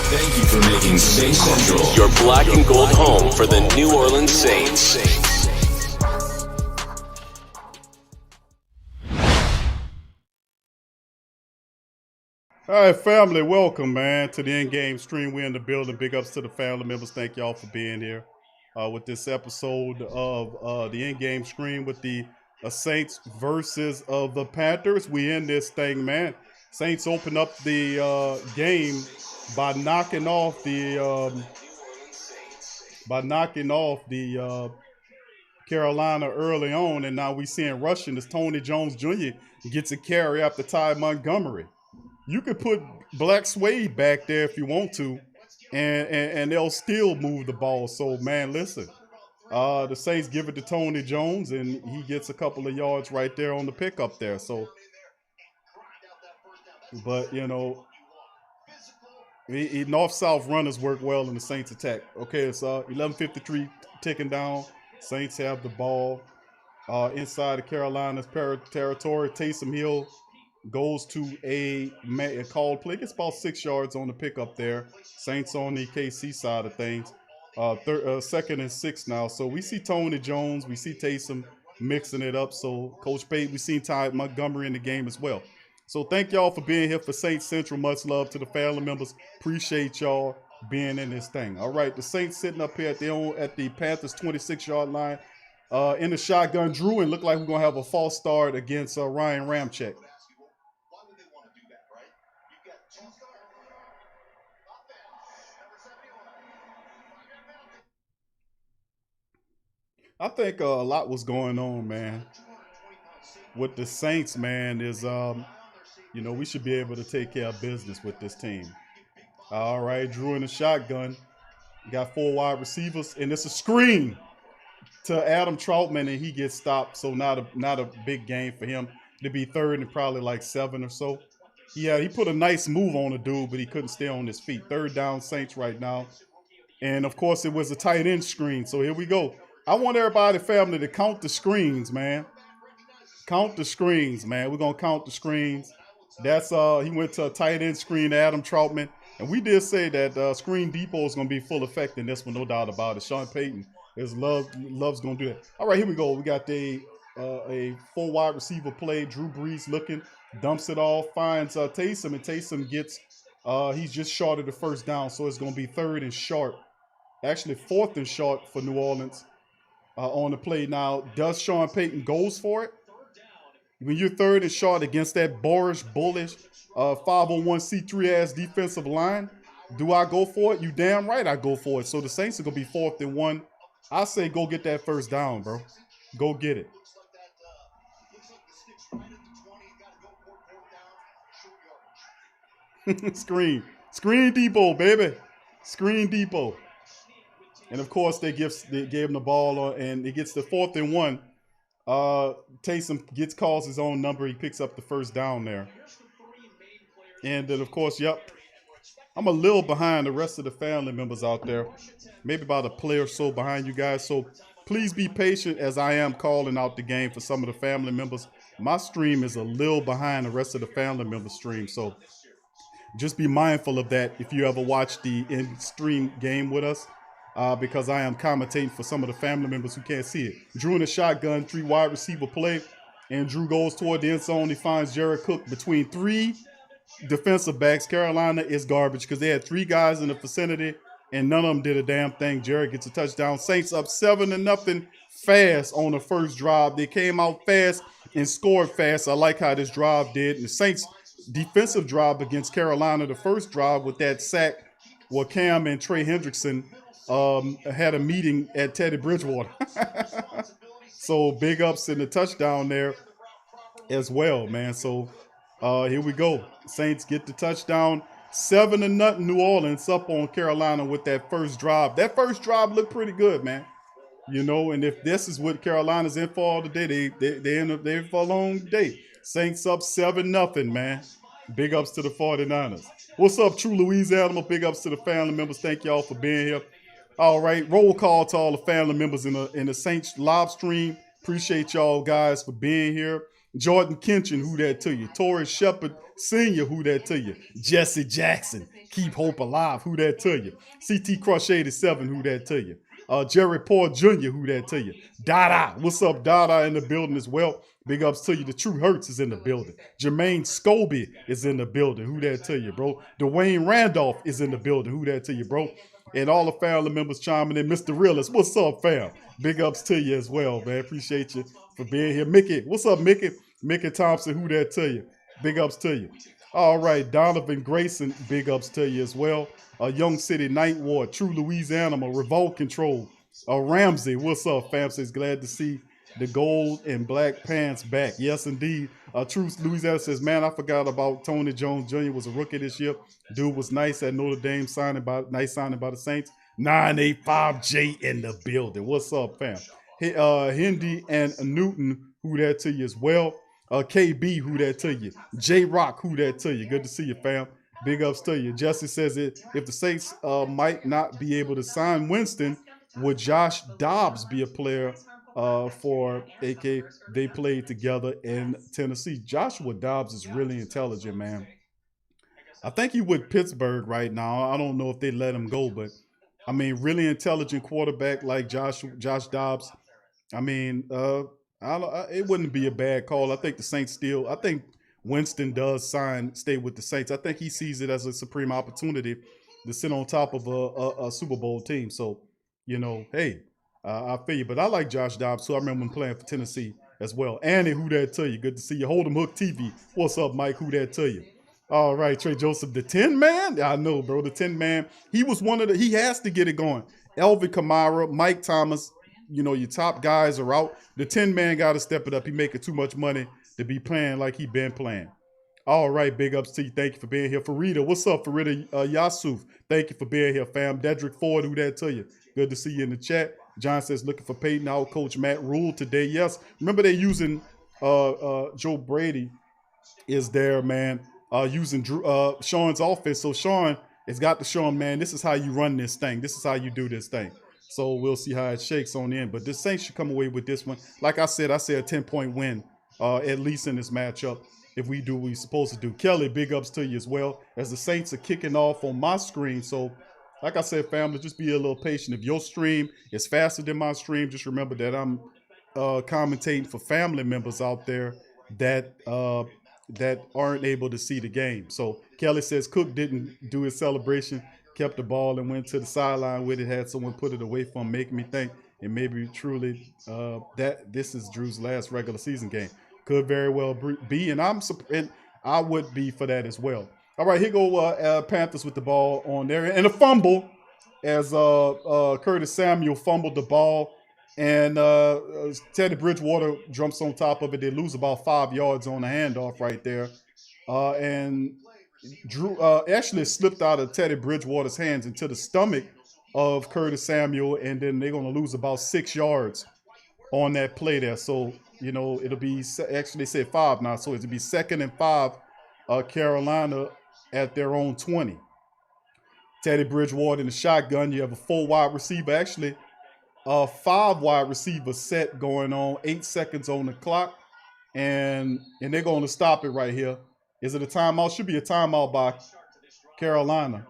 Thank you for making Saints Central your black and gold home for the New Orleans Saints. All right, family, welcome, man, to the in-game stream. We're in the building. Big ups to the family members. Thank y'all for being here with this episode of the in-game stream with the Saints versus the Panthers. We in this thing, man. Saints open up the game by knocking off the Carolina early on, and now we seeing rushing as Tony Jones Jr. gets a carry after Ty Montgomery. You could put Black Suede back there if you want to, and they'll still move the ball. So, man, listen, the Saints give it to Tony Jones, and he gets a couple of yards right there on the pickup there. So, but, you know, north-south runners work well in the Saints attack. Okay, it's 11:53 ticking down. Saints have the ball inside of Carolina's territory. Taysom Hill goes to a called play. Gets about 6 yards on the pickup there. Saints on the KC side of things. Second and 6 now. So we see Tony Jones. We see Taysom mixing it up. So Coach Pate, we seen Ty Montgomery in the game as well. So thank y'all for being here for Saints Central. Much love to the family members. Appreciate y'all being in this thing. All right, the Saints sitting up here at the Panthers 26-yard line. In the shotgun, Drew, and look like we're going to have a false start against Ryan Ramczyk. I think a lot was going on, man. With the Saints, man, is, you know, we should be able to take care of business with this team. All right, Drew in the shotgun. Got 4 wide receivers, and it's a screen to Adam Troutman, and he gets stopped. So not a big game for him. It'd be third and probably like 7 or so. Yeah, he put a nice move on the dude, but he couldn't stay on his feet. Third down Saints right now. And, of course, it was a tight end screen. So here we go. I want everybody, family, to count the screens, man. Count the screens, man. We're going to count the screens. That's he went to a tight end screen to Adam Troutman. And we did say that Screen Depot is going to be full effect in this one, no doubt about it. Sean Payton loves going to do that. All right, here we go. We got a 4 wide receiver play. Drew Brees looking, dumps it off, finds Taysom, and Taysom gets, he's just short of the first down, so it's going to be 3rd and short. Actually, 4th and short for New Orleans on the play. Now, does Sean Payton goes for it? When you're 3rd and short against that bullish 501c3 ass defensive line, do I go for it? You damn right I go for it. So the Saints are going to be 4th and 1. I say go get that first down, bro. Go get it. Screen Depot, baby. Screen Depot. And of course they gave him the ball, and it gets the 4th and 1. Taysom calls his own number. He picks up the first down there. And then of course, yep. I'm a little behind the rest of the family members out there. Maybe about a play or so behind you guys. So please be patient as I am calling out the game for some of the family members. My stream is a little behind the rest of the family members' stream. So just be mindful of that if you ever watch the in-stream game with us. Because I am commentating for some of the family members who can't see it. Drew in the shotgun, 3 wide receiver play, and Drew goes toward the end zone. He finds Jared Cook between 3 defensive backs. Carolina is garbage because they had 3 guys in the vicinity, and none of them did a damn thing. Jared gets a touchdown. Saints up 7-0 fast on the first drive. They came out fast and scored fast. I like how this drive did. And the Saints' defensive drive against Carolina, the first drive with that sack, where Cam and Trey Hendrickson had a meeting at Teddy Bridgewater. So big ups in the touchdown there as well, man. So here we go. Saints get the touchdown. 7-0 New Orleans up on Carolina with that first drive. That first drive looked pretty good, man. You know, and if this is what Carolina's in for all today, they end up there for a long day. Saints up 7-0, man. Big ups to the 49ers. What's up, True Louisiana? Big ups to the family members. Thank y'all for being here. All right, roll call to all the family members in the Saints live stream. Appreciate y'all guys for being here. Jordan Kinchin, who that to you? Torrey Shepard Sr., who that to you? Jesse Jackson, keep hope alive, who that to you? CT Crush 87, who that to you? Jerry Paul Jr., who that to you? Dada, what's up, Dada in the building as well. Big ups to you. The True Hurts is in the building. Jermaine Scobie is in the building. Who that to you, bro? Dwayne Randolph is in the building. Who that to you, bro? And all the family members chiming in. Mr. Realist, what's up, fam? Big ups to you as well, man. Appreciate you for being here. Mickey, what's up, Mickey? Mickey Thompson, who that to you? Big ups to you. All right, Donovan Grayson, big ups to you as well. Young City Night Ward, True Louisiana, Revolt Control. Ramsey, what's up, fam? Says glad to see the gold and black pants back. Yes, indeed. True Louisiana says, man, I forgot about Tony Jones Jr. was a rookie this year. Dude was nice at Notre Dame, nice signing by the Saints. 985J in the building. What's up, fam? Hey, Hindi and Newton, who that to you as well. KB, who that to you? J-Rock, who that to you? Good to see you, fam. Big ups to you. Jesse says it. If the Saints might not be able to sign Winston, would Josh Dobbs be a player for AK? They played together in Tennessee. Joshua Dobbs is really intelligent, man. I think he with Pittsburgh right now. I don't know if they let him go, but I mean, really intelligent quarterback like Josh Dobbs. I mean, it wouldn't be a bad call. I think the Saints I think Winston does stay with the Saints. I think he sees it as a supreme opportunity to sit on top of a Super Bowl team. So, you know, hey, I feel you. But I like Josh Dobbs, too. I remember him playing for Tennessee as well. Annie, who that to you? Good to see you. Hold 'em Hook TV. What's up, Mike? Who that to you? All right, Trey Joseph, the 10 man. I know, bro. The 10 man. He was he has to get it going. Elvin Kamara, Mike Thomas, you know, your top guys are out. The 10 man got to step it up. He making too much money to be playing like he been playing. All right, big ups to you. Thank you for being here. Farida, what's up, Farida Yasuf? Thank you for being here, fam. Dedrick Ford, who that to you? Good to see you in the chat. John says, looking for Peyton out. Coach Matt Rule today. Yes. Remember they using Joe Brady is there, man, using Sean's offense. So Sean has got to show him, man, this is how you run this thing. This is how you do this thing. So we'll see how it shakes on the end. But the Saints should come away with this one. Like I said a 10-point win, at least in this matchup, if we do what we're supposed to do. Kelly, big ups to you as well, as the Saints are kicking off on my screen. So, like I said, family, just be a little patient. If your stream is faster than my stream, just remember that I'm commentating for family members out there that aren't able to see the game. So Kelly says Cook didn't do his celebration, kept the ball and went to the sideline with it, had someone put it away from him, making me think it maybe truly that this is Drew's last regular season game. Could very well be, and I would be for that as well. All right, here go Panthers with the ball on there, and a fumble as Curtis Samuel fumbled the ball, and Teddy Bridgewater jumps on top of it. They lose about 5 yards on the handoff right there, and Drew actually slipped out of Teddy Bridgewater's hands into the stomach of Curtis Samuel, and then they're going to lose about 6 yards on that play there. So, you know, it'll be, actually they said 5 now, so it'll be 2nd and 5, Carolina at their own 20. Teddy Bridgewater in the shotgun. You have a 4 wide receiver, actually 5 wide receiver set going on, 8 seconds on the clock, and they're going to stop it right here. Is it a timeout? Should be a timeout by Carolina.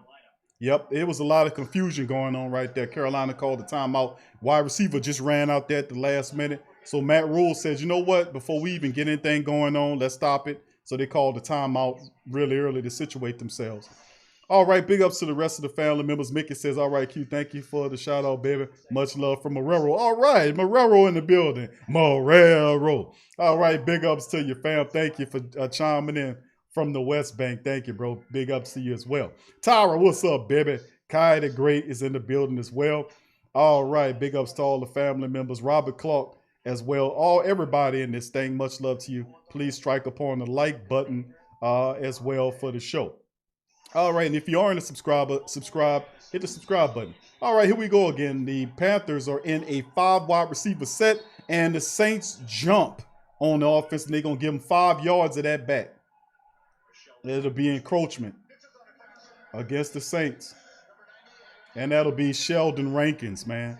Yep, it was a lot of confusion going on right there. Carolina called the timeout. Wide receiver just ran out there at the last minute. So Matt Rule says, you know what? Before we even get anything going on, let's stop it. So they called the timeout really early to situate themselves. All right, big ups to the rest of the family members. Mickey says, all right, Q, thank you for the shout out, baby. Much love from Marrero. All right, Marrero in the building. Marrero. All right, big ups to you, fam. Thank you for chiming in from the West Bank. Thank you, bro. Big ups to you as well. Tyra, what's up, baby? Kai the Great is in the building as well. All right, big ups to all the family members. Robert Clark as well. Everybody in this thing, much love to you. Please strike upon the like button as well for the show. All right, and if you aren't a subscriber, hit the subscribe button. All right, here we go again. The Panthers are in a 5 wide receiver set, and the Saints jump on the offense, and they're going to give them 5 yards of that back. It'll be encroachment against the Saints. And that'll be Sheldon Rankins, man.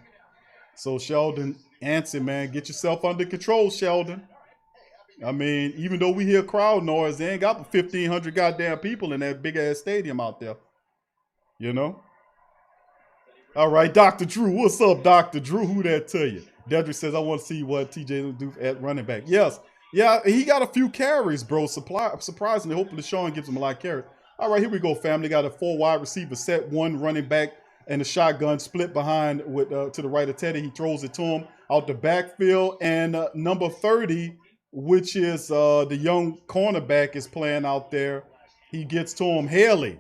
So Sheldon Anson, man, get yourself under control, Sheldon. I mean, even though we hear crowd noise, they ain't got 1,500 goddamn people in that big ass stadium out there. You know? All right, Dr. Drew. What's up, Dr. Drew? Who that to you? Dedrick says, I want to see what TJ will do at running back. Yes. Yeah, he got a few carries, bro. Surprisingly, hopefully Sean gives him a lot of carries. All right, here we go, family. Got a 4 wide receiver set, 1 running back, and a shotgun split behind with to the right of Teddy. He throws it to him out the backfield. And number 30, which is the young cornerback, is playing out there. He gets to him.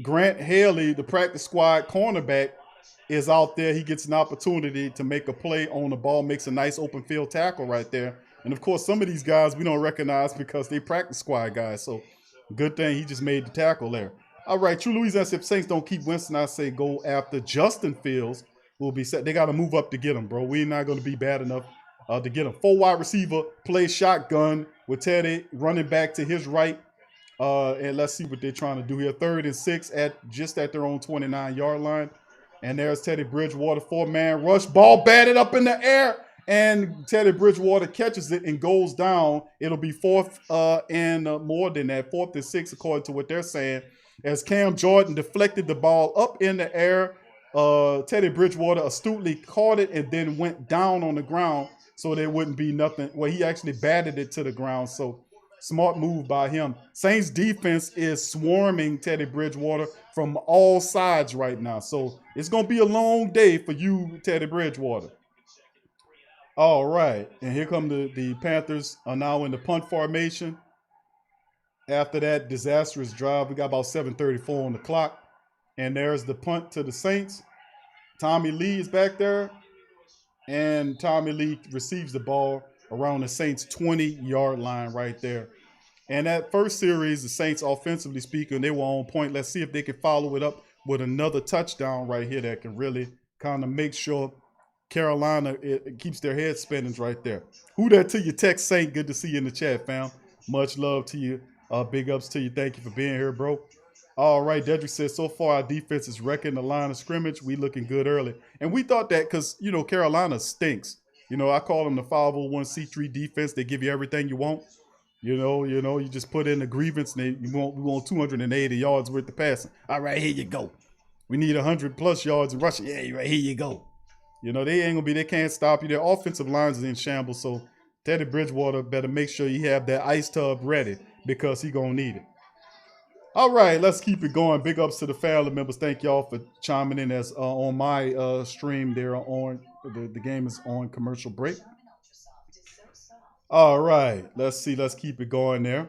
Grant Haley, the practice squad cornerback, is out there. He gets an opportunity to make a play on the ball, makes a nice open field tackle right there. And, of course, some of these guys we don't recognize because they practice squad guys. So, good thing he just made the tackle there. All right, True Louisiana, if Saints don't keep Winston, I say go after Justin Fields. Will be set. They got to move up to get him, bro. We're not going to be bad enough to get him. 4 wide receiver, play shotgun with Teddy running back to his right. And let's see what they're trying to do here. 3rd and 6 just at their own 29-yard line. And there's Teddy Bridgewater, 4-man rush. Ball batted up in the air. And Teddy Bridgewater catches it and goes down. It'll be 4th and more than that. 4th and 6, according to what they're saying. As Cam Jordan deflected the ball up in the air, Teddy Bridgewater astutely caught it and then went down on the ground so there wouldn't be nothing. Well, he actually batted it to the ground. So smart move by him. Saints defense is swarming Teddy Bridgewater from all sides right now. So it's going to be a long day for you, Teddy Bridgewater. All right. And here come the Panthers are now in the punt formation. After that disastrous drive, we got about 7:34 on the clock. And there's the punt to the Saints. Tommy Lee is back there. And Tommy Lee receives the ball around the Saints' 20-yard line right there. And that first series, the Saints, offensively speaking, they were on point. Let's see if they can follow it up with another touchdown right here that can really kind of make sure Carolina it keeps their head spinning right there. Who that to you, Tex Saint? Good to see you in the chat, fam. Much love to you. Big ups to you. Thank you for being here, bro. All right, Dedrick says, so far our defense is wrecking the line of scrimmage. We looking good early. And we thought that because, you know, Carolina stinks. You know, I call them the 501c3 defense. They give you everything you want. You know, you just put in the grievance and we want 280 yards worth of passing. All right, here you go. We need 100+ yards in rushing. Yeah, right, here you go. You know, they can't stop you. Their offensive lines is in shambles. So Teddy Bridgewater better make sure you have that ice tub ready because he gonna need it. All right, let's keep it going. Big ups to the family members. Thank y'all for chiming in as on my stream there on the game is on commercial break. All right, let's see. Let's keep it going there.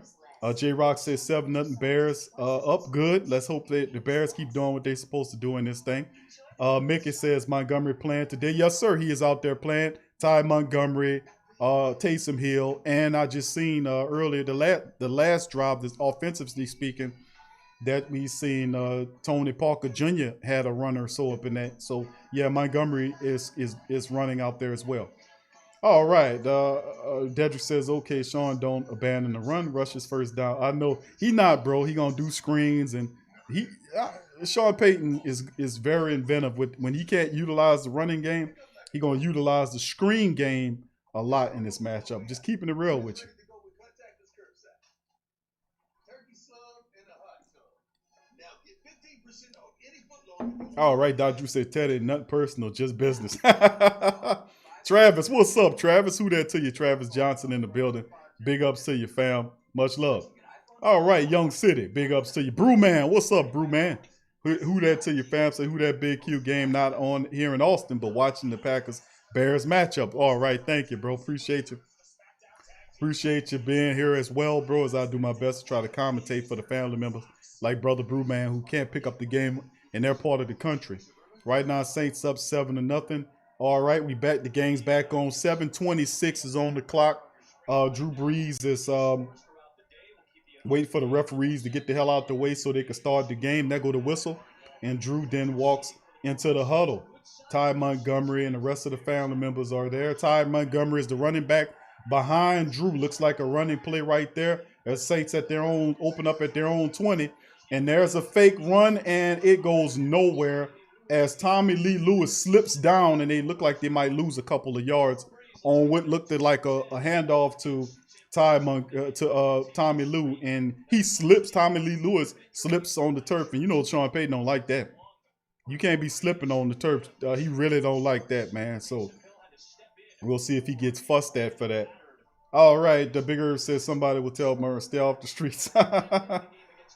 J-Rock says 7-0 Bears up good. Let's hope that the Bears keep doing what they're supposed to do in this thing. Mickey says Montgomery playing today. Yes, sir. He is out there playing. Ty Montgomery, Taysom Hill, and I just seen earlier the last drive, this offensively speaking, that we seen Tony Parker Jr. had a runner or so up in that. So yeah, Montgomery is running out there as well. All right, Dedrick says, okay, Sean, don't abandon the run. Rush his first down. I know he not, bro. He gonna do screens and Sean Payton is very inventive with when he can't utilize the running game, he gonna utilize the screen game a lot in this matchup. Just keeping it real with you. All right, Dr. Drew said, Teddy, nothing personal, just business. Travis, what's up, Travis? Who that to you? Travis Johnson in the building. Big ups to you, fam. Much love. All right, Young City. Big ups to you. Brewman, what's up, Brewman? Who that to you, fam? Say who that Big Q game not on here in Austin, but watching the Packers-Bears matchup. All right, thank you, bro. Appreciate you. Appreciate you being here as well, bro, as I do my best to try to commentate for the family members like Brother Brewman who can't pick up the game in their part of the country. Right now, Saints up 7-0. All right, the game's back on. 7:26 is on the clock. Drew Brees is waiting for the referees to get the hell out the way so they can start the game. There go the whistle, and Drew then walks into the huddle. Ty Montgomery and the rest of the family members are there. Ty Montgomery is the running back behind Drew. Looks like a running play right there. As Saints open up at their own 20. And there's a fake run, and it goes nowhere as Tommy Lee Lewis slips down, and they look like they might lose a couple of yards on what looked like a handoff to Tommy Lou, and he slips. Tommy Lee Lewis slips on the turf, and you know Sean Payton don't like that. You can't be slipping on the turf. He really don't like that, man. So we'll see if he gets fussed at for that. All right, the Big Irv says somebody will tell Murray, stay off the streets.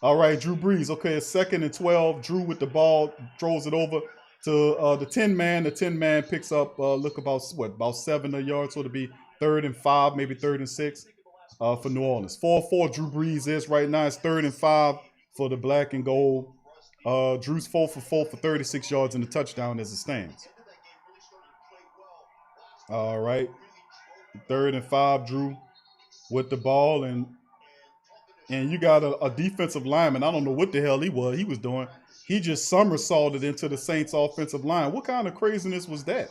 All right, Drew Brees. Okay, it's 2nd and 12. Drew with the ball, throws it over to the 10-man. The 10-man picks up, about 7 yards. So it'll be 3rd and 5, maybe 3rd and 6 for New Orleans. 4-4 Drew Brees is right now. It's 3rd and 5 for the black and gold. Drew's 4 for 4 for 36 yards and a touchdown as it stands. All right. 3rd and 5, Drew with the ball, and you got a defensive lineman. I don't know what the hell he was doing. He just somersaulted into the Saints offensive line. What kind of craziness was that?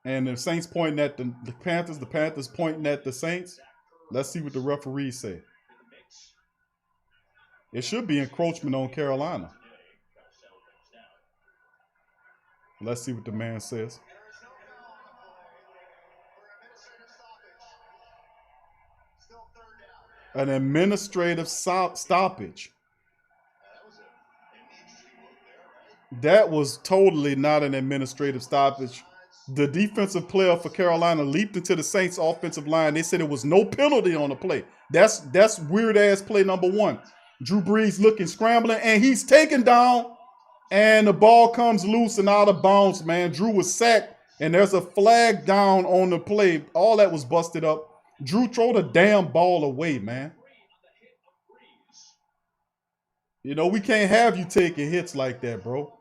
And the Saints pointing at the Panthers pointing at the Saints. Let's see what the referees say. It should be encroachment on Carolina. Let's see what the man says. An administrative stoppage. That was totally not an administrative stoppage. The defensive player for Carolina leaped into the Saints offensive line. They said it was no penalty on the play. That's weird ass play number 1. Drew Brees looking, scrambling, and he's taken down, and the ball comes loose and out of bounds, man. Drew was sacked, and there's a flag down on the play. All that was busted up. Drew throw the damn ball away, man. You know, we can't have you taking hits like that, bro.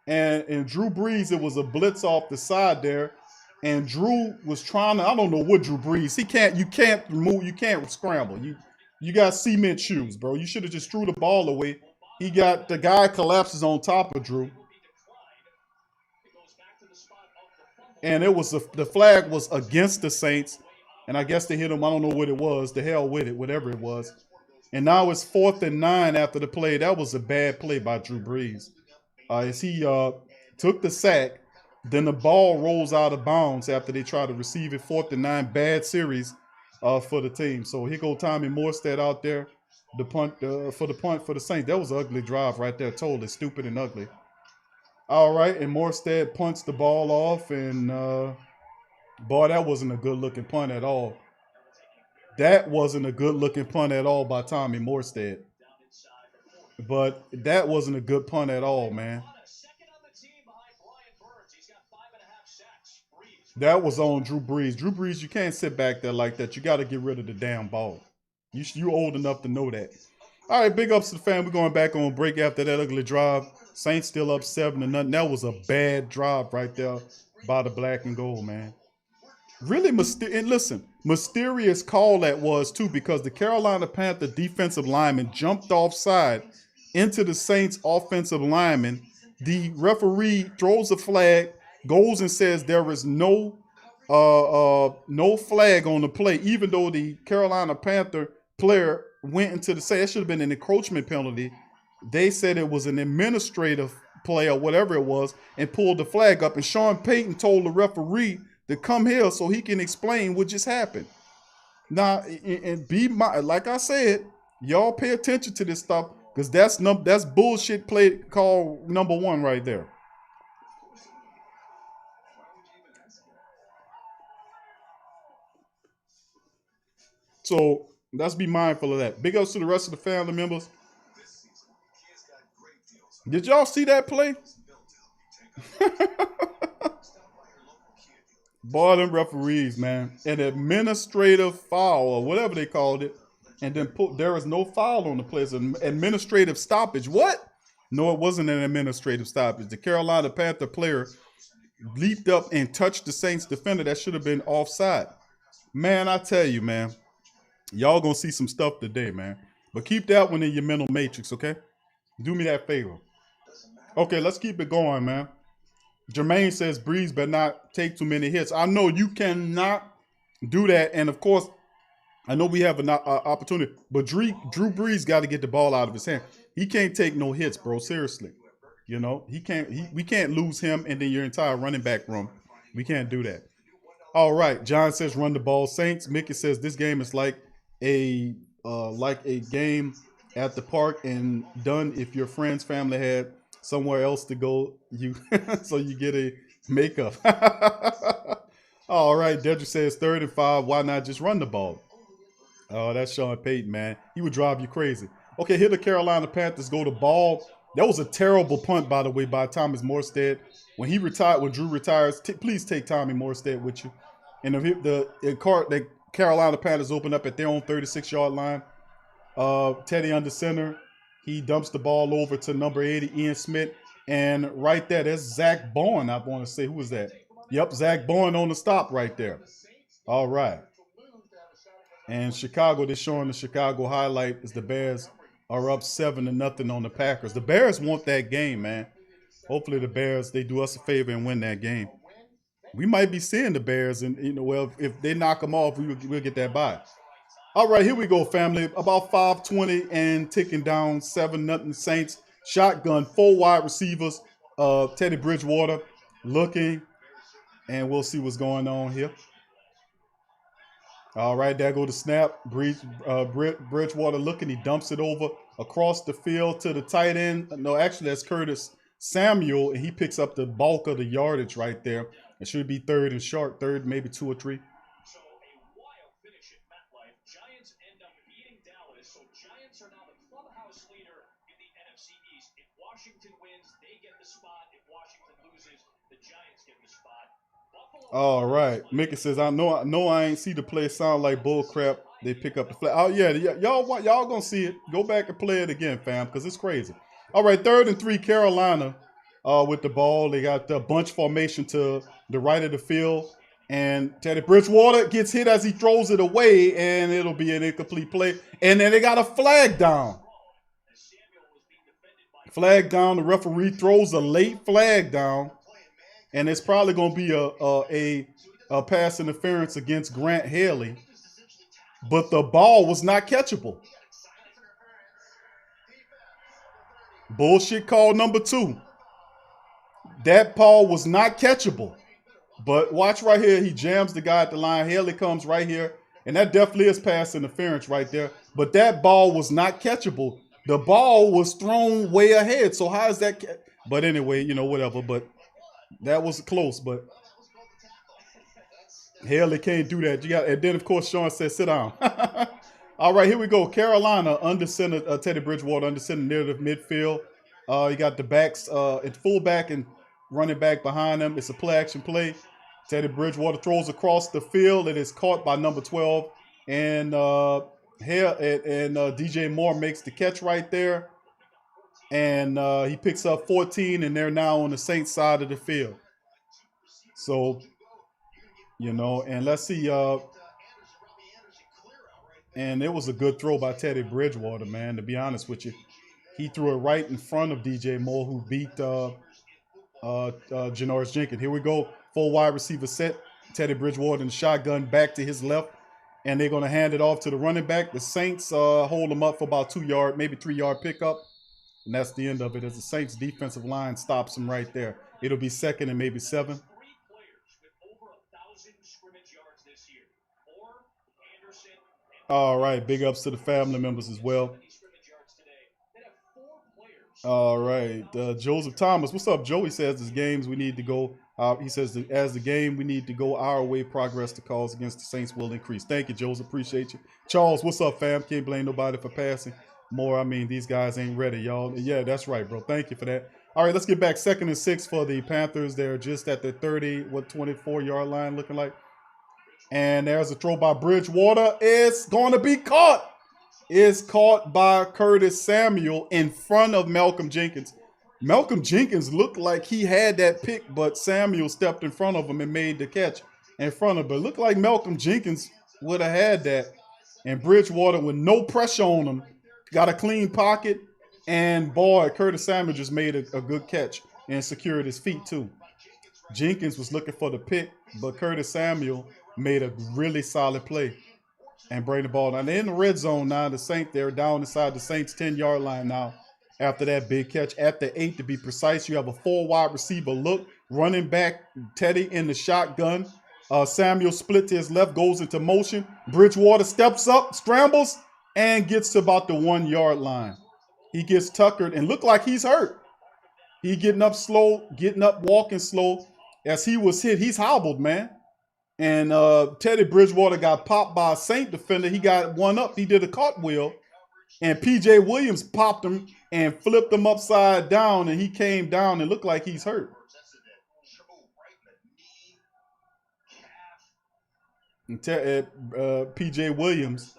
And Drew Brees, it was a blitz off the side there. And Drew was trying to, I don't know what Drew Brees, you can't move, you can't scramble. You got cement shoes, bro. You should have just threw the ball away. The guy collapses on top of Drew. And the flag was against the Saints. And I guess they hit him. I don't know what it was. The hell with it, whatever it was. And now it's 4th and 9 after the play. That was a bad play by Drew Brees. As he took the sack, then the ball rolls out of bounds after they try to receive it. 4th and 9, bad series for the team. So here goes Tommy Morstead out there, the punt for the Saints. That was an ugly drive right there, totally stupid and ugly. All right, and Morstead punts the ball off, and boy, that wasn't a good-looking punt at all. That wasn't a good-looking punt at all by Tommy Morstead. But that wasn't a good punt at all, man. That was on Drew Brees. Drew Brees, you can't sit back there like that. You got to get rid of the damn ball. You old enough to know that. All right, big ups to the fan. We're going back on break after that ugly drive. Saints still up 7-0. That was a bad drive right there by the black and gold, man. Really mysterious call that was, too, because the Carolina Panther defensive lineman jumped offside into the Saints offensive lineman. The referee throws a flag, goes and says there is no flag on the play, even though the Carolina Panther player went into the Saints. That should have been an encroachment penalty. They said it was an administrative play or whatever it was and pulled the flag up. And Sean Payton told the referee to come here so he can explain what just happened. Now, like I said, y'all pay attention to this stuff because that's bullshit play call number 1 right there. So let's be mindful of that. Big ups to the rest of the family members. Did y'all see that play? Boy, them referees, man. An administrative foul or whatever they called it. And then there was no foul on the play. It's an administrative stoppage. What? No, it wasn't an administrative stoppage. The Carolina Panther player leaped up and touched the Saints defender. That should have been offside. Man, I tell you, man. Y'all gonna see some stuff today, man. But keep that one in your mental matrix, okay? Do me that favor. Okay, let's keep it going, man. Jermaine says Brees better not take too many hits. I know you cannot do that. And, of course, I know we have an opportunity. But Drew Brees got to get the ball out of his hand. He can't take no hits, bro. Seriously. You know, we can't lose him and then your entire running back room. We can't do that. All right. John says run the ball. Saints. Mickey says this game is like a game at the park and done if your friend's family had somewhere else to go, you so you get a makeup. All right. Dedrick says 3rd and 5. Why not just run the ball? Oh, that's Sean Payton, man. He would drive you crazy. Okay, here the Carolina Panthers go to ball. That was a terrible punt, by the way, by Thomas Morstead. When he retired, when Drew retires, please take Tommy Morstead with you. And the Carolina Panthers open up at their own 36-yard line. Teddy under center. He dumps the ball over to number 80, Ian Smith. And right there, that's Zach Bowen, I want to say. Who was that? Yep, Zach Bowen on the stop right there. All right. And Chicago, they're showing the Chicago highlight as the Bears are up 7-0 on the Packers. The Bears want that game, man. Hopefully the Bears, they do us a favor and win that game. We might be seeing the Bears, and well, if they knock them off, we'll get that bye. All right, here we go, family. About 5:20 and ticking down, 7-0 Saints. Shotgun, 4 wide receivers. Teddy Bridgewater looking, and we'll see what's going on here. All right, there go the snap. Bridgewater looking. He dumps it over across the field to the tight end. No, actually, that's Curtis Samuel, and he picks up the bulk of the yardage right there. It should be 3rd and short, 3rd, maybe 2 or 3. So a wild finish at MetLife. Giants end up beating Dallas, so Giants are now the clubhouse leader in the NFC East. If Washington wins, they get the spot. If Washington loses, the Giants get the spot. All right. Mickey says, I know I ain't see the play sound like bull crap. They pick up the flag. Oh, yeah. Y'all going to see it. Go back and play it again, fam, because it's crazy. All right. 3rd and 3, Carolina with the ball. They got the bunch formation to the right of the field. And Teddy Bridgewater gets hit as he throws it away, and it'll be an incomplete play. And then they got a flag down. Flag down. The referee throws a late flag down. And it's probably going to be a pass interference against Grant Haley. But the ball was not catchable. Bullshit call number 2. That ball was not catchable. But watch right here. He jams the guy at the line. Haley comes right here. And that definitely is pass interference right there. But that ball was not catchable. The ball was thrown way ahead. So how is that? But anyway, whatever. But that was close, but Haley can't do that. And then, of course, Sean says, sit down. All right, here we go. Carolina under center, Teddy Bridgewater under center near the midfield. You got the backs, it's fullback and running back behind him. It's a play-action play. Teddy Bridgewater throws across the field. It is caught by number 12. And DJ Moore makes the catch right there. And he picks up 14, and they're now on the Saints side of the field. So, and let's see. And it was a good throw by Teddy Bridgewater, man, to be honest with you. He threw it right in front of DJ Moore, who beat Janoris Jenkins. Here we go. 4 wide receiver set. Teddy Bridgewater in the shotgun back to his left. And they're going to hand it off to the running back. The Saints hold him up for about 2-yard, maybe 3-yard pickup. And that's the end of it as the Saints defensive line stops him right there. It'll be 2nd and maybe 7. All right. Big ups to the family members as well. All right. Joseph Thomas. What's up, Joe? He says as games we need to go. He says that as the game we need to go our way, progress to calls against the Saints will increase. Thank you, Joseph. Appreciate you. Charles, what's up, fam? Can't blame nobody for passing. More, these guys ain't ready, y'all. Yeah, that's right, bro. Thank you for that. All right, let's get back 2nd and 6 for the Panthers. They're just at the 24-yard line looking like. And there's a throw by Bridgewater. It's going to be caught. It's caught by Curtis Samuel in front of Malcolm Jenkins. Malcolm Jenkins looked like he had that pick, but Samuel stepped in front of him and made the catch in front of him. It looked like Malcolm Jenkins would have had that. And Bridgewater, with no pressure on him, got a clean pocket, and boy, Curtis Samuel just made a good catch and secured his feet too. Jenkins was looking for the pick, but Curtis Samuel made a really solid play and bring the ball down. They're in the red zone now. The Saints, they're down inside the Saints 10-yard line now after that big catch. At the 8 to be precise, you have a 4 wide receiver look, running back Teddy in the shotgun. Samuel split to his left, goes into motion. Bridgewater steps up, scrambles, and gets to about the 1 yard line. He gets tuckered and looked like he's hurt. He getting up slow, walking slow. As he was hit, he's hobbled, man. And Teddy Bridgewater got popped by a Saint defender. He got one up. He did a cartwheel. And P.J. Williams popped him and flipped him upside down. And he came down and looked like he's hurt. And P.J. Williams.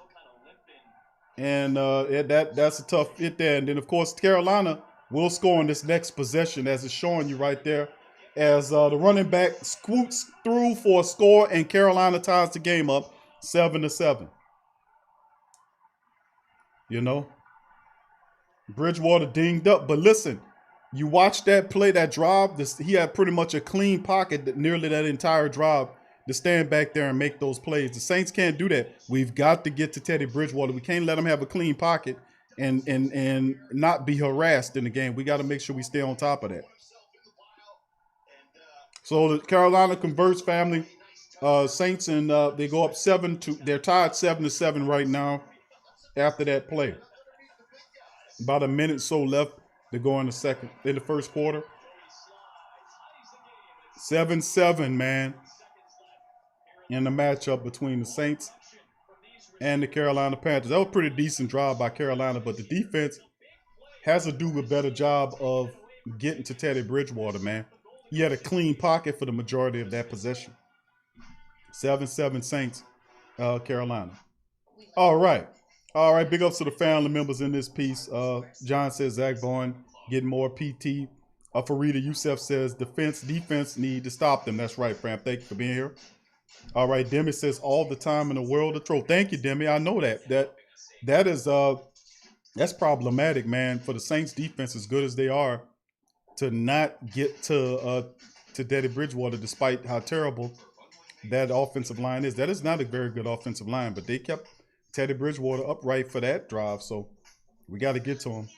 And that's a tough hit there. And then, of course, Carolina will score in this next possession, as it's showing you right there. As the running back scoots through for a score, and Carolina ties the game up 7-7. You know, Bridgewater dinged up. But listen, you watch that play, that drive, he had pretty much a clean pocket nearly that entire drive to stand back there and make those plays. The Saints can't do that. We've got to get to Teddy Bridgewater. We can't let him have a clean pocket and not be harassed in the game. We got to make sure we stay on top of that. So the Carolina converts, family. Saints, and they go up 7-2. They're tied 7-7 right now after that play. About a minute so left to go in the first quarter. 7-7, man, in the matchup between the Saints and the Carolina Panthers. That was a pretty decent drive by Carolina, but the defense has to do a better job of getting to Teddy Bridgewater, man. He had a clean pocket for the majority of that possession. 7-7 Saints, Carolina. All right. Big ups to the family members in this piece. John says Zach Bowen getting more PT. Farida Youssef says defense need to stop them. That's right, fam. Thank you for being here. All right. Demi says all the time in the world of troll. Thank you, Demi. I know that is that's problematic, man, for the Saints defense, as good as they are, to not get to Teddy Bridgewater, despite how terrible that offensive line is. That is not a very good offensive line, but they kept Teddy Bridgewater upright for that drive, so we got to get to him.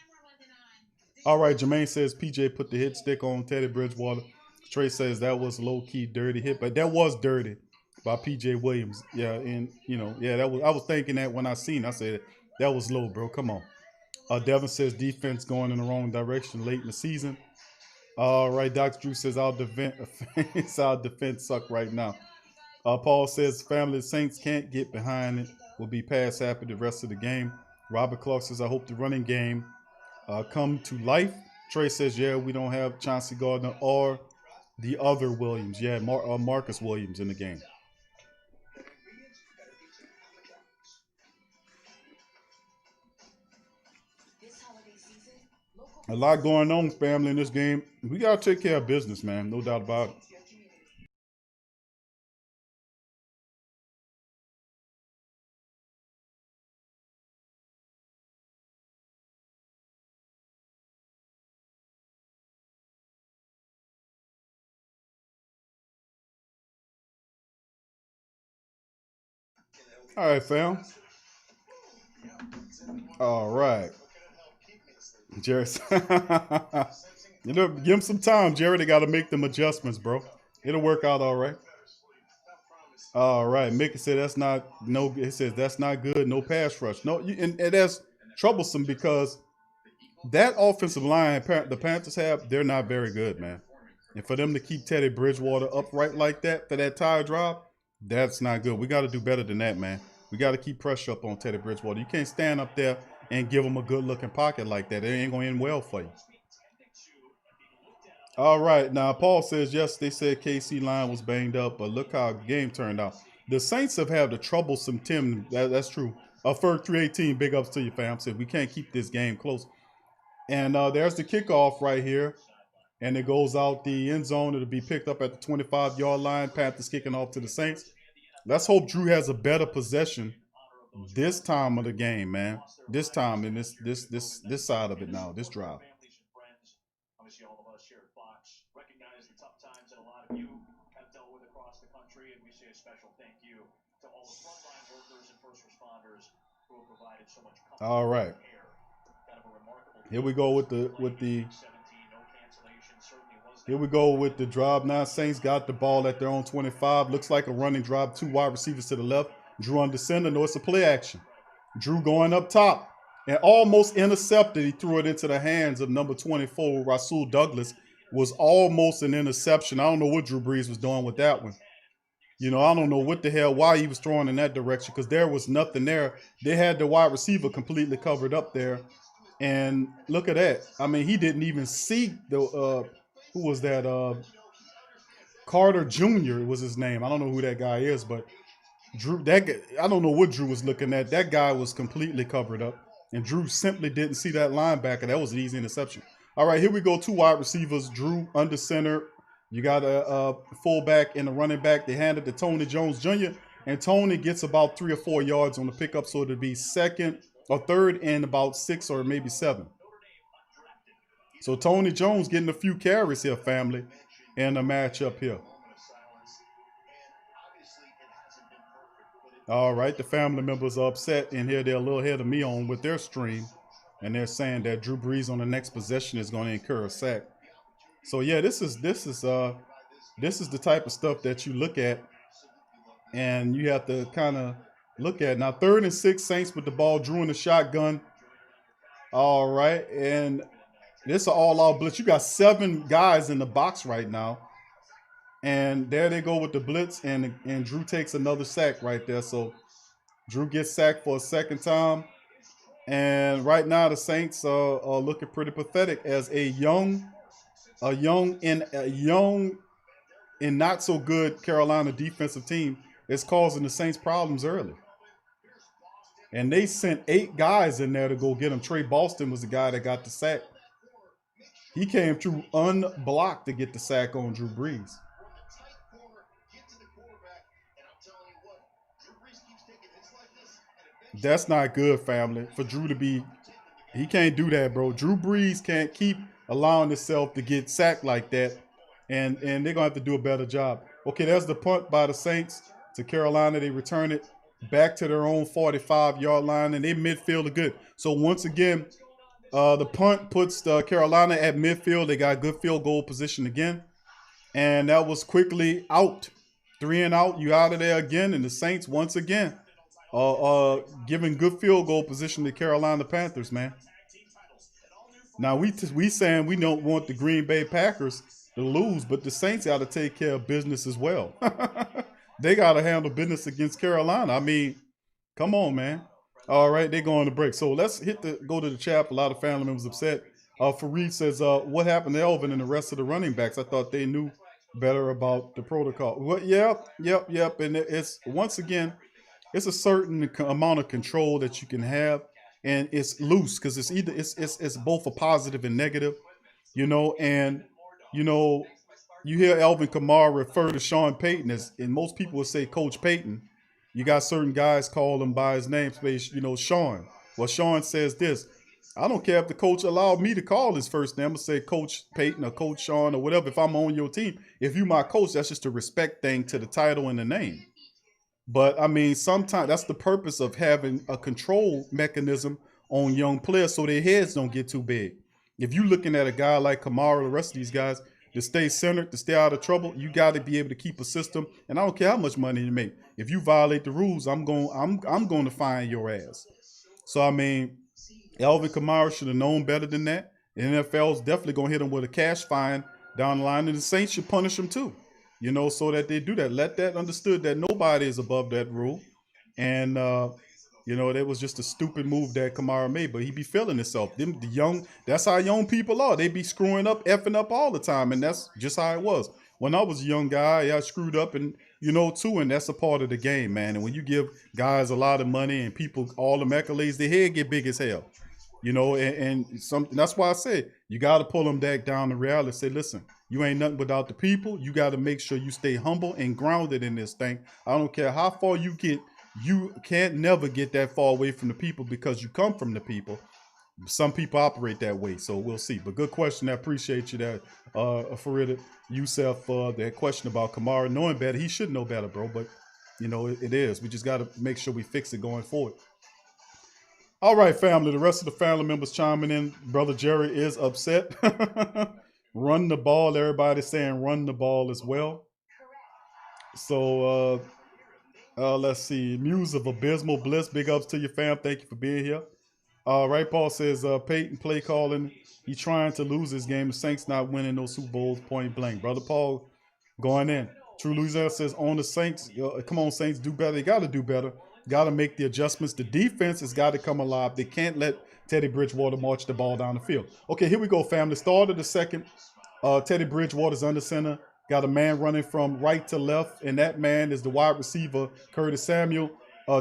All right, Jermaine says PJ put the hit stick on Teddy Bridgewater. Trey says that was a low-key dirty hit, but that was dirty by PJ Williams. Yeah, and that was. I was thinking that when I seen it. I said that was low, bro. Come on. Devin says defense going in the wrong direction late in the season. All right, Dr. Drew says our defense suck right now. Paul says family Saints can't get behind it. Will be pass happy the rest of the game. Robert Clark says I hope the running game come to life. Trey says yeah, we don't have Chauncey Gardner or the other Williams. Yeah, Marcus Williams in the game. A lot going on, family, in this game. We got to take care of business, man. No doubt about it. All right, fam. All right. Jerry, give him some time, Jerry. They got to make them adjustments, bro. It'll work out all right. All right. Mickey said that's not no. It says that's not good. No pass rush. No, and that's troublesome because that offensive line the Panthers have, they're not very good, man. And for them to keep Teddy Bridgewater upright like that for that tire drop, that's not good. We got to do better than that, man. We got to keep pressure up on Teddy Bridgewater. You can't stand up there and give him a good-looking pocket like that. It ain't going to end well for you. All right. Now, Paul says, yes, they said KC line was banged up, but look how the game turned out. The Saints have had a troublesome Tim. That's true. Ferg 318, big ups to you, fam. Said we can't keep this game close. And there's the kickoff right here. And it goes out the end zone. It'll be picked up at the 25-yard line. Panthers kicking off to the Saints. Let's hope Drew has a better possession this time of the game, man. This time in this side of it now, this drive. Obviously, all of us here at Fox recognize the tough times that a lot of you have dealt with across the country, and we say a special thank you to all the frontline workers and first responders who have provided so much comfort. All right. Kind of a remarkable here we go with the Here we go with the drive now. Saints got the ball at their own 25. Looks like a running drive. 2 wide receivers to the left. Drew under center. No, it's a play action. Drew going up top and almost intercepted. He threw it into the hands of number 24, Rasul Douglas. Was almost an interception. I don't know what Drew Brees was doing with that one. You know, I don't know what the hell, why he was throwing in that direction, because there was nothing there. They had the wide receiver completely covered up there. And look at that. I mean, he didn't even see the, who was that? Carter Jr. was his name. I don't know who that guy is, but Drew, that guy, I don't know what Drew was looking at. That guy was completely covered up. And Drew simply didn't see that linebacker. That was an easy interception. All right, here we go. 2 wide receivers. Drew under center. You got a fullback and a running back. They hand it to Tony Jones Jr. And Tony gets about 3 or 4 yards on the pickup, so it'll be third and about 6 or maybe 7. So Tony Jones getting a few carries here, family, and a matchup here. All right, the family members are upset, and here they're a little ahead of me on with their stream, and they're saying that Drew Brees on the next possession is going to incur a sack. So yeah, this is the type of stuff that you look at, and you have to kind of look at. Now 3rd and 6, Saints with the ball. Drew in the shotgun. All right, and this is an all-out blitz. You got 7 guys in the box right now, and there they go with the blitz, and Drew takes another sack right there. So Drew gets sacked for a second time, and right now the Saints are looking pretty pathetic as a young and not so good Carolina defensive team is causing the Saints problems early. And they sent 8 guys in there to go get him. Trey Boston was the guy that got the sack. He came through unblocked to get the sack on Drew Brees. That's not good, family, for Drew to be. He can't do that, bro. Drew Brees can't keep allowing himself to get sacked like that, and they're going to have to do a better job. Okay, there's the punt by the Saints to Carolina. They return it back to their own 45-yard line, and they midfield are good. So once again, the punt puts Carolina at midfield. They got good field goal position again, and that was quickly out. 3 and out, you out of there again, and the Saints once again giving good field goal position to Carolina Panthers, man. Now, we saying we don't want the Green Bay Packers to lose, but the Saints got to take care of business as well. They got to handle business against Carolina. I mean, come on, man. All right, they're going to break. So let's go to the chat. A lot of family members upset. Fareed says, what happened to Elvin and the rest of the running backs? I thought they knew better about the protocol. Well, yep. And it's, once again, it's a certain amount of control that you can have. And it's loose because it's either it's both a positive and negative, you know. And you know, you hear Alvin Kamara refer to Sean Payton as, and most people would say Coach Payton. You got certain guys call him by his namespace, you know, Sean. Well, Sean says this: I don't care if the coach allowed me to call his first name. I'm gonna say Coach Payton or Coach Sean or whatever. If I'm on your team, if you my coach, that's just a respect thing to the title and the name. But I mean, sometimes that's the purpose of having a control mechanism on young players so their heads don't get too big. If you're looking at a guy like Kamara, the rest of these guys, to stay centered, to stay out of trouble, you got to be able to keep a system. And I don't care how much money you make. If you violate the rules, I'm going to fine your ass. So I mean, Alvin Kamara should have known better than that. The NFL is definitely going to hit him with a cash fine down the line, and the Saints should punish him too. You know, so that they do that. Let that understood that nobody is above that rule. And, you know, that was just a stupid move that Kamara made, but he be feeling himself. Them, the young, that's how young people are. They be screwing up, effing up all the time. And that's just how it was. When I was a young guy, I screwed up and, you know, too. And that's a part of the game, man. And when you give guys a lot of money and people all the accolades, their head get big as hell. You know, and that's why I say you got to pull them back down to reality. Say, listen, you ain't nothing without the people. You got to make sure you stay humble and grounded in this thing. I don't care how far you get. You can't never get that far away from the people because you come from the people. Some people operate that way, so we'll see. But good question. I appreciate you that, Farid Youssef, that question about Kamara knowing better. He should know better, bro. But, you know, it is. We just got to make sure we fix it going forward. All right, family. The rest of the family members chiming in. Brother Jerry is upset. Run the ball. Everybody's saying run the ball as well. So let's see. Muse of Abysmal Bliss. Big ups to your fam. Thank you for being here. Right, Paul says Peyton play calling. He's trying to lose this game. The Saints not winning those Super Bowls point blank. Brother Paul going in. True Louisiana says on the Saints. Come on, Saints, do better. They got to do better. Got to make the adjustments. The defense has got to come alive. They can't let Teddy Bridgewater march the ball down the field. Okay, here we go, fam. The start of the second. Teddy Bridgewater's under center. Got a man running from right to left, and that man is the wide receiver, Curtis Samuel.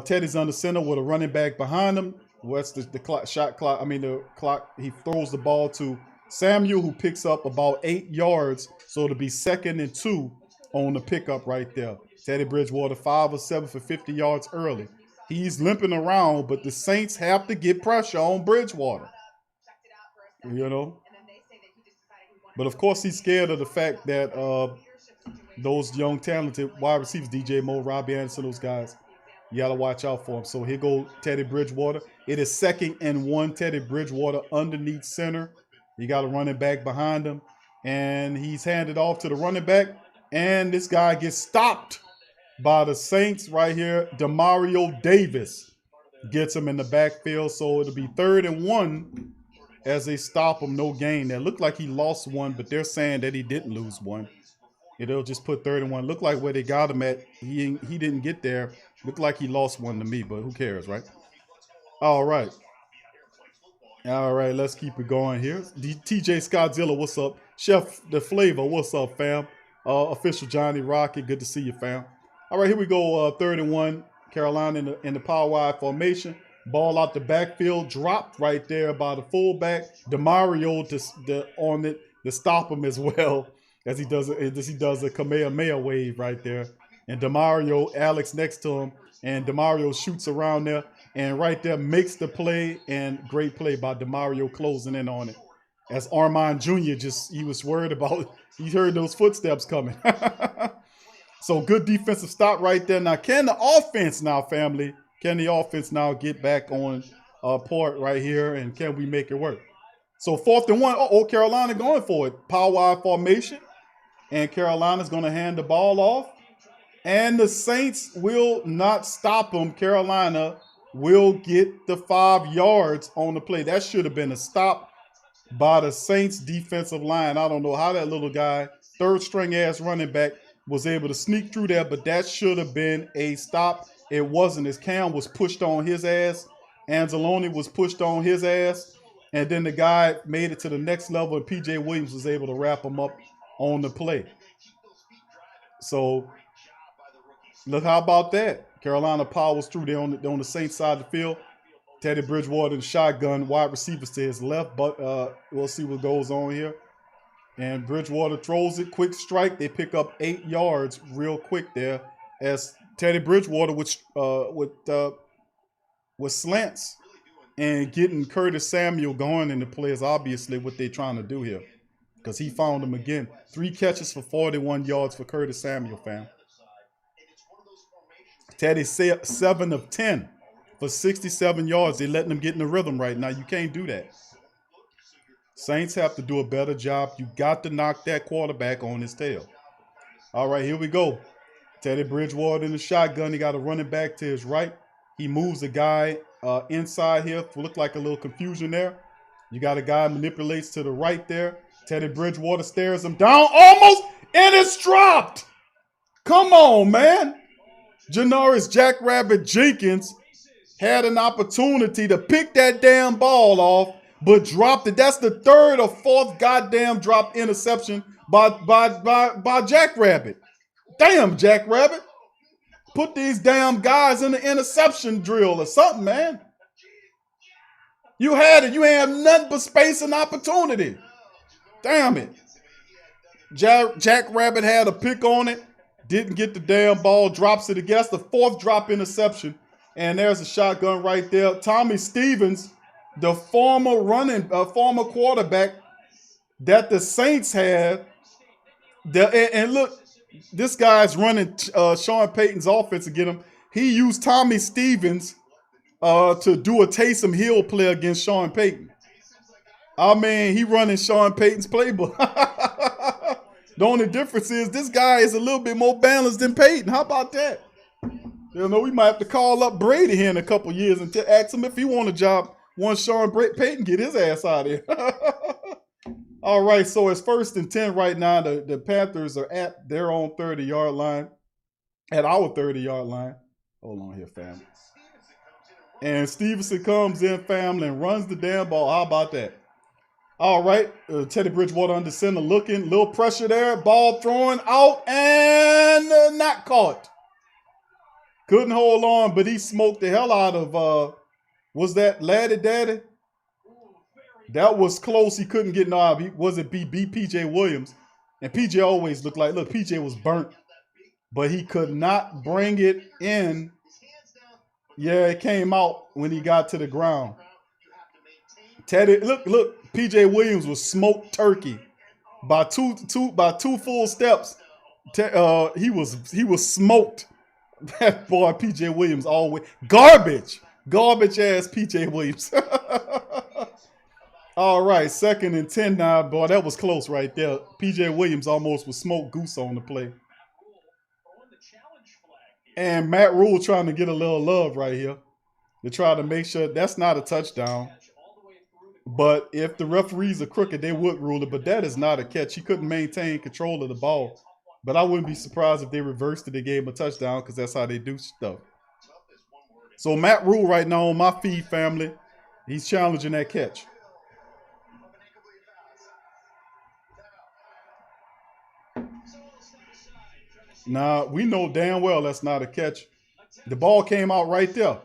Teddy's under center with a running back behind him. What's the clock? Shot clock. I mean the clock. He throws the ball to Samuel, who picks up about 8 yards. So it'll be 2nd and 2 on the pickup right there. Teddy Bridgewater 5 of 7 for 50 yards early. He's limping around, but the Saints have to get pressure on Bridgewater. You know. But of course, he's scared of the fact that those young, talented wide receivers, DJ Moore, Robbie Anderson, those guys, you got to watch out for him. So here goes Teddy Bridgewater. It is 2nd and 1. Teddy Bridgewater underneath center. You got a running back behind him. And he's handed off to the running back. And this guy gets stopped by the Saints right here. Demario Davis gets him in the backfield. So it'll be 3rd and 1 as they stop him. No gain. That looked like he lost one, but they're saying that he didn't lose one. It'll just put 3rd and 1. Look like where they got him at. He didn't get there. Looked like he lost one to me, but who cares, right? All right. All right, let's keep it going here. TJ Scottzilla, what's up? Chef The Flavor, what's up, fam? Official Johnny Rocket, good to see you, fam. All right, here we go. 3rd and 1. Carolina in the power wide formation. Ball out the backfield, dropped right there by the fullback. Demario on it to stop him as well. As he does a Kamehameha wave right there. And Demario, Alex next to him, and Demario shoots around there and right there makes the play, and great play by Demario closing in on it. As Armand Jr. he was worried about, he heard those footsteps coming. So good defensive stop right there. Now, can the offense now, family, get back on port right here, and can we make it work? So 4th and 1, Carolina going for it. Power wide formation. And Carolina's going to hand the ball off. And the Saints will not stop them. Carolina will get the 5 yards on the play. That should have been a stop by the Saints defensive line. I don't know how that little guy, 3rd string ass running back, was able to sneak through there, but that should have been a stop. It wasn't, as Cam was pushed on his ass. Anzalone was pushed on his ass. And then the guy made it to the next level, and P.J. Williams was able to wrap him up on the play. So look, how about that? Carolina powers through there on the Saints side of the field. Teddy Bridgewater in the shotgun, wide receivers to his left, but we'll see what goes on here. And Bridgewater throws it, quick strike. They pick up 8 yards real quick there as Teddy Bridgewater with slants and getting Curtis Samuel going in the play is obviously what they're trying to do here. Because he found him again. 3 catches for 41 yards for Curtis Samuel, fam. Teddy 7 of 10 for 67 yards. They're letting him get in the rhythm right now. You can't do that. Saints have to do a better job. You got to knock that quarterback on his tail. All right, here we go. Teddy Bridgewater in the shotgun. He got a running back to his right. He moves the guy inside here. Look like a little confusion there. You got a guy manipulates to the right there. Teddy Bridgewater stares him down almost, and it's dropped. Come on, man. Janoris Jackrabbit Jenkins had an opportunity to pick that damn ball off, but dropped it. That's the 3rd or 4th goddamn dropped interception by Jackrabbit. Damn, Jackrabbit. Put these damn guys in the interception drill or something, man. You had it. You had nothing but space and opportunity. Damn it. Jackrabbit had a pick on it. Didn't get the damn ball. Drops it again. That's the 4th drop interception. And there's a shotgun right there. Tommy Stevens, the former quarterback that the Saints had. And look, this guy's running Sean Payton's offense to get him. He used Tommy Stevens to do a Taysom Hill play against Sean Payton. I mean, he running Sean Payton's playbook. The only difference is this guy is a little bit more balanced than Peyton. How about that? You know, we might have to call up Brady here in a couple years and ask him if he want a job. Once Sean Payton get his ass out of here. All right, so it's 1st and 10 right now. The Panthers are at their own 30-yard line, at our 30-yard line. Hold on here, fam. And Stevenson comes in, family, and runs the damn ball. How about that? All right, Teddy Bridgewater under center looking. Little pressure there. Ball thrown out and not caught. Couldn't hold on, but he smoked the hell out of, was that Laddie Daddy? That was close. He couldn't get no out. Was it beat P.J. Williams? And P.J. always looked like, look, P.J. was burnt, but he could not bring it in. Yeah, it came out when he got to the ground. Teddy, look, P.J. Williams was smoked turkey by two full steps. He was smoked. That boy, P.J. Williams, always garbage ass P.J. Williams. All right, 2nd and 10 now, boy. That was close right there. P.J. Williams almost was smoked goose on the play. And Matt Rule trying to get a little love right here to try to make sure that's not a touchdown. But if the referees are crooked, they would rule it. But that is not a catch. He couldn't maintain control of the ball. But I wouldn't be surprised if they reversed it and gave him a touchdown because that's how they do stuff. So Matt Rule right now on my feed, family, he's challenging that catch. Now, we know damn well that's not a catch. The ball came out right there.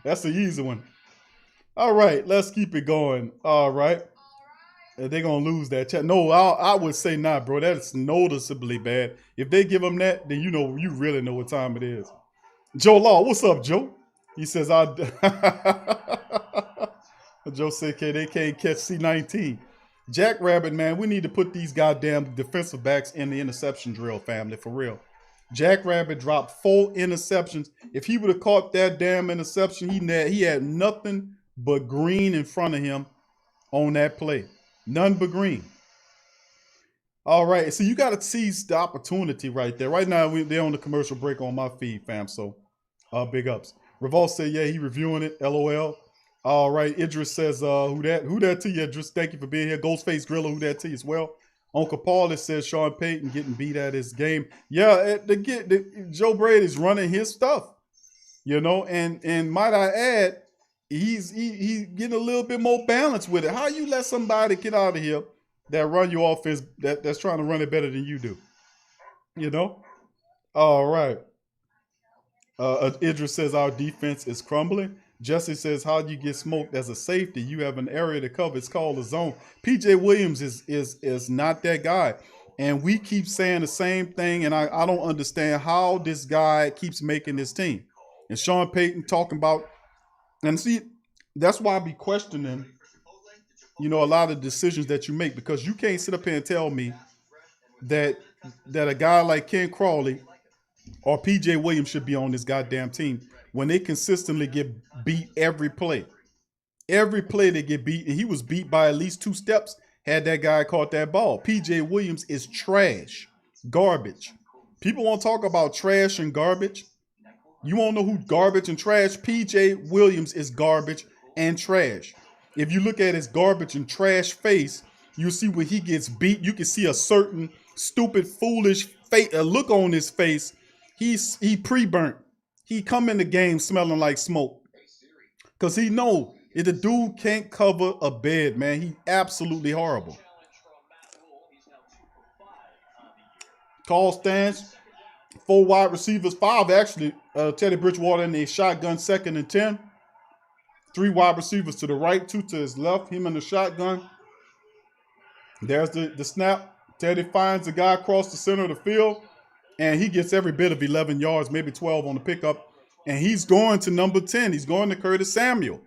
That's the easy one. All right, let's keep it going. All right. They're going to lose that chat. No, I would say not, bro. That's noticeably bad. If they give them that, then you really know what time it is. Joe Law, what's up, Joe? He says, Joe said, okay, they can't catch C-19. Jack Rabbit, man, we need to put these goddamn defensive backs in the interception drill, family, for real. Jack Rabbit dropped 4 interceptions. If he would have caught that damn interception, he had nothing but green in front of him on that play. None but green. All right, so you got to seize the opportunity right there. Right now, they're on the commercial break on my feed, fam, so big ups. Revolt said, yeah, he reviewing it, LOL. All right, Idris says, who that to you, Idris? Thank you for being here. Ghostface Griller, who that to you as well. Uncle Paul says Sean Payton getting beat at his game. Yeah, Joe Brady's running his stuff, and might I add, he's getting a little bit more balance with it. How you let somebody get out of here that run your offense that's trying to run it better than you do? All right. Idris says our defense is crumbling. Jesse says, how do you get smoked as a safety? You have an area to cover. It's called a zone. P.J. Williams is not that guy. And we keep saying the same thing, and I don't understand how this guy keeps making this team. And Sean Payton talking about, and see, that's why I be questioning, a lot of decisions that you make, because you can't sit up here and tell me that a guy like Ken Crawley or P.J. Williams should be on this goddamn team when they consistently get beat every play. Every play they get beat, and he was beat by at least 2 steps had that guy caught that ball. P.J. Williams is trash, garbage. People want to talk about trash and garbage. You won't know who garbage and trash. P.J. Williams is garbage and trash. If you look at his garbage and trash face, you see when he gets beat, you can see a certain stupid, foolish look on his face. He pre-burnt. He come in the game smelling like smoke. Because he know if the dude can't cover a bed, man, he absolutely horrible. Call stance. 4 wide receivers, 5 actually. Teddy Bridgewater in the shotgun, 2nd and 10. 3 wide receivers to the right, 2 to his left. Him in the shotgun. There's the snap. Teddy finds the guy across the center of the field. And he gets every bit of 11 yards, maybe 12 on the pickup. And he's going to number 10. He's going to Curtis Samuel.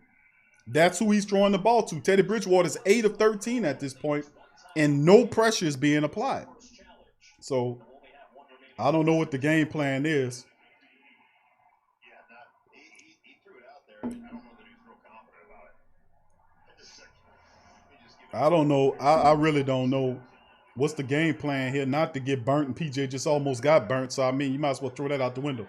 That's who he's throwing the ball to. Teddy Bridgewater is 8 of 13 at this point, and no pressure is being applied. So I don't know what the game plan is. I don't know. I really don't know what's the game plan here. Not to get burnt, and PJ just almost got burnt. So, I mean, you might as well throw that out the window.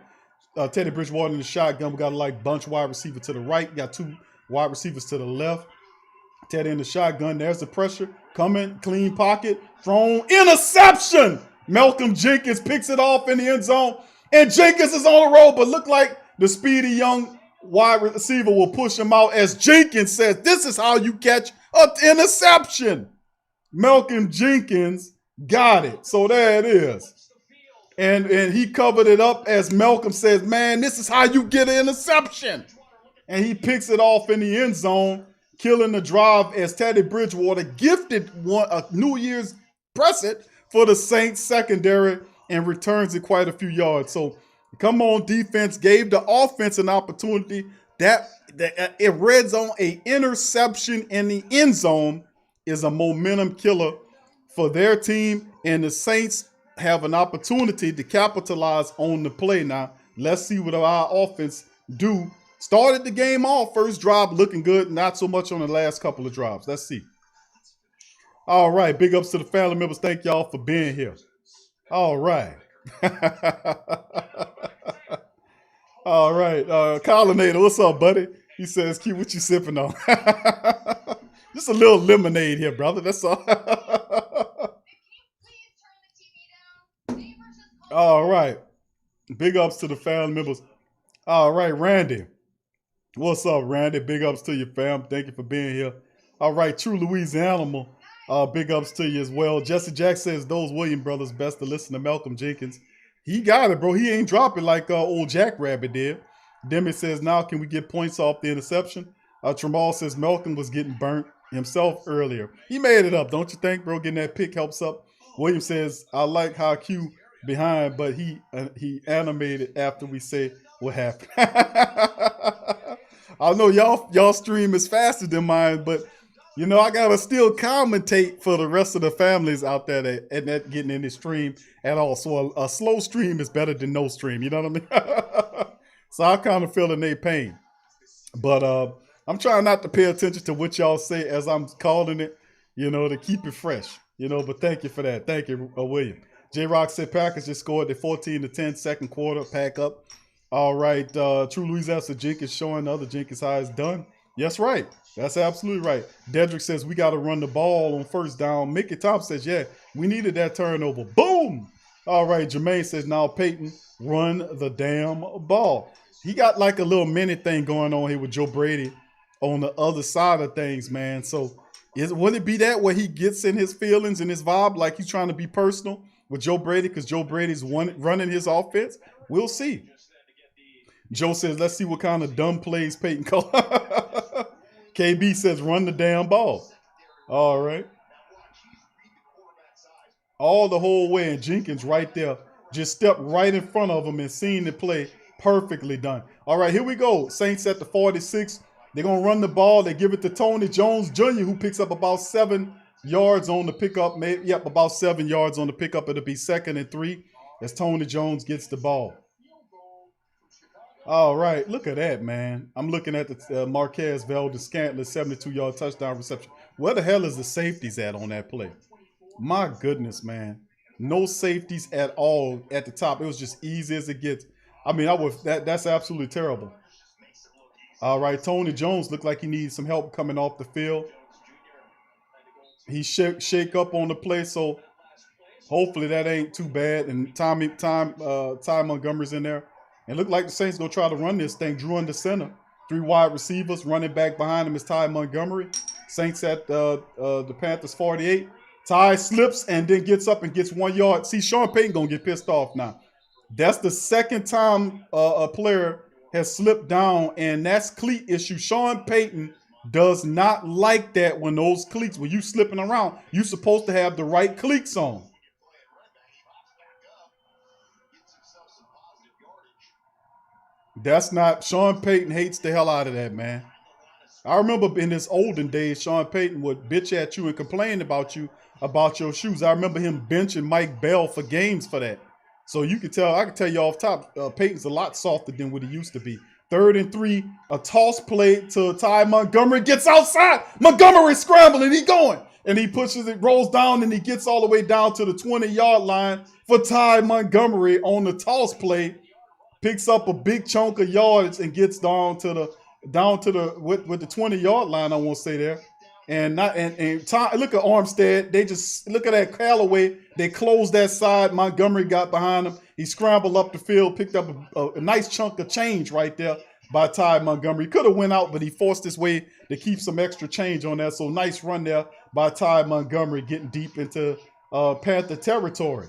Teddy Bridgewater in the shotgun. We got a bunch wide receiver to the right. Got 2 wide receivers to the left. Teddy in the shotgun. There's the pressure. Coming. Clean pocket. Thrown. Interception! Malcolm Jenkins picks it off in the end zone. And Jenkins is on the road, but look like the speedy young wide receiver will push him out as Jenkins says, this is how you catch an interception. Malcolm Jenkins got it. So there it is. And he covered it up as Malcolm says, man, this is how you get an interception. And he picks it off in the end zone, killing the drive as Teddy Bridgewater gifted a New Year's present for the Saints secondary and returns it quite a few yards. So come on, defense gave the offense an opportunity. That red zone, a interception in the end zone is a momentum killer for their team, and the Saints have an opportunity to capitalize on the play now. Let's see what our offense do. Started the game off, first drive looking good, not so much on the last couple of drives. Let's see. All right, big ups to the family members. Thank y'all for being here. All right. All right. Collinator, what's up, buddy? He says, Q, what you sipping on? Just a little lemonade here, brother. That's all. All right. Big ups to the family members. All right, Randy. What's up, Randy? Big ups to your fam. Thank you for being here. All right, True Louisiana. Big ups to you as well. Jesse Jack says, those Williams brothers, best to listen to Malcolm Jenkins. He got it, bro. He ain't dropping like old Jackrabbit did. Demi says, now can we get points off the interception? Tramal says, Malcolm was getting burnt himself earlier. He made it up, don't you think, bro? Getting that pick helps up. William says, I like how Q behind, but he animated after we say what happened. I know y'all stream is faster than mine, but you know I gotta still commentate for the rest of the families out there that getting in the stream at all. So a slow stream is better than no stream. You know what I mean? So I kind of feel in their pain, but I'm trying not to pay attention to what y'all say as I'm calling it. You know, to keep it fresh. You know, but thank you for that. Thank you, William. J-Rock said Packers just scored the 14-10 second quarter. Pack up. All right. True Louisiana said Jenkins showing the other Jenkins how it's done. Yes, right. That's absolutely right. Dedrick says we got to run the ball on first down. Mickey Thompson says, yeah, we needed that turnover. Boom. All right. Jermaine says, now Peyton, run the damn ball. He got like a little mini thing going on here with Joe Brady on the other side of things, man. So would it be that where he gets in his feelings and his vibe like he's trying to be personal with Joe Brady because Joe Brady's running his offense? We'll see. Joe says, let's see what kind of dumb plays Peyton called. KB says, run the damn ball. All right. All the whole way, and Jenkins right there just stepped right in front of him and seen the play perfectly done. All right, here we go. Saints at the 46. They're going to run the ball. They give it to Tony Jones Jr., who picks up about 7 yards on the pickup. Yep, about 7 yards on the pickup. It'll be 2nd and 3 as Tony Jones gets the ball. All right, look at that, man. I'm looking at the Marquez Valdez-Scantling 72-yard touchdown reception. Where the hell is the safeties at on that play? My goodness, man. No safeties at all at the top. It was just easy as it gets. I mean, that's absolutely terrible. All right, Tony Jones looked like he needs some help coming off the field. He shake up on the play, so hopefully that ain't too bad. And Ty Montgomery's in there. And look like the Saints gonna try to run this thing. Drew under center. 3 wide receivers. Running back behind him is Ty Montgomery. Saints at the Panthers 48. Ty slips and then gets up and gets 1 yard. See, Sean Payton gonna get pissed off now. That's the second time a player has slipped down, and that's cleat issue. Sean Payton does not like that when those cleats, when you slipping around, you're supposed to have the right cleats on. That's not, Sean Payton hates the hell out of that, man. I remember in his olden days, Sean Payton would bitch at you and complain about you, about your shoes. I remember him benching Mike Bell for games for that. So you can tell, I can tell you off top, Peyton's a lot softer than what he used to be. 3rd and 3, a toss play to Ty Montgomery, gets outside. Montgomery scrambling, he going. And he pushes it, rolls down, and he gets all the way down to the 20-yard line for Ty Montgomery on the toss play. Picks up a big chunk of yards and gets down to the with the 20-yard line, I won't say there. And Ty, look at Armstead. They just look at that Callaway. They closed that side. Montgomery got behind him. He scrambled up the field, picked up a nice chunk of change right there by Ty Montgomery. Could have went out, but he forced his way to keep some extra change on that. So nice run there by Ty Montgomery, getting deep into Panther territory.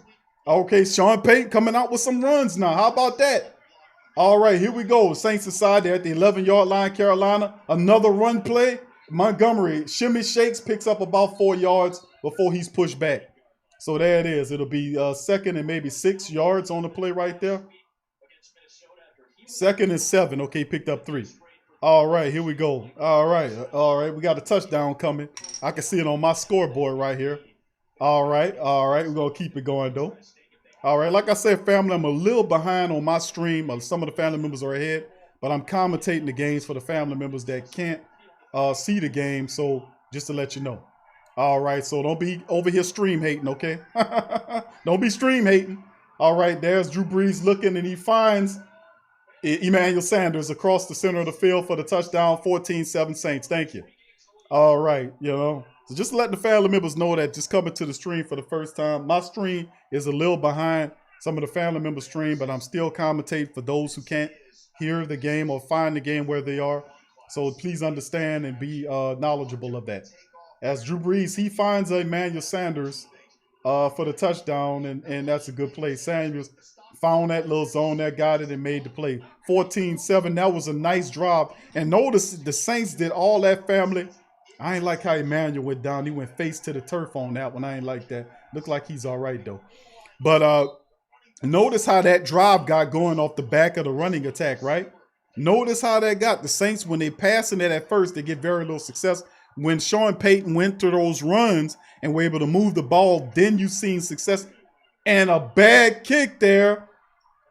Okay, Sean Payton coming out with some runs now. How about that? All right, here we go. Saints aside, they're at the 11-yard line, Carolina. Another run play. Montgomery shimmy shakes, picks up about 4 yards before he's pushed back. So there it is. It'll be 2nd and maybe 6 yards on the play right there. 2nd and 7. Okay, picked up 3. All right, here we go. All right. We got a touchdown coming. I can see it on my scoreboard right here. All right. We're going to keep it going, though. All right, like I said, family, I'm a little behind on my stream. Some of the family members are ahead, but I'm commentating the games for the family members that can't see the game. So just to let you know. All right, so don't be over here stream hating, okay? Don't be stream hating. All right, there's Drew Brees looking, and he finds Emmanuel Sanders across the center of the field for the touchdown, 14-7 Saints. Thank you. All right, So just let the family members know that just coming to the stream for the first time. My stream is a little behind some of the family members' stream, but I'm still commentating for those who can't hear the game or find the game where they are. So please understand and be knowledgeable of that. As Drew Brees, he finds Emmanuel Sanders for the touchdown, and that's a good play. Sanders found that little zone that got it and made the play. 14-7, that was a nice drop. And notice the Saints did all that, family. I ain't like how Emmanuel went down. He went face to the turf on that one. I ain't like that. Looked like he's all right, though. But notice how that drive got going off the back of the running attack, right? Notice how that got. The Saints, when they passing it at first, they get very little success. When Sean Payton went through those runs and were able to move the ball, then you seen success. And a bad kick there.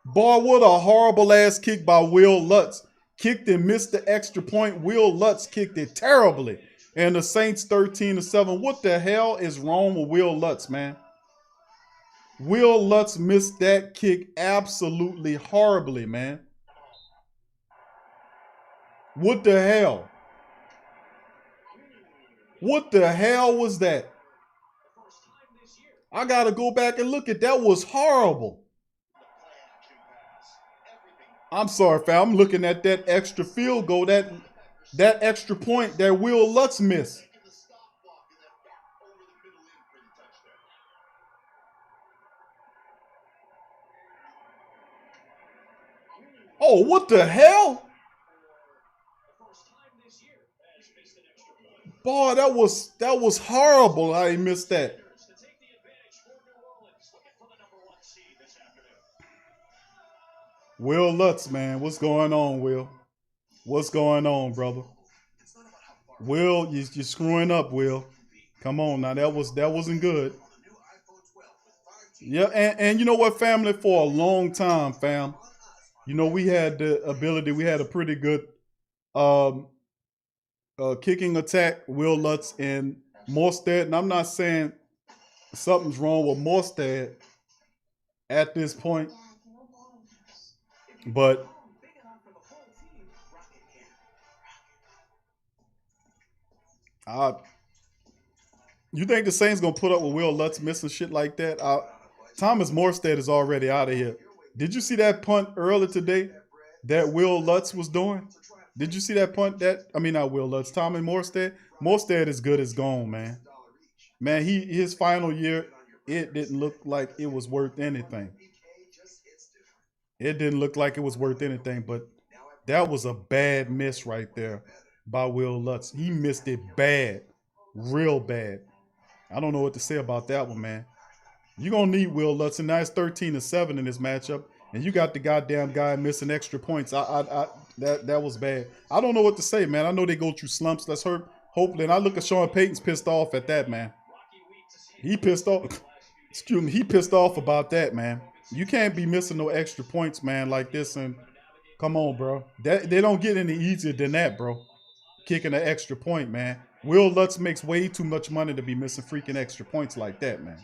Boy, what a horrible-ass kick by Will Lutz. Kicked and missed the extra point. Will Lutz kicked it terribly. And the Saints 13-7. What the hell is wrong with Will Lutz, man? Will Lutz missed that kick absolutely horribly, man. What the hell? What the hell was that? I got to go back and look at that. Was horrible. I'm sorry, fam. I'm looking at that extra field goal, that extra point that Will Lutz missed. Oh, what the hell? Boy, that was horrible how he missed that. Will Lutz, man. What's going on, Will? What's going on, brother? Will, you're screwing up, Will. Come on now. That wasn't good. Yeah, and you know what, family? For a long time, fam, we had the ability, we had a pretty good kicking attack, Will Lutz and Morstead. And I'm not saying something's wrong with Morstead at this point, but you think the Saints gonna put up with Will Lutz missing shit like that? Thomas Morstead is already out of here. Did you see that punt earlier today that Will Lutz was doing? Did you see that punt? Not Will Lutz, Tommy Morstead. Morstead is good as gone, man. Man, his final year, it didn't look like it was worth anything. It didn't look like it was worth anything, but that was a bad miss right there by Will Lutz. He missed it bad, real bad. I don't know what to say about that one, man. You're going to need Will Lutz, and now it's 13-7 in this matchup, and you got the goddamn guy missing extra points. That was bad. I don't know what to say, man. I know they go through slumps. Let's hope. And I look at Sean Payton's pissed off at that, man. He pissed off. Excuse me. He pissed off about that, man. You can't be missing no extra points, man, like this. And come on, bro. They don't get any easier than that, bro. Kicking an extra point, man. Will Lutz makes way too much money to be missing freaking extra points like that, man.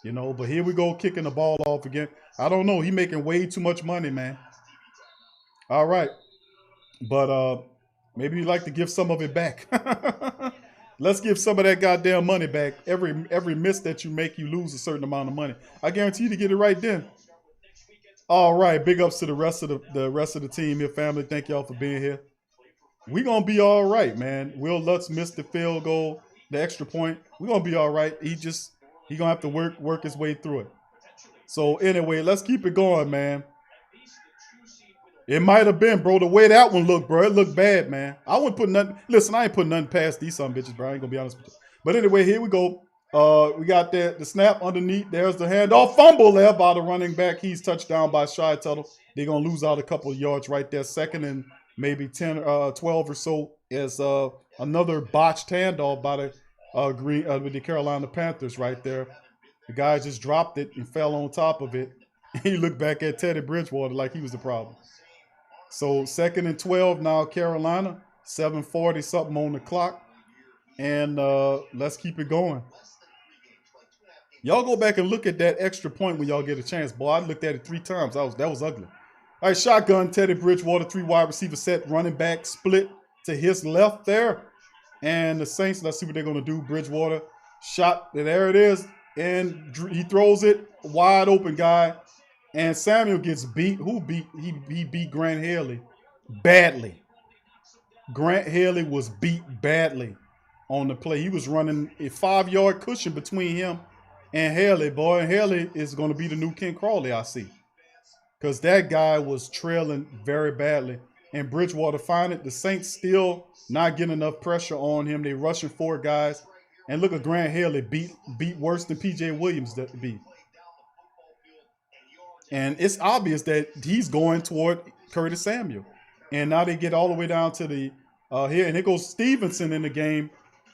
You know, but here we go kicking the ball off again. I don't know. He making way too much money, man. All right. But maybe you'd like to give some of it back. Let's give some of that goddamn money back. Every miss that you make, you lose a certain amount of money. I guarantee you to get it right then. All right, big ups to the rest of the team here, family. Thank y'all for being here. We gonna be all right, man. Will Lutz missed the field goal, the extra point. We gonna be all right. He gonna have to work his way through it. So anyway, let's keep it going, man. It might have been, bro. The way that one looked, bro, it looked bad, man. I wouldn't put nothing. Listen, I ain't putting nothing past these some bitches, bro. I ain't gonna be honest with you. But anyway, here we go. We got the snap underneath. There's the handoff, fumble there by the running back. He's touched down by Shy Tuttle. They're gonna lose out a couple of yards right there. Second and maybe 10, 12 or so as another botched handoff by the Carolina Panthers right there. The guy just dropped it and fell on top of it. He looked back at Teddy Bridgewater like he was the problem. So 2nd and 12 now, Carolina. 7:40 something on the clock. And let's keep it going. Y'all go back and look at that extra point when y'all get a chance. Boy, I looked at it 3 times. That was ugly. All right, shotgun, Teddy Bridgewater, 3 wide receiver set, running back split to his left there. And the Saints, let's see what they're going to do. Bridgewater shot, there it is. And he throws it, wide open guy. And Samuel gets beat. Who beat? He beat Grant Haley badly. Grant Haley was beat badly on the play. He was running a 5-yard cushion between him and Haley. Boy, and Haley is going to be the new Ken Crawley, I see. Because that guy was trailing very badly. And Bridgewater find it. The Saints still not getting enough pressure on him. They rushing 4 guys. And look at Grant Haley beat worse than P.J. Williams to be. And it's obvious that he's going toward Curtis Samuel. And now they get all the way down to the here. And here goes Stevenson in the game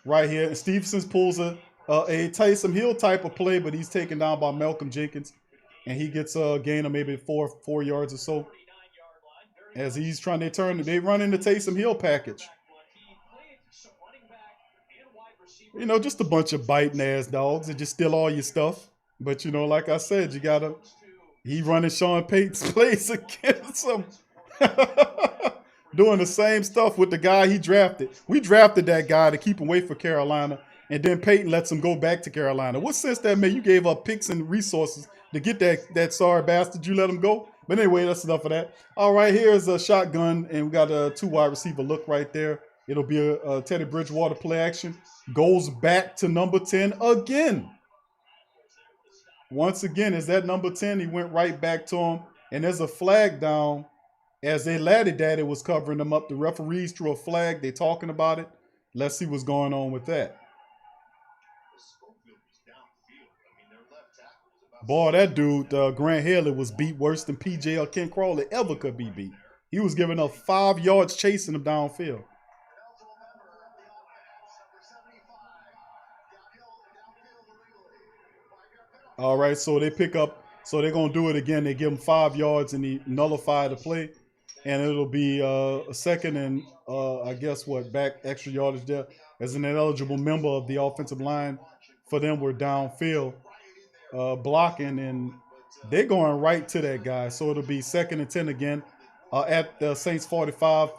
right here. And Stevenson pulls a Taysom Hill type of play, but he's taken down by Malcolm Jenkins. And he gets a gain of maybe 4 yards or so. As he's trying to turn, they run into Taysom Hill package. You know, just a bunch of biting ass dogs that just steal all your stuff. But, you know, like I said, you got to. He running Sean Payton's plays against him. Doing the same stuff with the guy he drafted. We drafted that guy to keep him away for Carolina, and then Payton lets him go back to Carolina. What sense that made? You gave up picks and resources to get that sorry bastard. You let him go? But anyway, that's enough of that. All right, here's a shotgun, and we got a 2 wide receiver look right there. It'll be a Teddy Bridgewater play action. Goes back to number 10 again. Once again, is that number 10? He went right back to him. And there's a flag down as they laddie daddy was covering them up. The referees threw a flag. They talking about it. Let's see what's going on with that. Boy, that dude, Grant Haley, was beat worse than PJ or Ken Crawley ever could be beat. He was giving up 5 yards chasing him downfield. All right, so they pick up. So they're going to do it again. They give him 5 yards and he nullify the play. And it'll be a 2nd and, I guess, back extra yardage there. As an ineligible member of the offensive line for them, we're downfield blocking. And they're going right to that guy. So it'll be 2nd and 10 again at the Saints 45.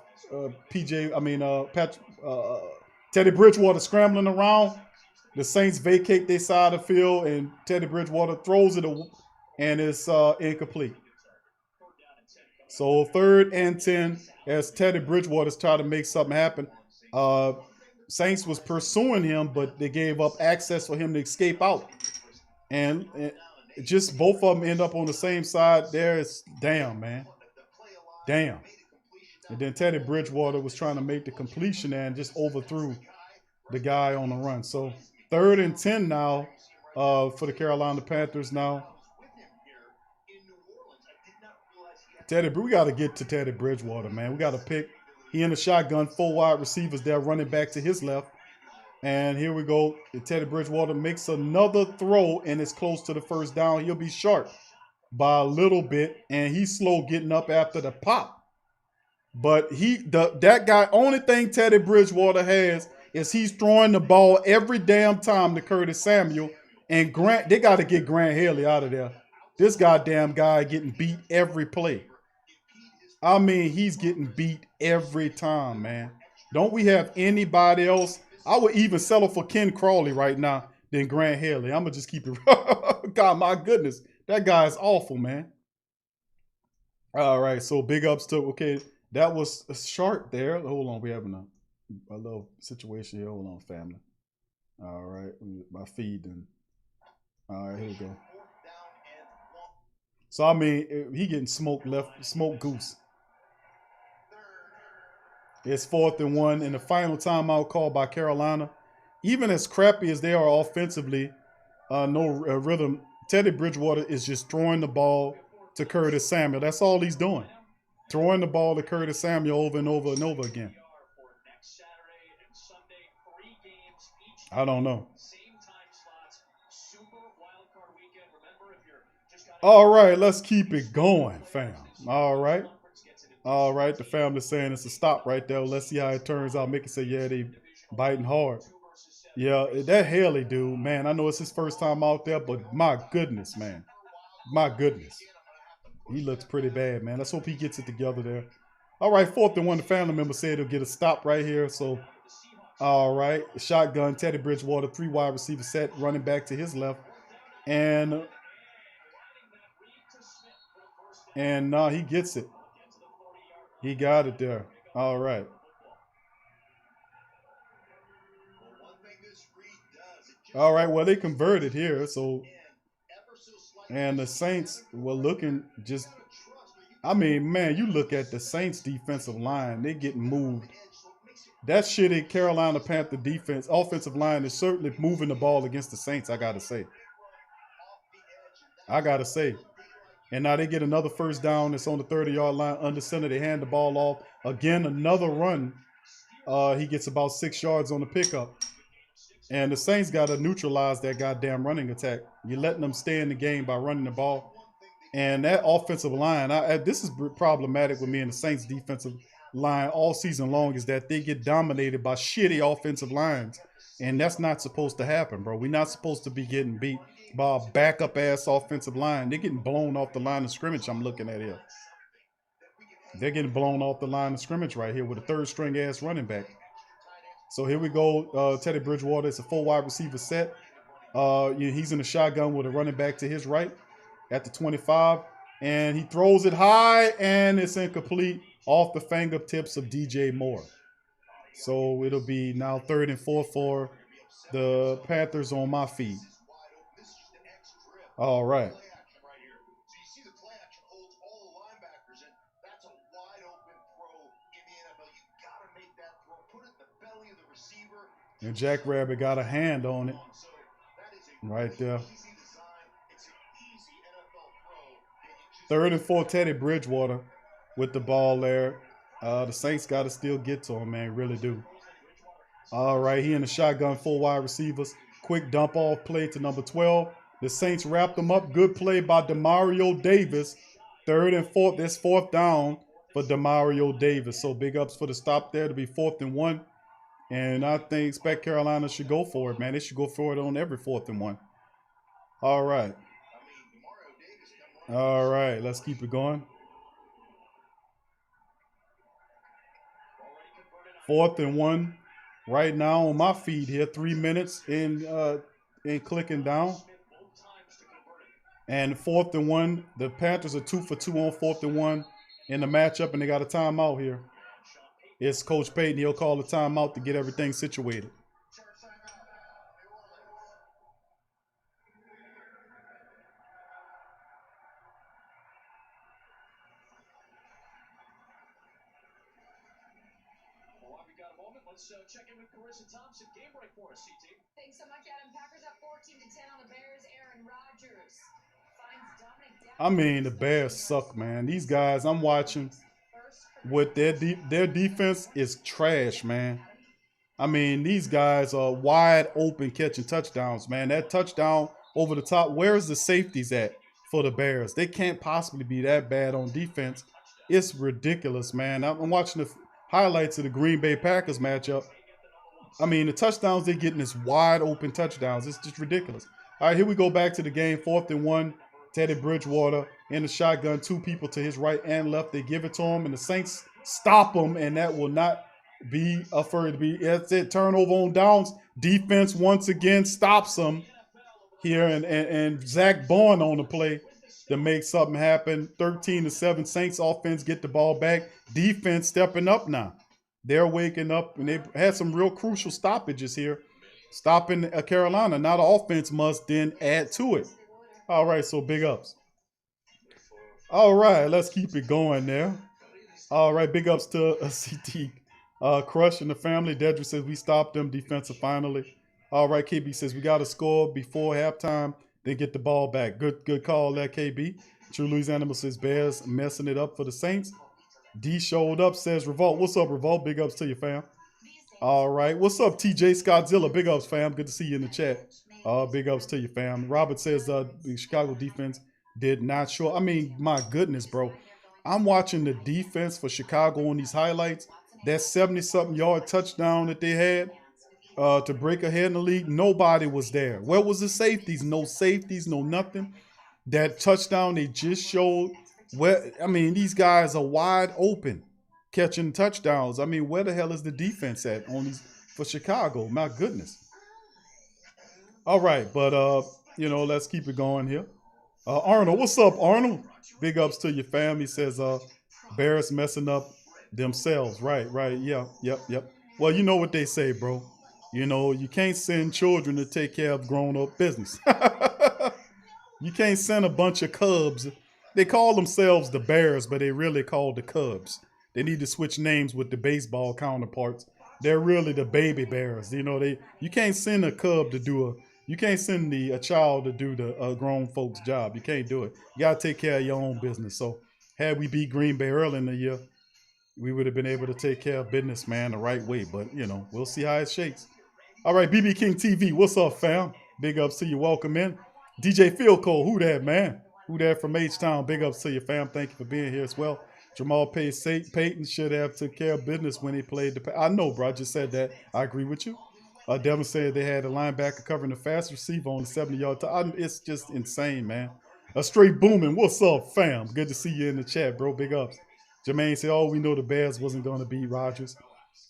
Teddy Bridgewater scrambling around. The Saints vacate their side of the field, and Teddy Bridgewater throws it, and it's incomplete. So 3rd and 10 as Teddy Bridgewater's trying to make something happen. Saints was pursuing him, but they gave up access for him to escape out. And just both of them end up on the same side. There is, damn, man. Damn. And then Teddy Bridgewater was trying to make the completion there and just overthrew the guy on the run. So 3rd and 10 now for the Carolina Panthers now. We got to get to Teddy Bridgewater, man. We got to pick. He in the shotgun, 4 wide receivers there running back to his left. And here we go. Teddy Bridgewater makes another throw, and it's close to the first down. He'll be short by a little bit, and he's slow getting up after the pop. But that guy, only thing Teddy Bridgewater has is he's throwing the ball every damn time to Curtis Samuel. And Grant, they got to get Grant Haley out of there. This goddamn guy getting beat every play. I mean, he's getting beat every time, man. Don't we have anybody else? I would even settle for Ken Crawley right now than Grant Haley. I'm going to just keep it. God, my goodness. That guy is awful, man. All right, so big ups to, okay, that was a sharp there. Hold on, we're having a little situation here. Hold on, family. All right, my feed. And all right, here we go. So, I mean, he getting smoked left, smoke goose. It's 4th and 1 in the final timeout called by Carolina. Even as crappy as they are offensively, no rhythm, Teddy Bridgewater is just throwing the ball to Curtis Samuel. That's all he's doing. Throwing the ball to Curtis Samuel over and over and over again. I don't know. All right, let's keep it going, fam. All right. All right, the family saying it's a stop right there. Let's see how it turns out. Make it say, yeah, they biting hard. Yeah, that Haley dude, man, I know it's his first time out there, but my goodness, man. My goodness. He looks pretty bad, man. Let's hope he gets it together there. All right, 4th and 1. The family member said he'll get a stop right here. So, all right, shotgun, Teddy Bridgewater, 3 wide receiver set, running back to his left. And he gets it. He got it there. All right. All right, well, they converted here. So, and the Saints were looking just, I mean, man, you look at the Saints defensive line, they getting moved. That shitty Carolina Panther defense, offensive line is certainly moving the ball against the Saints, I got to say. And now they get another first down. It's on the 30-yard line under center. They hand the ball off. Again, another run. He gets about 6 yards on the pickup. And the Saints got to neutralize that goddamn running attack. You're letting them stay in the game by running the ball. And that offensive line, this is problematic with me and the Saints defensive line all season long, is that they get dominated by shitty offensive lines. And that's not supposed to happen, bro. We're not supposed to be getting beat by a backup-ass offensive line. They're getting blown off the line of scrimmage I'm looking at here. They're getting blown off the line of scrimmage right here with a third-string-ass running back. So here we go. Teddy Bridgewater. It's a 4 wide receiver set. He's in the shotgun with a running back to his right at the 25. And he throws it high, and it's incomplete off the fingertips of DJ Moore. So it'll be now 3rd and 4 for the Panthers on my feed. All right. And Jack Rabbit got a hand on it right there. 3rd and 4, Teddy Bridgewater with the ball there. The Saints got to still get to him, man. Really do. All right, he in the shotgun, 4 wide receivers. Quick dump off play to number 12. The Saints wrapped them up. Good play by Demario Davis. 3rd and 4th. That's 4th down for Demario Davis. So big ups for the stop there to be 4th and 1. And I expect Carolina should go for it, man. They should go for it on every 4th and 1. All right. All right, let's keep it going. 4th and 1 right now on my feed here. 3 minutes in clicking down. And 4th and 1, the Panthers are 2 for 2 on 4th and 1 in the matchup, and they got a timeout here. It's Coach Payton. He'll call the timeout to get everything situated. Let's check in with Carissa Thompson. Game break for us, CT. Thanks so much, Adam. Packers up 14-10 on the Bears. Aaron Rodgers finds Dominic. I mean, the Bears suck, man. These guys I'm watching with their defense is trash, man. I mean, these guys are wide open catching touchdowns, man. That touchdown over the top, where is the safeties at for the Bears? They can't possibly be that bad on defense. It's ridiculous, man. I'm watching the highlights of the Green Bay Packers matchup. I mean, the touchdowns they're getting is wide open touchdowns. It's just ridiculous. All right, here we go back to the game. 4th and 1. Teddy Bridgewater in the shotgun. 2 people to his right and left. They give it to him, and the Saints stop him, and that will not be afraid to be. That's it. Turnover on downs. Defense once again stops them here, and Zach Bourne on the play to make something happen. 13-7. Saints offense get the ball back. Defense stepping up now. They're waking up, and they had some real crucial stoppages here. Stopping Carolina. Now the offense must then add to it. All right, so big ups. All right, let's keep it going there. All right, big ups to CT Crush and the family. Dedrick says we stopped them defensive finally. All right, KB says we got to score before halftime, then get the ball back. Good call there, KB. True Louisiana says Bears messing it up for the Saints. D showed up, says Revolt. What's up, Revolt? Big ups to you, fam. All right. What's up, TJ Scottzilla? Big ups, fam. Good to see you in the chat. Big ups to you, fam. Robert says the Chicago defense did not show. I mean, my goodness, bro. I'm watching the defense for Chicago on these highlights. That 70-something yard touchdown that they had to break ahead in the league, nobody was there. Where was the safeties? No safeties, no nothing. That touchdown they just showed. I mean, these guys are wide open catching touchdowns. I mean, where the hell is the defense at on these for Chicago? My goodness. All right, but let's keep it going here. Arnold, what's up, Arnold? Big ups to your family. Says Bears messing up themselves. Right, yeah, yep. Well, you know what they say, bro. You can't send children to take care of grown-up business. You can't send a bunch of cubs. They call themselves the Bears, but they really call the Cubs. They need to switch names with the baseball counterparts. They're really the baby Bears. You can't send a cub to you can't send a child to do the grown folks' job. You can't do it. You got to take care of your own business. So had we beat Green Bay early in the year, we would have been able to take care of business, man, the right way. But, we'll see how it shakes. All right, BB King TV, what's up, fam? Big ups to you. Welcome in. DJ Philco, who that, man? Who that from H-Town? Big ups to you, fam. Thank you for being here as well. Jamal Payton should have took care of business when he played I know, bro. I just said that. I agree with you. Devin said they had a linebacker covering the fast receiver on the 70-yard It's just insane, man. A straight booming. What's up, fam? Good to see you in the chat, bro. Big ups. Jermaine said, we know the Bears wasn't going to beat Rodgers.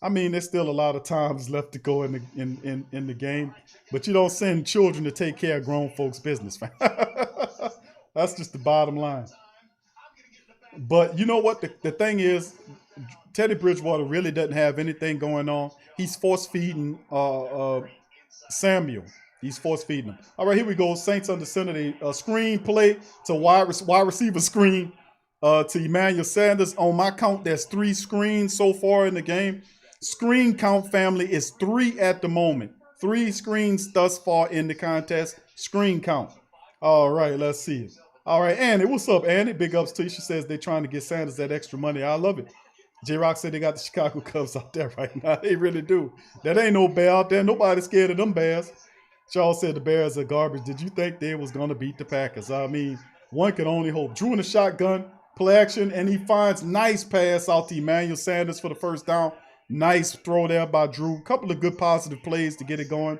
I mean, there's still a lot of times left to go in the game, but you don't send children to take care of grown folks' business, fam. That's just the bottom line. But you know what? The thing is, Teddy Bridgewater really doesn't have anything going on. He's force-feeding Samuel. He's force-feeding him. All right, here we go. Saints under center. A screen play to wide receiver screen to Emmanuel Sanders. On my count, there's 3 screens so far in the game. Screen count, family, is 3 at the moment. 3 screens thus far in the contest. Screen count. All right, let's see it. All right, Annie, what's up, Annie? Big ups to you. She says they're trying to get Sanders that extra money. I love it. J-Rock said they got the Chicago Cubs out there right now. They really do. That ain't no bear out there. Nobody's scared of them Bears. Charles said the Bears are garbage. Did you think they was going to beat the Packers? I mean, one could only hope. Drew in the shotgun, play action, and he finds nice pass out to Emmanuel Sanders for the first down. Nice throw there by Drew. Couple of good positive plays to get it going.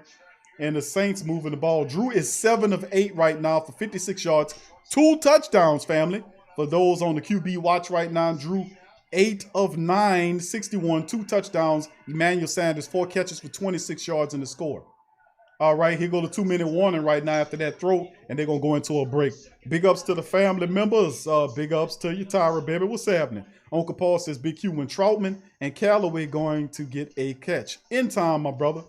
And the Saints moving the ball. Drew is 7 of 8 right now for 56 yards. 2 touchdowns, family. For those on the QB watch right now, Drew 8 of 9, 61, 2 touchdowns. Emmanuel Sanders 4 catches for 26 yards in the score. All right, here go the 2-minute warning right now after that throw, and they're going to go into a break. Big ups to the family members. Big ups to you, Tyra, baby. What's happening? Uncle Paul says Big Q and Troutman and Callaway going to get a catch. In time, my brother.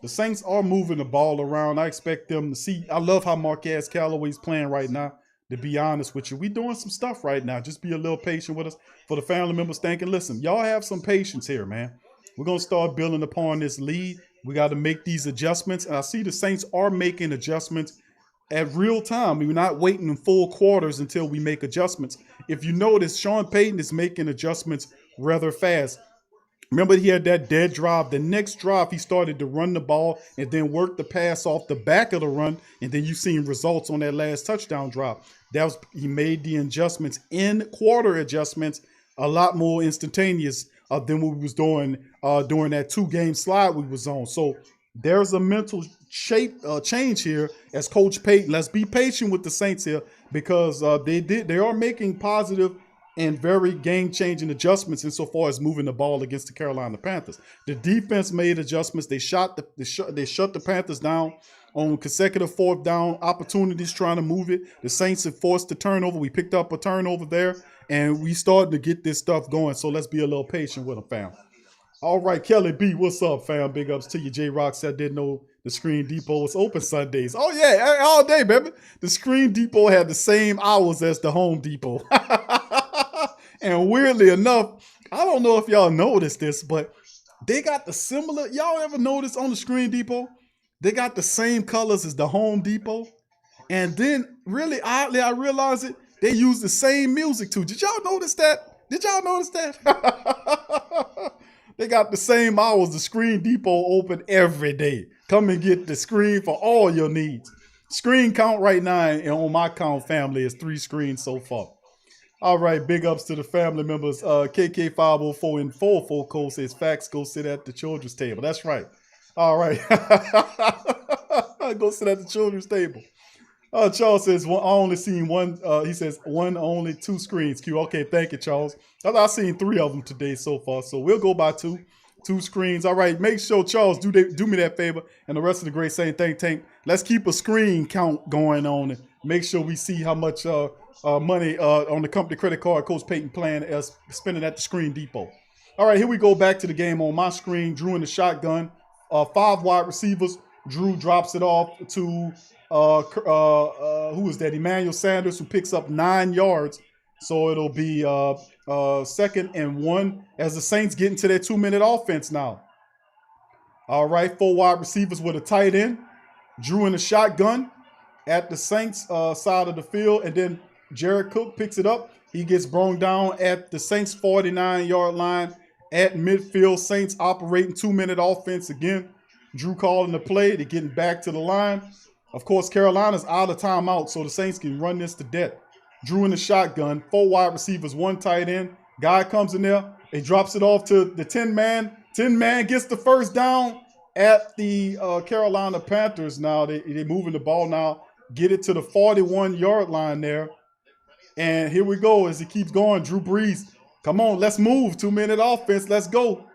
The Saints are moving the ball around. I expect them to see. I love how Marquez Callaway's playing right now, to be honest with you. We're doing some stuff right now. Just be a little patient with us. For the family members thinking, listen, y'all have some patience here, man. We're going to start building upon this lead. We got to make these adjustments. And I see the Saints are making adjustments at real time. We're not waiting in full quarters until we make adjustments. If you notice, Sean Payton is making adjustments rather fast. Remember, he had that dead drive. The next drive, he started to run the ball and then work the pass off the back of the run. And then you've seen results on that last touchdown drive. He made the adjustments in quarter adjustments a lot more instantaneous than what we was doing during that 2-game slide we was on. So there's a mental change here as Coach Payton. Let's be patient with the Saints here because they are making positive and very game-changing adjustments insofar as moving the ball against the Carolina Panthers. The defense made adjustments. They shut the Panthers down on consecutive 4th down opportunities trying to move it. The Saints have forced the turnover. We picked up a turnover there, and we started to get this stuff going. So let's be a little patient with them, fam. All right, Kelly B, what's up, fam? Big ups to you. J-Rock said, didn't know the Screen Depot was open Sundays. Oh, yeah, all day, baby. The Screen Depot had the same hours as the Home Depot. And weirdly enough, I don't know if y'all noticed this, but they got the similar. Y'all ever notice on the Screen Depot? They got the same colors as the Home Depot. And then, really oddly, I realized it. They use the same music too. Did y'all notice that? Did y'all notice that? They got the same hours. The Screen Depot open every day. Come and get the screen for all your needs. Screen count right now, and on my count, family, is 3 screens so far. All right, big ups to the family members. KK504 in 404 code says, facts, go sit at the children's table. That's right. All right. Go sit at the children's table. Charles says, I only seen one. He says, only 2 screens. Q. Okay, thank you, Charles. I've seen 3 of them today so far, so we'll go by 2 screens. All right, make sure, Charles, do me that favor, and the rest of the Great Saint Think Tank. Let's keep a screen count going on and make sure we see how much money on the company credit card Coach Payton plan as spending at the Screen Depot. All right, here we go back to the game on my screen. Drew in the shotgun. 5 wide receivers. Drew drops it off to who is that? Emmanuel Sanders, who picks up 9 yards. So it'll be 2nd and 1 as the Saints get into their 2-minute offense now. All right, 4 wide receivers with a tight end. Drew in the shotgun at the Saints side of the field, and then Jared Cook picks it up. He gets brought down at the Saints 49-yard line at midfield. Saints operating 2-minute offense again. Drew calling the play. They're getting back to the line. Of course, Carolina's out of timeout, so the Saints can run this to death. Drew in the shotgun, 4 wide receivers, 1 tight end. Guy comes in there. He drops it off to the 10-man. 10-man gets the first down at the Carolina Panthers. Now they're moving the ball now. Get it to the 41-yard line there. And here we go as he keeps going. Drew Brees, come on, let's move. 2-minute offense, let's go.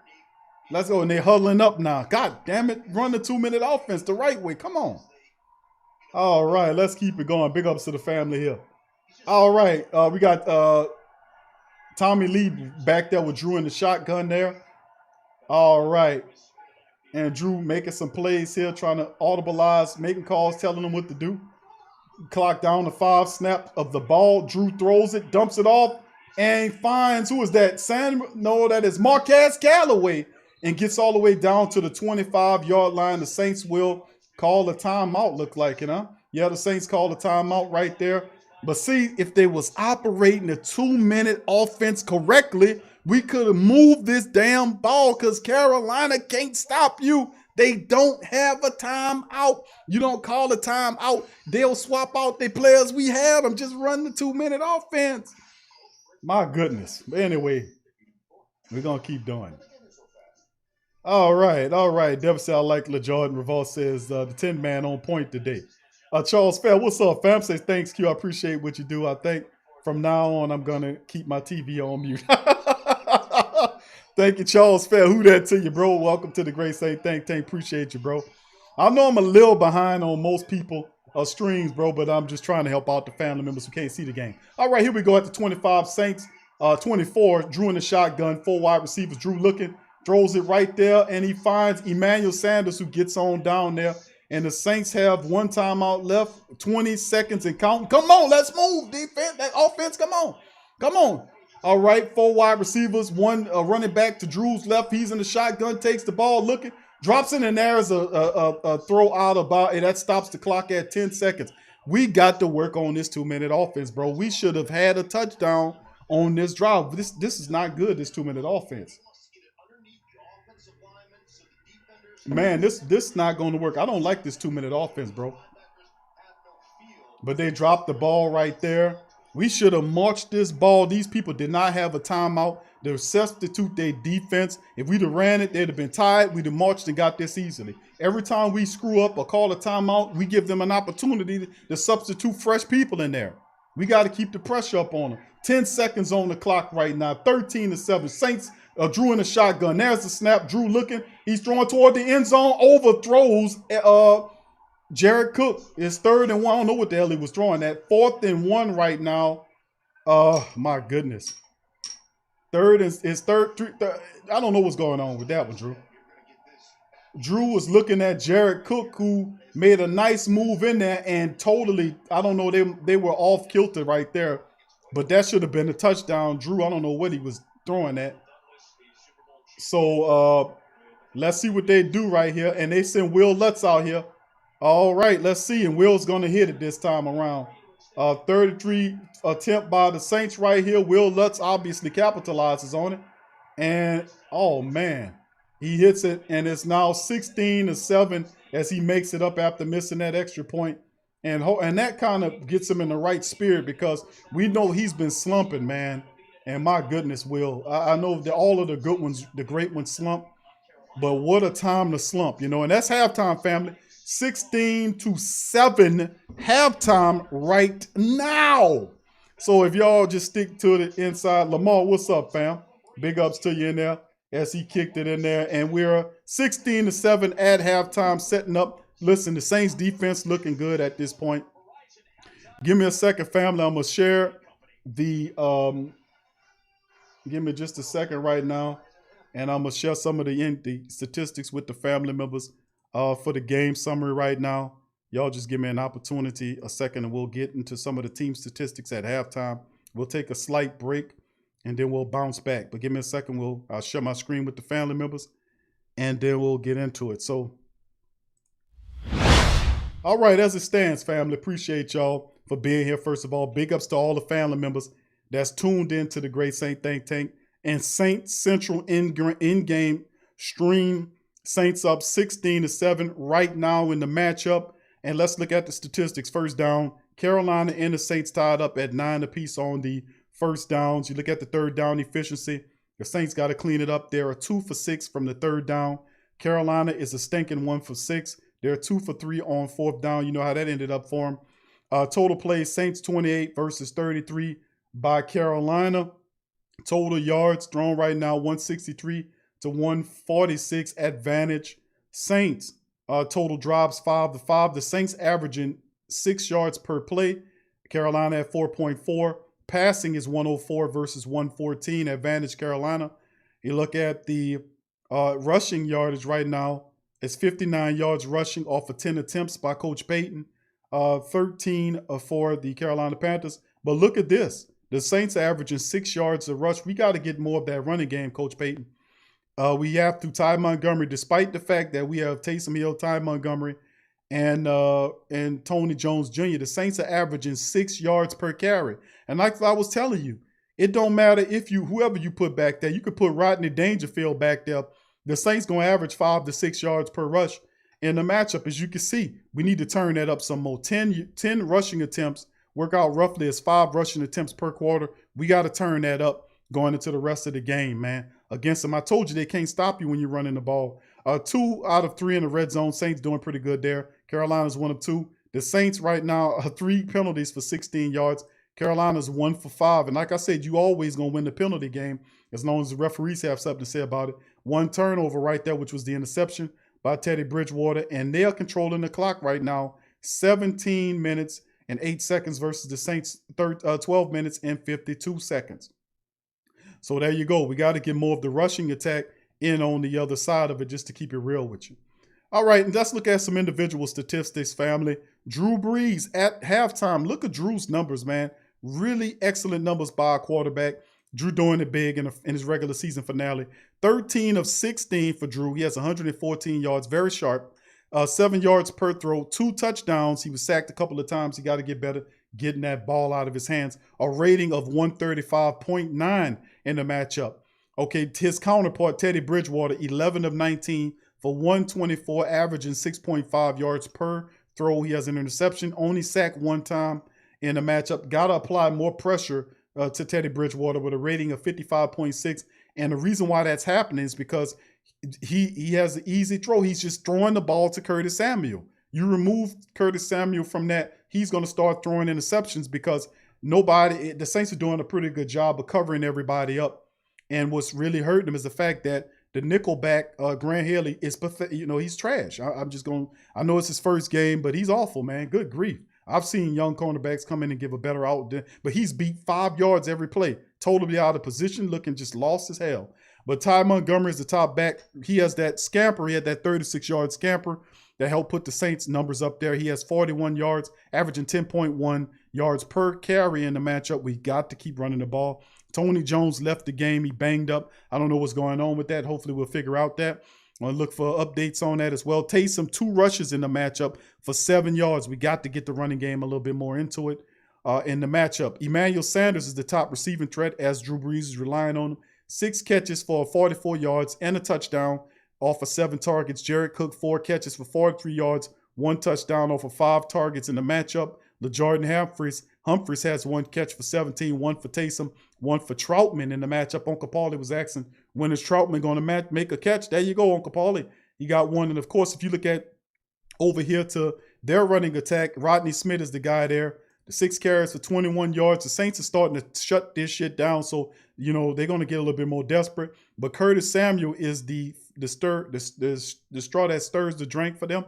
Let's go. And they're huddling up now. God damn it, run the 2-minute offense the right way. Come on. All right, let's keep it going. Big ups to the family here. All right, we got Tommy Lee back there with Drew in the shotgun there. All right. And Drew making some plays here, trying to audibilize, making calls, telling them what to do. Clock down to 5, snap of the ball. Drew throws it, dumps it off, and finds, who is that? No, that is Marquez Callaway, and gets all the way down to the 25-yard line. The Saints will call a timeout, look like it, huh? Yeah, the Saints called a timeout right there. But see, if they was operating a 2-minute offense correctly, we could have moved this damn ball because Carolina can't stop you. They don't have a timeout. You don't call a timeout. They'll swap out their players. We had them. Just run the 2-minute offense. My goodness. But anyway, we're going to keep doing it. All right. Devin said, I like LaJordan. Revolt says, the 10-man on point today. Charles Fair, what's up, fam? Says, thanks, Q. I appreciate what you do. I think from now on, I'm going to keep my TV on mute. Thank you, Charles Fair. Who that to you, bro? Welcome to the Great Saint Think Tank. Appreciate you, bro. I know I'm a little behind on most people streams, bro, but I'm just trying to help out the family members who can't see the game. All right, here we go at the 25. Saints, 24. Drew in the shotgun. 4 wide receivers. Drew looking, throws it right there, and he finds Emmanuel Sanders, who gets on down there. And the Saints have 1 timeout left, 20 seconds and count. Come on, let's move, defense. That offense, come on. Come on. All right, 4 wide receivers, 1 running back to Drew's left. He's in the shotgun, takes the ball, looking, drops it, and there's a throw out about it. That stops the clock at 10 seconds. We got to work on this 2-minute offense, bro. We should have had a touchdown on this drive. This is not good, this 2-minute offense. Man, this is not going to work. I don't like this 2-minute offense, bro. But they dropped the ball right there. We should have marched this ball. These people did not have a timeout to substitute their defense. If we'd have ran it, they'd have been tired. We'd have marched and got this easily. Every time we screw up or call a timeout, we give them an opportunity to substitute fresh people in there. We got to keep the pressure up on them. 10 seconds on the clock right now. 13-7. Saints Drew in the shotgun. There's the snap. Drew looking. He's throwing toward the end zone. Overthrows Jared Cook. It's 3rd and 1. I don't know what the hell he was throwing at. 4th and 1 right now. My goodness. Third. I don't know what's going on with that one, Drew. Drew was looking at Jared Cook, who made a nice move in there and totally, I don't know, they were off kilter right there. But that should have been a touchdown. Drew, I don't know what he was throwing at. So let's see what they do right here. And they send Will Lutz out here. All right, let's see. And Will's going to hit it this time around. 33 attempt by the Saints right here. Will Lutz obviously capitalizes on it. And, oh, man. He hits it, and it's now 16-7 as he makes it up after missing that extra point. And that kind of gets him in the right spirit because we know he's been slumping, man. And my goodness, Will. I know that all of the good ones, the great ones slump. But what a time to slump, you know. And that's halftime, family. 16-7 halftime right now. So if y'all just stick to the inside. Lamar, what's up, fam? Big ups to you in there. As he kicked it in there. And we're 16-7 at halftime, setting up. Listen, the Saints defense looking good at this point. Give me a second, family. I'm going to share the, give me just a second right now. And I'm going to share some of the statistics with the family members for the game summary right now. Y'all just give me an opportunity, a second, and we'll get into some of the team statistics at halftime. We'll take a slight break. And then we'll bounce back. But give me a second. I'll share my screen with the family members. And then we'll get into it. So, all right, as it stands, family, appreciate y'all for being here. First of all, big ups to all the family members that's tuned in to the Great Saint Think Tank. And Saints Central in-game stream. Saints up 16-7 right now in the matchup. And let's look at the statistics. First down, Carolina and the Saints tied up at 9 apiece on the first downs. You look at the third down efficiency. The Saints got to clean it up. They are 2 for 6 from the third down. Carolina is a stinking 1 for 6. They're 2 for 3 on fourth down. You know how that ended up for them. Total plays, Saints 28 versus 33 by Carolina. Total yards thrown right now, 163 to 146. Advantage Saints. Total drives 5 to 5. The Saints averaging 6 yards per play. Carolina at 4.4. Passing is 104 versus 114. Advantage Carolina. You look at the rushing yardage right now. It's 59 yards rushing off of 10 attempts by Coach Payton. 13 for the Carolina Panthers. But look at this. The Saints are averaging 6 yards a rush. We got to get more of that running game, Coach Payton. We have to Ty Montgomery, despite the fact that we have Taysom Hill, Ty Montgomery, and Tony Jones Jr. The Saints are averaging 6 yards per carry. And like I was telling you, it don't matter if whoever you put back there, you could put Rodney Dangerfield back there. The Saints going to average 5 to 6 yards per rush in the matchup. As you can see, we need to turn that up some more. 10 rushing attempts work out roughly as 5 rushing attempts per quarter. We got to turn that up going into the rest of the game, man. Against them, I told you they can't stop you when you're running the ball. 2 out of 3 in the red zone. Saints doing pretty good there. Carolina's 1 of 2. The Saints right now are 3 penalties for 16 yards. Carolina's 1 for 5. And like I said, you always going to win the penalty game as long as the referees have something to say about it. 1 turnover right there, which was the interception by Teddy Bridgewater. And they are controlling the clock right now. 17 minutes and 8 seconds versus the Saints 12 minutes and 52 seconds. So there you go. We got to get more of the rushing attack in on the other side of it just to keep it real with you. All right, and let's look at some individual statistics, family. Drew Brees at halftime. Look at Drew's numbers, man. Really excellent numbers by a quarterback. Drew doing it big in his regular season finale. 13 of 16 for Drew. He has 114 yards, very sharp. 7 yards per throw, 2 touchdowns. He was sacked a couple of times. He got to get better getting that ball out of his hands. A rating of 135.9 in the matchup. Okay, his counterpart, Teddy Bridgewater, 11 of 19 for 124, averaging 6.5 yards per throw. He has an interception, only sacked 1 time. in the matchup. Got to apply more pressure to Teddy Bridgewater with a rating of 55.6. And the reason why that's happening is because he has an easy throw. He's just throwing the ball to Curtis Samuel. You remove Curtis Samuel from that, he's going to start throwing interceptions because the Saints are doing a pretty good job of covering everybody up. And what's really hurting them is the fact that the nickelback, Grant Haley, is pathetic. He's trash. I know it's his first game, but he's awful, man. Good grief. I've seen young cornerbacks come in and give a better out, but he's beat 5 yards every play. Totally out of position, looking just lost as hell. But Ty Montgomery is the top back. He has that scamper. He had that 36-yard scamper that helped put the Saints numbers up there. He has 41 yards, averaging 10.1 yards per carry in the matchup. We got to keep running the ball. Tony Jones left the game. He banged up. I don't know what's going on with that. Hopefully we'll figure out that. I'm going to look for updates on that as well. Taysom, 2 rushes in the matchup for 7 yards. We got to get the running game a little bit more into it in the matchup. Emmanuel Sanders is the top receiving threat as Drew Brees is relying on him. 6 catches for 44 yards and a touchdown off of 7 targets. Jared Cook, 4 catches for 43 yards, 1 touchdown off of 5 targets in the matchup. LeJardan Humphries has 1 catch for 17, 1 for Taysom, 1 for Troutman in the matchup. Uncle Paulie was asking, when is Troutman going to make a catch? There you go, Uncle Paulie. He got 1. And, of course, if you look at over here to their running attack, Rodney Smith is the guy there. The 6 carries for 21 yards. The Saints are starting to shut this shit down, so, they're going to get a little bit more desperate. But Curtis Samuel is the straw that stirs the drink for them.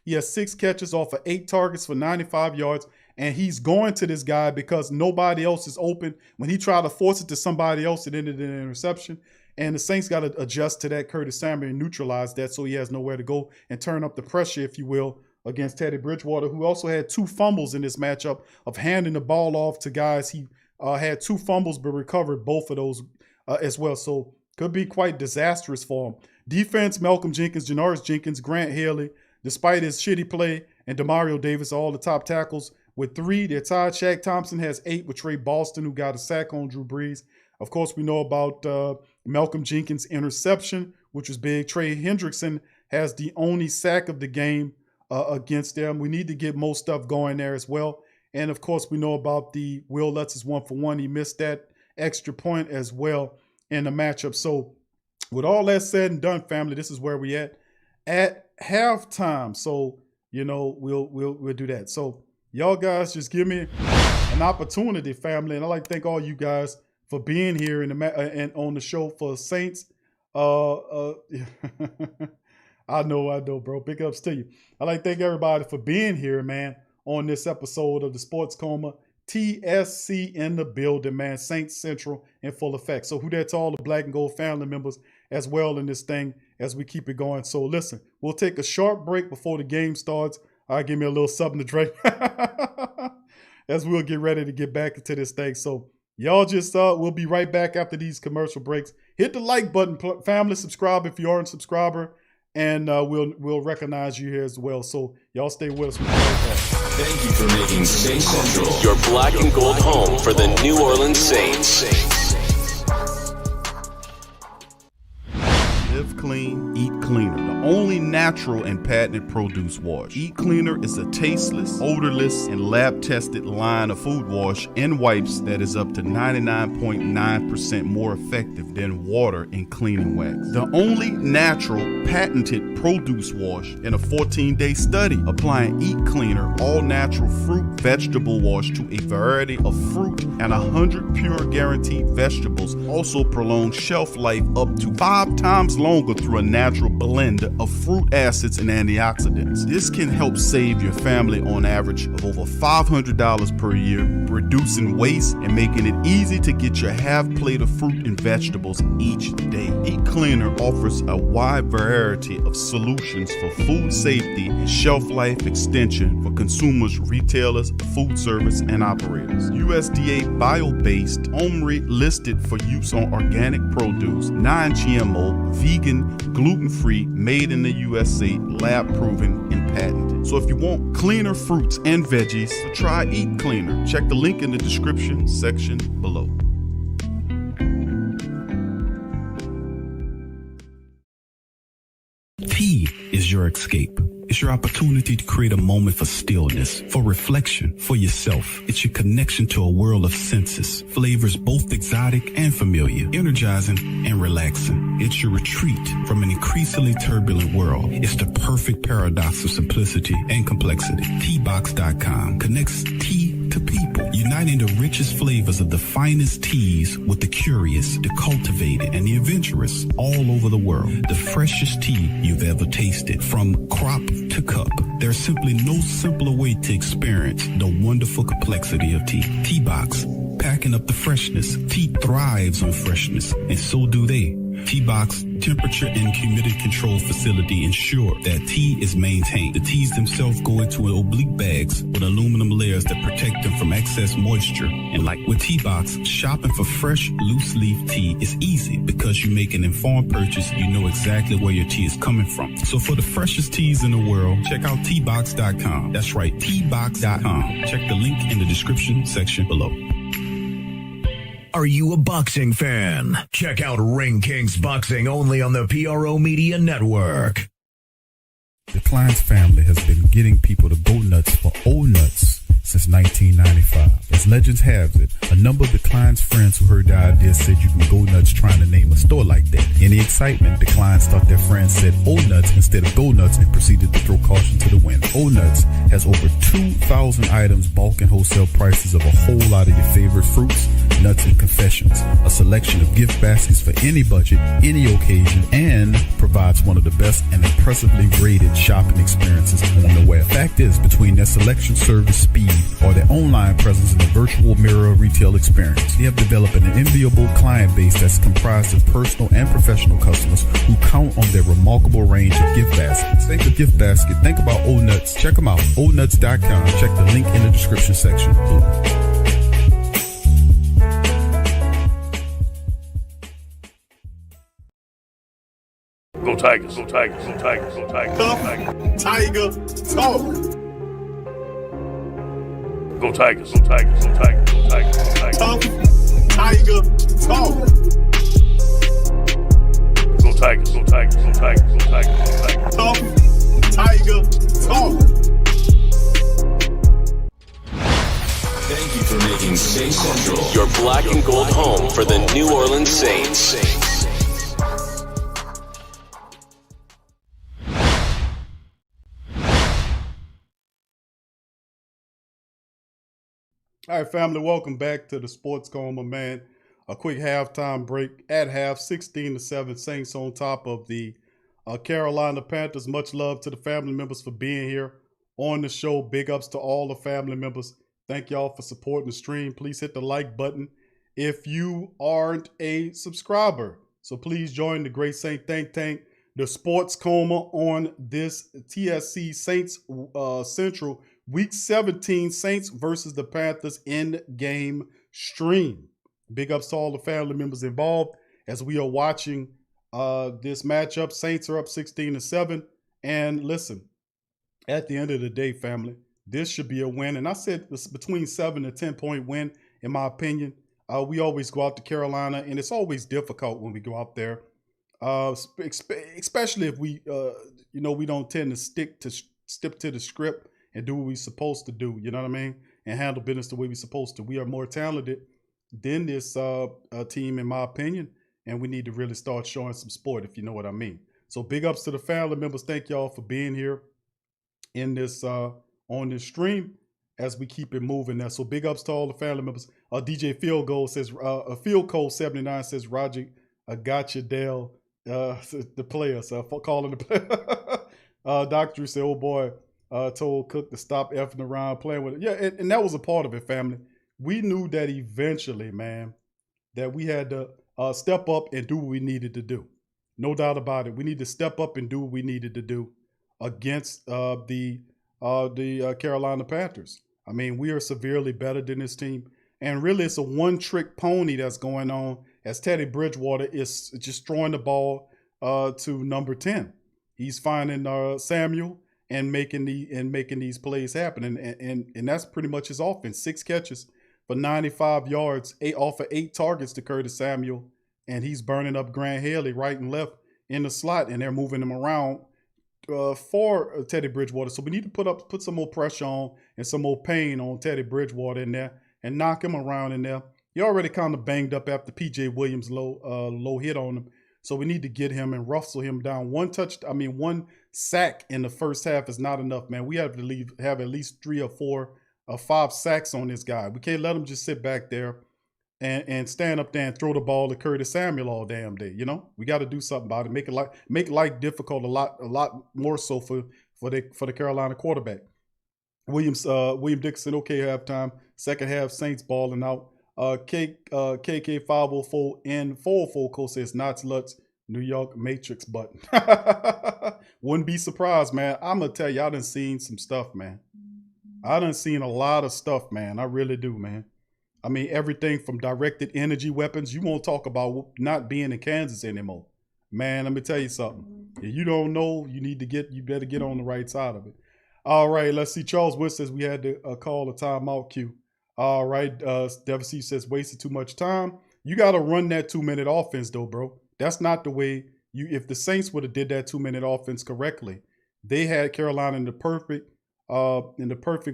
He has 6 catches off of 8 targets for 95 yards. And he's going to this guy because nobody else is open. When he tried to force it to somebody else, it ended in an interception. And the Saints got to adjust to that Curtis Samuel and neutralize that so he has nowhere to go and turn up the pressure, if you will, against Teddy Bridgewater, who also had 2 fumbles in this matchup of handing the ball off to guys. He had 2 fumbles but recovered both of those as well. So could be quite disastrous for him. Defense, Malcolm Jenkins, Janoris Jenkins, Grant Haley, despite his shitty play, and Demario Davis, all the top tackles. With 3, they're tied. Shaq Thompson has 8 with Trey Boston, who got a sack on Drew Brees. Of course, we know about Malcolm Jenkins' interception, which was big. Trey Hendrickson has the only sack of the game against them. We need to get most stuff going there as well. And, of course, we know about the Will Lutz's 1-for-1. He missed that extra point as well in the matchup. So, with all that said and done, family, this is where we at halftime. So, we'll do that. So, y'all guys just give me an opportunity, family. And I'd like to thank all you guys for being here and on the show for Saints. I know, bro. Big ups to you. I'd like to thank everybody for being here, man, on this episode of the Sports Coma. TSC in the building, man. Saints Central in full effect. So who that to all the Black and Gold family members as well in this thing as we keep it going. So listen, we'll take a short break before the game starts. Give me a little something to drink as we'll get ready to get back into this thing. So y'all just, we'll be right back after these commercial breaks. Hit the like button, family, subscribe if you aren't a subscriber, and we'll recognize you here as well. So y'all stay with us. We'll be right back. Thank you for making Saints Central Your black and gold home for the New Orleans Saints. Live clean, eat cleaner. The only natural and patented produce wash. Eat Cleaner is a tasteless, odorless, and lab-tested line of food wash and wipes that is up to 99.9% more effective than water in cleaning wax. The only natural, patented produce wash in a 14-day study. Applying Eat Cleaner all-natural fruit vegetable wash to a variety of fruit and 100 pure guaranteed vegetables also prolong shelf life up to 5 times longer through a natural blend of fruit acids and antioxidants. This can help save your family on average of over $500 per year, reducing waste and making it easy to get your half plate of fruit and vegetables each day. Eat Cleaner offers a wide variety of solutions for food safety and shelf life extension for consumers, retailers, food service, and operators. USDA bio-based, OMRI listed for use on organic produce, non-GMO, vegan, gluten-free, made in the USA, lab-proven, and patented. So if you want cleaner fruits and veggies, try Eat Cleaner. Check the link in the description section below. Tea is your escape. It's your opportunity to create a moment for stillness, for reflection, for yourself. It's your connection to a world of senses, flavors both exotic and familiar, energizing and relaxing. It's your retreat from an increasingly turbulent world. It's the perfect paradox of simplicity and complexity. Teabox.com connects tea to people, uniting the richest flavors of the finest teas with the curious, the cultivated, and the adventurous all over the world. The freshest tea you've ever tasted, from crop to cup. There's simply no simpler way to experience the wonderful complexity of tea. Teabox, packing up the freshness. Tea thrives on freshness, and so do they. Teabox temperature and humidity control facility ensure that tea is maintained. The teas themselves go into oblique bags with aluminum layers that protect them from excess moisture and light. With Teabox, shopping for fresh, loose leaf tea is easy because you make an informed purchase. You know exactly where your tea is coming from. So for the freshest teas in the world, check out Teabox.com. That's right, Teabox.com. Check the link in the description section below. Are you a boxing fan? Check out Ring Kings Boxing only on the PRO Media Network. The Kleins family has been getting people to go nuts for old nuts since 1995. As legends have it, a number of the Kleins friends who heard the idea said you can go nuts trying to name a store like that. In the excitement, the Kleins thought their friends said old nuts instead of go nuts and proceeded to throw caution to the wind. Old Nuts has over 2,000 items, bulk and wholesale prices of a whole lot of your favorite fruits, nuts, and confections. A selection of gift baskets for any budget, any occasion, and provides one of the best and impressively rated shopping experiences on the web. Fact is, between their selection, service, speed, or their online presence in the virtual mirror retail experience, they have developed an enviable client base that's comprised of personal and professional customers who count on their remarkable range of gift baskets. Think of gift basket, think about Old Nuts. Check them out, oldnuts.com. Check the link in the description section. Go Tigers, go Tigers, go Tigers, go Tigers, go Tigers. Tiger talk. Go Tigers, go Tigers, go Tigers, go Tigers, go Tigers. Tough Tiger talk. Go Tigers, go Tigers, go Tigers, go Tigers, go Tigers. Tough Tiger talk. Thank you for making Saints Central Your black and gold home for the New Orleans Saints. All right, family, welcome back to the Sports Coma, man. A quick halftime break at half, 16-7, Saints on top of the Carolina Panthers. Much love to the family members for being here on the show. Big ups to all the family members. Thank y'all for supporting the stream. Please hit the like button if you aren't a subscriber. So please join the Great Saint Think Tank, the Sports Coma, on this TSC Saints Central Week 17, Saints versus the Panthers in-game stream. Big ups to all the family members involved as we are watching this matchup. Saints are up 16-7. And listen, at the end of the day, family, this should be a win. And I said this between 7 and 10-point win, in my opinion. We always go out to Carolina, and it's always difficult when we go out there, especially if we, we don't tend to stick to the script and do what we're supposed to do, you know what I mean? And handle business the way we're supposed to. We are more talented than this team, in my opinion, and we need to really start showing some sport, if you know what I mean. So big ups to the family members. Thank y'all for being here in this on this stream as we keep it moving now. So big ups to all the family members. DJ Field Goal says, Field Code 79 says, Roger, I got you, Dale, the players, calling the player. Doctor said, oh boy, told Cook to stop effing around playing with it. Yeah, and that was a part of it, family. We knew that eventually, man, that we had to step up and do what we needed to do. No doubt about it. We need to step up and do what we needed to do against the Carolina Panthers. I mean, we are severely better than this team. And really, it's a one-trick pony that's going on as Teddy Bridgewater is just throwing the ball to number 10. He's finding Samuel and making these plays happen. And that's pretty much his offense. 6 catches for 95 yards, off of 8 targets to Curtis Samuel. And he's burning up Grant Haley right and left in the slot, and they're moving him around for Teddy Bridgewater. So we need to put some more pressure on and some more pain on Teddy Bridgewater in there and knock him around in there. He already kind of banged up after PJ Williams' low hit on him. So we need to get him and rustle him down. One sack in the first half is not enough, man. We have to have at least 3 or 4 or 5 sacks on this guy. We can't let him just sit back there and stand up there and throw the ball to Curtis Samuel all damn day. You know, we got to do something about it. Make life difficult a lot more so for the Carolina quarterback. William Dixon, okay, halftime. Second half, Saints balling out. KK 504 and 404 code says not sluts, New York Matrix button. Wouldn't be surprised, man. I'm gonna tell you, I done seen some stuff, man. I done seen a lot of stuff, man. I really do, man. I mean, everything from directed energy weapons. You won't talk about not being in Kansas anymore. Man, let me tell you something. If you don't know, you better get on the right side of it. All right, let's see. Charles Wood says we had to call a timeout cue. All right, WC says wasted too much time. You got to run that 2-minute offense, though, bro. That's not the way if the Saints would have did that 2-minute offense correctly, they had Carolina in the perfect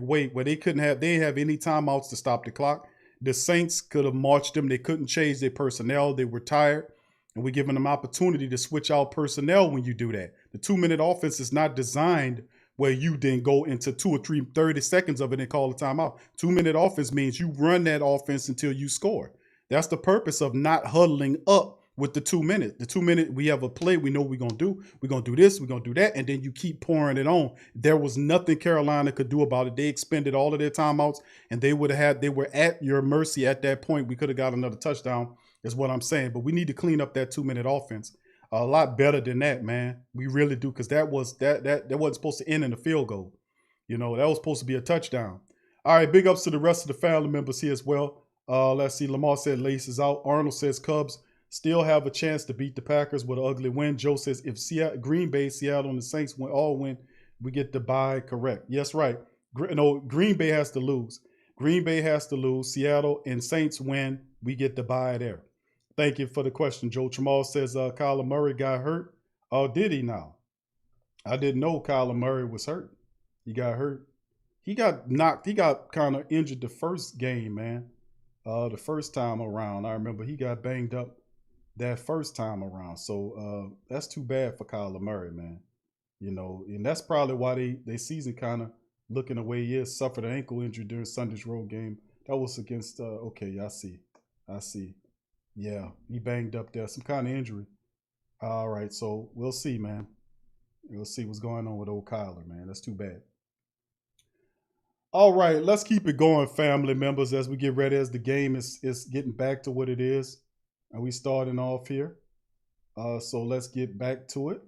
way where they didn't have any timeouts to stop the clock. The Saints could have marched them. They couldn't change their personnel. They were tired, and we're giving them opportunity to switch out personnel when you do that. The 2-minute offense is not designed where you then go into 2 or 3, 30 seconds of it and call a timeout. 2-minute offense means you run that offense until you score. That's the purpose of not huddling up with the 2 minutes. The 2 minute, we have a play we know we're going to do. We're going to do this, we're going to do that, and then you keep pouring it on. There was nothing Carolina could do about it. They expended all of their timeouts, and they were at your mercy at that point. We could have got another touchdown, is what I'm saying. But we need to clean up that 2-minute offense a lot better than that, man. We really do, because that wasn't supposed to end in a field goal. You know, that was supposed to be a touchdown. All right, big ups to the rest of the family members here as well. Let's see. Lamar said laces out. Arnold says Cubs still have a chance to beat the Packers with an ugly win. Joe says if Green Bay, Seattle, and the Saints all win, we get the bye. Correct. Yes, right. No, Green Bay has to lose. Green Bay has to lose. Seattle and Saints win, we get the bye there. Thank you for the question, Joe. Tramal says Kyler Murray got hurt. Oh, did he now? I didn't know Kyler Murray was hurt. He got hurt. He got knocked. He got kind of injured the first game, man. The first time around. I remember he got banged up that first time around. So that's too bad for Kyler Murray, man. You know, and that's probably why they season kind of looking the way he is. Suffered an ankle injury during Sunday's road game. That was against, okay, I see. Yeah, he banged up there. Some kind of injury. All right, so we'll see, man. We'll see what's going on with old Kyler, man. That's too bad. All right, let's keep it going, family members, as we get ready, as the game is getting back to what it is. And we starting off here. So let's get back to it.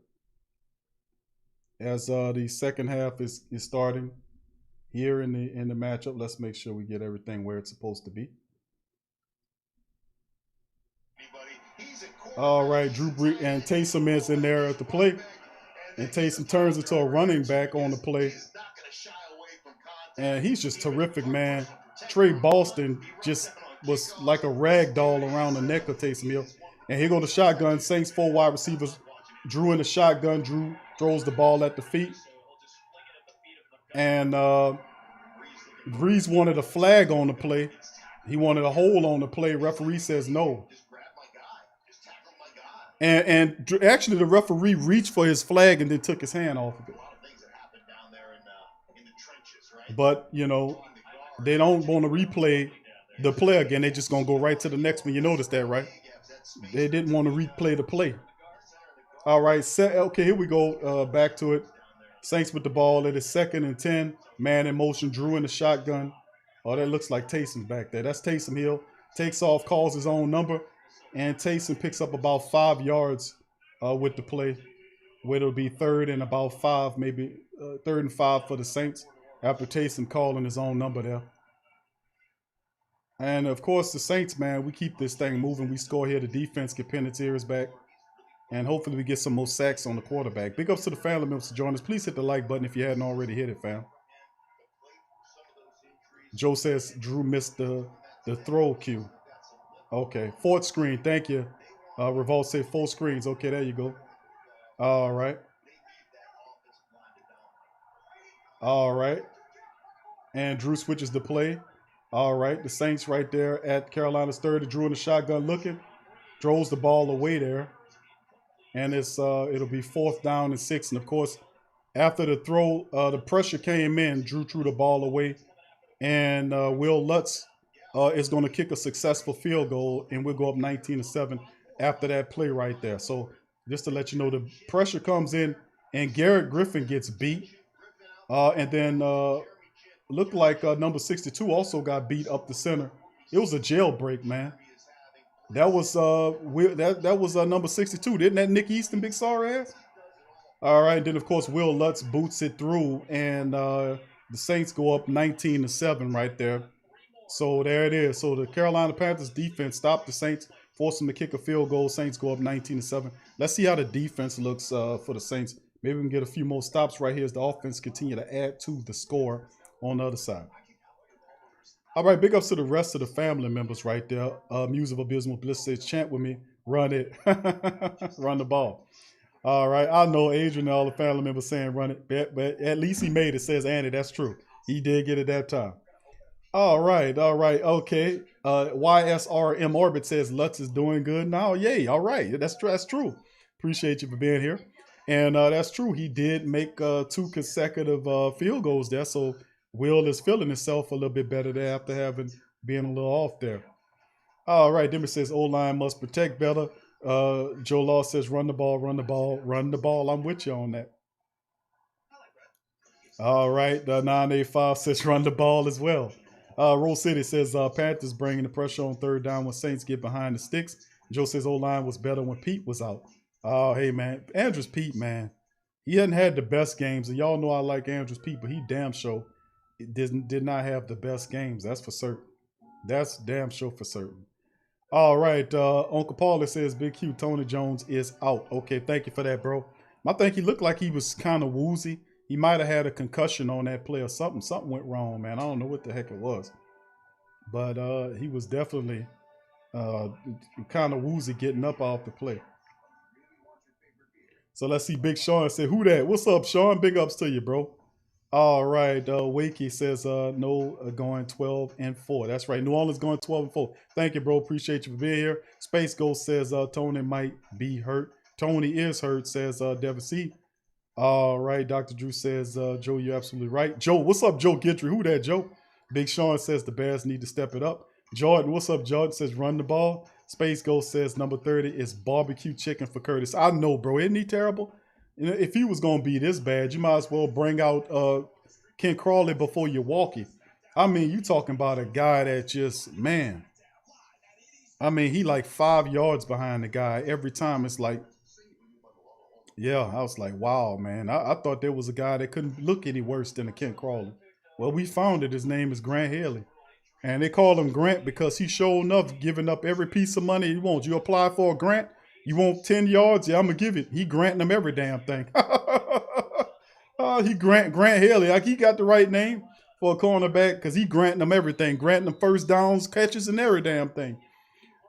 As the second half is starting here in the matchup, let's make sure we get everything where it's supposed to be. All right, Drew Brees and Taysom is in there at the play. And Taysom turns into a running back on the play. And he's just terrific, man. Trey Boston just was like a rag doll around the neck of Taysom Hill. And here go the shotgun. Saints 4 wide receivers. Drew in the shotgun. Drew throws the ball at the feet. And Brees wanted a flag on the play. He wanted a hold on the play. Referee says no. And actually, the referee reached for his flag and then took his hand off of it. But, you know, they don't want to replay the play again. They're just going to go right to the next one. You noticed that, right? They didn't want to replay the play. All right. Okay, here we go. Back to it. Saints with the ball. It is 2nd and 10. Man in motion. Drew in the shotgun. Oh, that looks like Taysom back there. That's Taysom Hill. Takes off, calls his own number. And Taysom picks up about 5 yards with the play, where it'll be 3rd and about 5, maybe 3rd and 5 for the Saints after Taysom calling his own number there. And, of course, the Saints, man, we keep this thing moving. We score here. The defense get Penetieres back. And hopefully we get some more sacks on the quarterback. Big ups to the family members to join us. Please hit the like button if you hadn't already hit it, fam. Joe says Drew missed the throw cue. Okay, 4th screen. Thank you. Revolt said 4 screens. Okay, there you go. All right. All right. And Drew switches the play. All right. The Saints right there at Carolina's 30. Drew in the shotgun looking. Throws the ball away there. And it'll be 4th down and 6. And, of course, after the throw, the pressure came in. Drew threw the ball away. And Will Lutz is going to kick a successful field goal. And we'll go up 19-7 after that play right there. So just to let you know, the pressure comes in. And Garrett Griffin gets beat. And then looked like number 62 also got beat up the center. It was a jailbreak, man. That was that was number 62. Didn't that Nick Easton big sorry ass? All right. Then of course Will Lutz boots it through, and the Saints go up 19-7 right there. So there it is. So the Carolina Panthers defense stopped the Saints, forced them to kick a field goal. Saints go up 19-7. Let's see how the defense looks for the Saints. Maybe we can get a few more stops right here as the offense continue to add to the score on the other side. All right, big ups to the rest of the family members right there. Muse of Abysmal Bliss says, chant with me, run it, run the ball. All right, I know Adrian and all the family members saying run it, but at least he made it, says Andy. That's true. He did get it that time. All right, okay. YSRM Orbit says Lutz is doing good now. Yay, all right, that's true. Appreciate you for being here. And that's true. He did make 2 consecutive field goals there, so Will is feeling himself a little bit better there after being a little off there. All right, Dimmer says O-line must protect better. Joe Law says run the ball, run the ball, run the ball. I'm with you on that. All right, 985 says run the ball as well. Rose City says Panthers bringing the pressure on 3rd down when Saints get behind the sticks. Joe says O-line was better when Pete was out. Oh, hey, man. Andrews Pete, man. He hadn't had the best games, and y'all know I like Andrews Pete, but he damn sure did not have the best games. That's for certain. That's damn sure for certain. All right. Uncle Paulie says Big Q, Tony Jones is out. Okay, thank you for that, bro. I think he looked like he was kind of woozy. He might have had a concussion on that play or something. Something went wrong, man. I don't know what the heck it was. But he was definitely kind of woozy getting up off the play. So let's see. Big Sean said, who that? What's up, Sean? Big ups to you, bro. All right. Wakey says, no, going 12-4. That's right. New Orleans going 12-4. Thank you, bro. Appreciate you for being here. Space Ghost says, Tony might be hurt. Tony is hurt, says Devin C. All right. Dr. Drew says, Joe, you're absolutely right. Joe, what's up, Joe Gitry? Who that, Joe? Big Sean says the Bears need to step it up. Jordan, what's up, Jordan? Says run the ball. Space Ghost says number 30 is barbecue chicken for Curtis. I know, bro. Isn't he terrible? You know, if he was going to be this bad, you might as well bring out Ken Crawley before you walk it. I mean, you talking about a guy that just, man. I mean, he like 5 yards behind the guy every time. It's like, yeah, I was like, wow, man. I thought there was a guy that couldn't look any worse than a Ken Crawley. Well, we found it. His name is Grant Haley. And they call him Grant because he sure enough giving up every piece of money he wants. You apply for a grant, you want 10 yards? Yeah, I'm going to give it. He granting them every damn thing. He Grant Haley. Like, he got the right name for a cornerback because he granting them everything. Granting them first downs, catches, and every damn thing.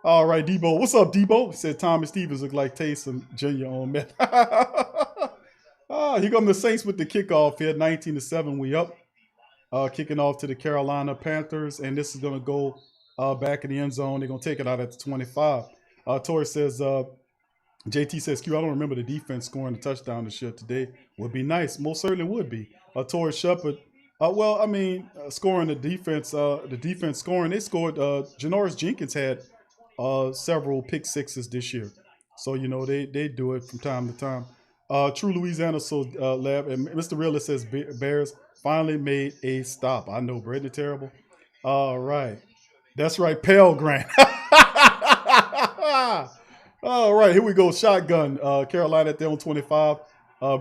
All right, Debo. What's up, Debo? He said Tommy Stevens look like Taysom Jr. on meth. Here come the Saints with the kickoff here. 19-7, we up. Kicking off to the Carolina Panthers, and this is going to go back in the end zone. They're going to take it out at the 25. Tori says, JT says, Q, I don't remember the defense scoring a touchdown this year today. Would be nice. Most certainly would be. Tori Shepard, scoring the defense scoring. They scored, Janoris Jenkins had several pick sixes this year. So, you know, they do it from time to time. True Louisiana Lab, and Mr. Realist says Bears finally made a stop. I know, Brittany terrible. All right. That's right, Pell Grant. All right, here we go. Shotgun. Carolina at their own 25.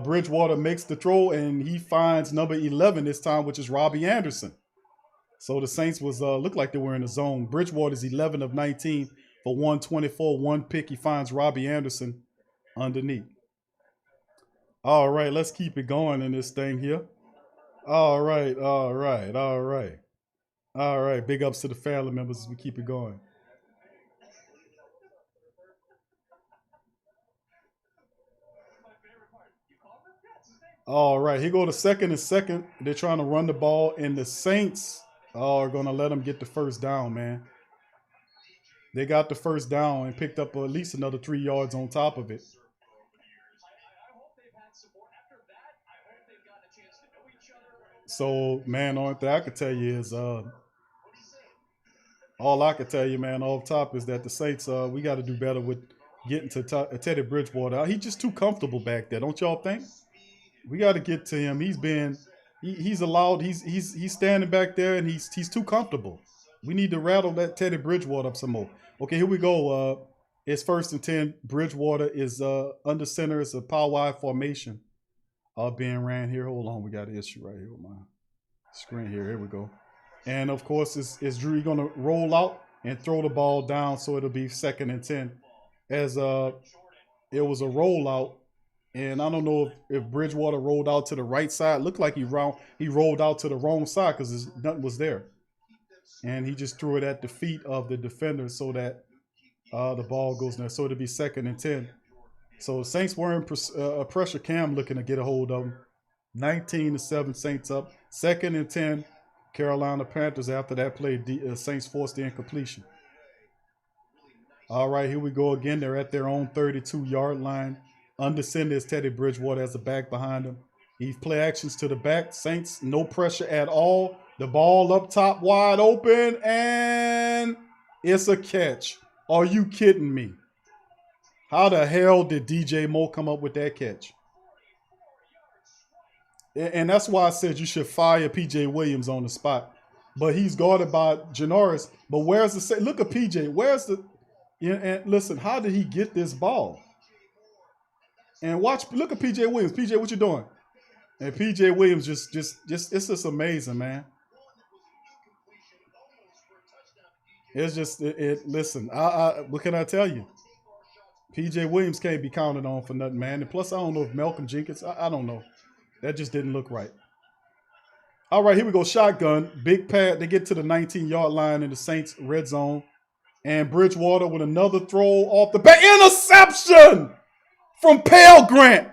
Bridgewater makes the throw, and he finds number 11 this time, which is Robbie Anderson. So the Saints looked like they were in the zone. Bridgewater's 11 of 19 for 124, 1 pick. He finds Robbie Anderson underneath. All right, let's keep it going in this thing here. All right. Big ups to the family members as we keep it going. All right, he go to second and second. They're trying to run the ball, and the Saints are going to let them get the first down, man. They got the first down and picked up at least another 3 yards on top of it. So, man, only thing I could tell you is all I could tell you, man, off top is that the Saints, we got to do better with getting to Teddy Bridgewater. He's just too comfortable back there, don't y'all think? We got to get to him. He's standing back there and he's too comfortable. We need to rattle that Teddy Bridgewater up some more. Okay, here we go. It's 1st and 10. Bridgewater is under center. It's a power wide formation being ran here. Hold on, we got an issue right here with my screen here. Here we go. And of course, it's Drew going to roll out and throw the ball down, so it'll be 2nd and 10. As it was a rollout, and I don't know if Bridgewater rolled out to the right side. It looked like he rolled out to the wrong side because nothing was there. And he just threw it at the feet of the defender so that the ball goes there. So it'll be 2nd and 10. So Saints were in pressure cam looking to get a hold of them. 19-7 Saints up. 2nd and 10 Carolina Panthers. After that play, Saints forced the incompletion. All right, here we go again. They're at their own 32-yard line. Under center is Teddy Bridgewater as a back behind him. He play actions to the back. Saints, no pressure at all. The ball up top wide open, and it's a catch. Are you kidding me? How the hell did DJ Moore come up with that catch? And that's why I said you should fire P.J. Williams on the spot. But he's guarded by Janoris. But where's the – look at P.J. Where's the – and listen, how did he get this ball? And look at P.J. Williams. P.J., what you doing? And P.J. Williams just it's just amazing, man. It's just, listen, what can I tell you? P.J. Williams can't be counted on for nothing, man. And plus, I don't know if Malcolm Jenkins, I don't know. That just didn't look right. All right, here we go. Shotgun. Big pad. They get to the 19-yard line in the Saints red zone. And Bridgewater with another throw off the back. Interception from Pale Grant.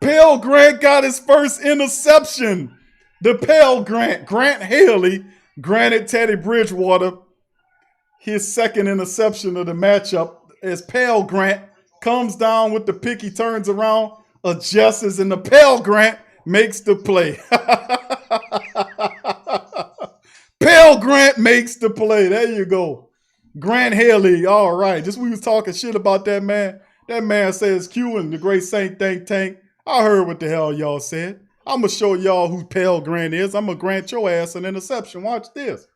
Pale Grant got his first interception. The Pale Grant, Grant Haley, granted Teddy Bridgewater his second interception of the matchup as Pale Grant comes down with the pick. He turns around, adjusts, and the Pale Grant makes the play. Pale Grant makes the play. There you go. Grant Haley, all right. Just we was talking shit about that man. That man says Q and the great Saint Think Tank. I heard what the hell y'all said. I'm going to show y'all who Pale Grant is. I'm going to grant your ass an interception. Watch this.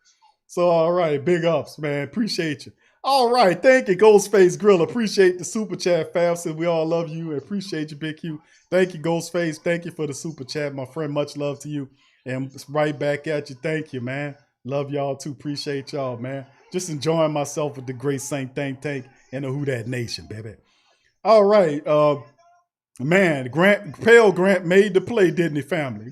So, all right, big ups, man. Appreciate you. All right, thank you, Ghostface Grill. Appreciate the super chat, fam. So we all love you. Appreciate you, Big Q. Thank you, Ghostface. Thank you for the super chat, my friend. Much love to you. And right back at you. Thank you, man. Love y'all too. Appreciate y'all, man. Just enjoying myself with the great Saint Think Tank and the Who Dat Nation, baby. All right, man, Pale Grant made the play, didn't he, family?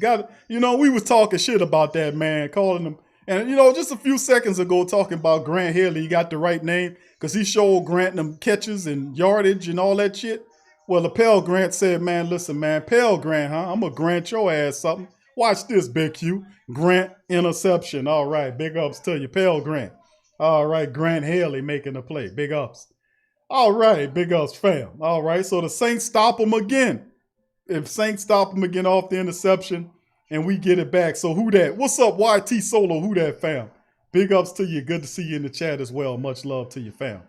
We was talking shit about that, man, calling him. And, just a few seconds ago talking about Grant Haley, he got the right name because he showed Grant them catches and yardage and all that shit. Well, the Pale Grant said, man, listen, man, Pale Grant, huh? I'm going to grant your ass something. Watch this, Big Q. Grant interception. All right, big ups to you, Pale Grant. All right, Grant Haley making the play. Big ups. All right, big ups, fam. All right, so the Saints stop him again. If Saints stop him again off the interception, and we get it back. So who that? What's up, YT Solo? Who that, fam? Big ups to you. Good to see you in the chat as well. Much love to you, fam.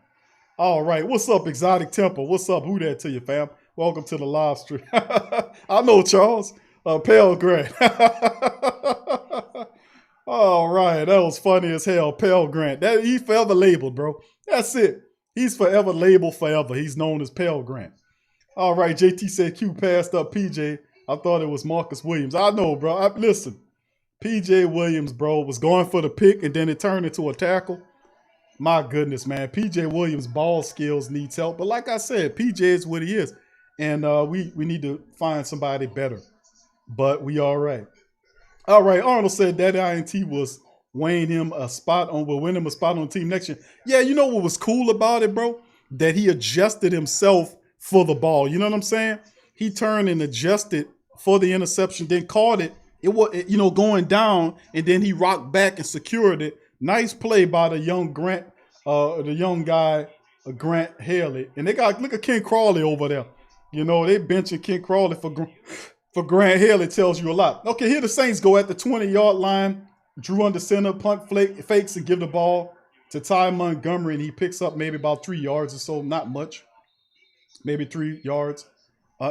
All right. What's up, Exotic Temple? What's up? Who that to you, fam? Welcome to the live stream. I know, Charles. Pale Grant. All right. That was funny as hell. Pale Grant. He's forever labeled, bro. That's it. He's forever labeled forever. He's known as Pale Grant. All right. JT said Q passed up PJ. I thought it was Marcus Williams. I know, bro. Listen, P.J. Williams, bro, was going for the pick, and then it turned into a tackle. My goodness, man. P.J. Williams' ball skills needs help. But like I said, P.J. is what he is. And we need to find somebody better. But we all right. All right, Arnold said that INT was winning him a spot on the team next year. Yeah, you know what was cool about it, bro? That he adjusted himself for the ball. You know what I'm saying? He turned and adjusted for the interception, then caught it. It was, going down, and then he rocked back and secured it. Nice play by the young guy, Grant Haley. And look at Ken Crawley over there. They benching Ken Crawley for Grant Haley, tells you a lot. Okay, here the Saints go at the 20-yard line. Drew under center, punt fakes and give the ball to Ty Montgomery, and he picks up maybe about 3 yards or so, not much, maybe 3 yards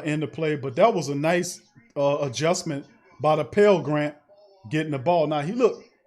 in the play. But that was a nice adjustment by the Pale Grant getting the ball. Now,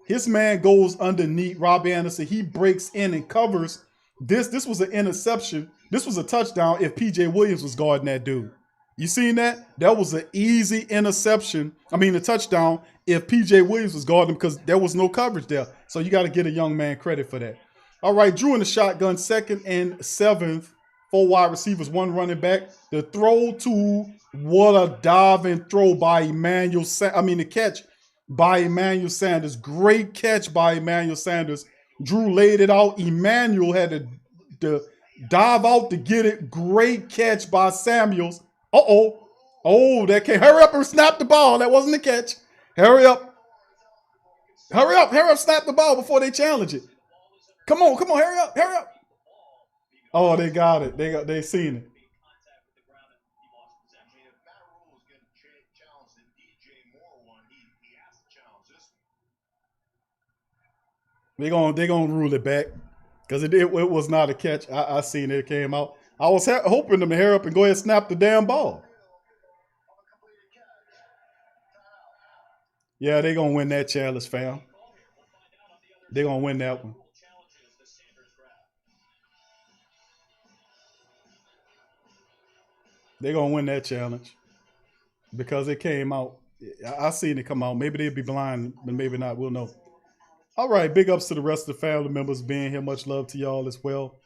his man goes underneath Robbie Anderson. He breaks in and covers. This was an interception. This was a touchdown if P.J. Williams was guarding that dude. You seen that? That was an easy interception. A touchdown if P.J. Williams was guarding him because there was no coverage there. So you got to get a young man credit for that. All right, Drew in the shotgun, 2nd and 7th. 4 wide receivers, 1 running back. The throw to what a diving throw by the catch by Emmanuel Sanders. Great catch by Emmanuel Sanders. Drew laid it out. Emmanuel had to dive out to get it. Great catch by Samuels. Oh, that can't. Hurry up and snap the ball. That wasn't the catch. Hurry up, snap the ball before they challenge it. Come on, hurry up. Oh, they got it. They seen it. They gonna rule it back because it was not a catch. I seen it came out. I was hoping them to hurry up and go ahead and snap the damn ball. Yeah, they gonna win that challenge, fam. They gonna win that one. They're going to win that challenge because it came out. I seen it come out. Maybe they'll be blind, but maybe not. We'll know. All right. Big ups to the rest of the family members being here. Much love to y'all as well.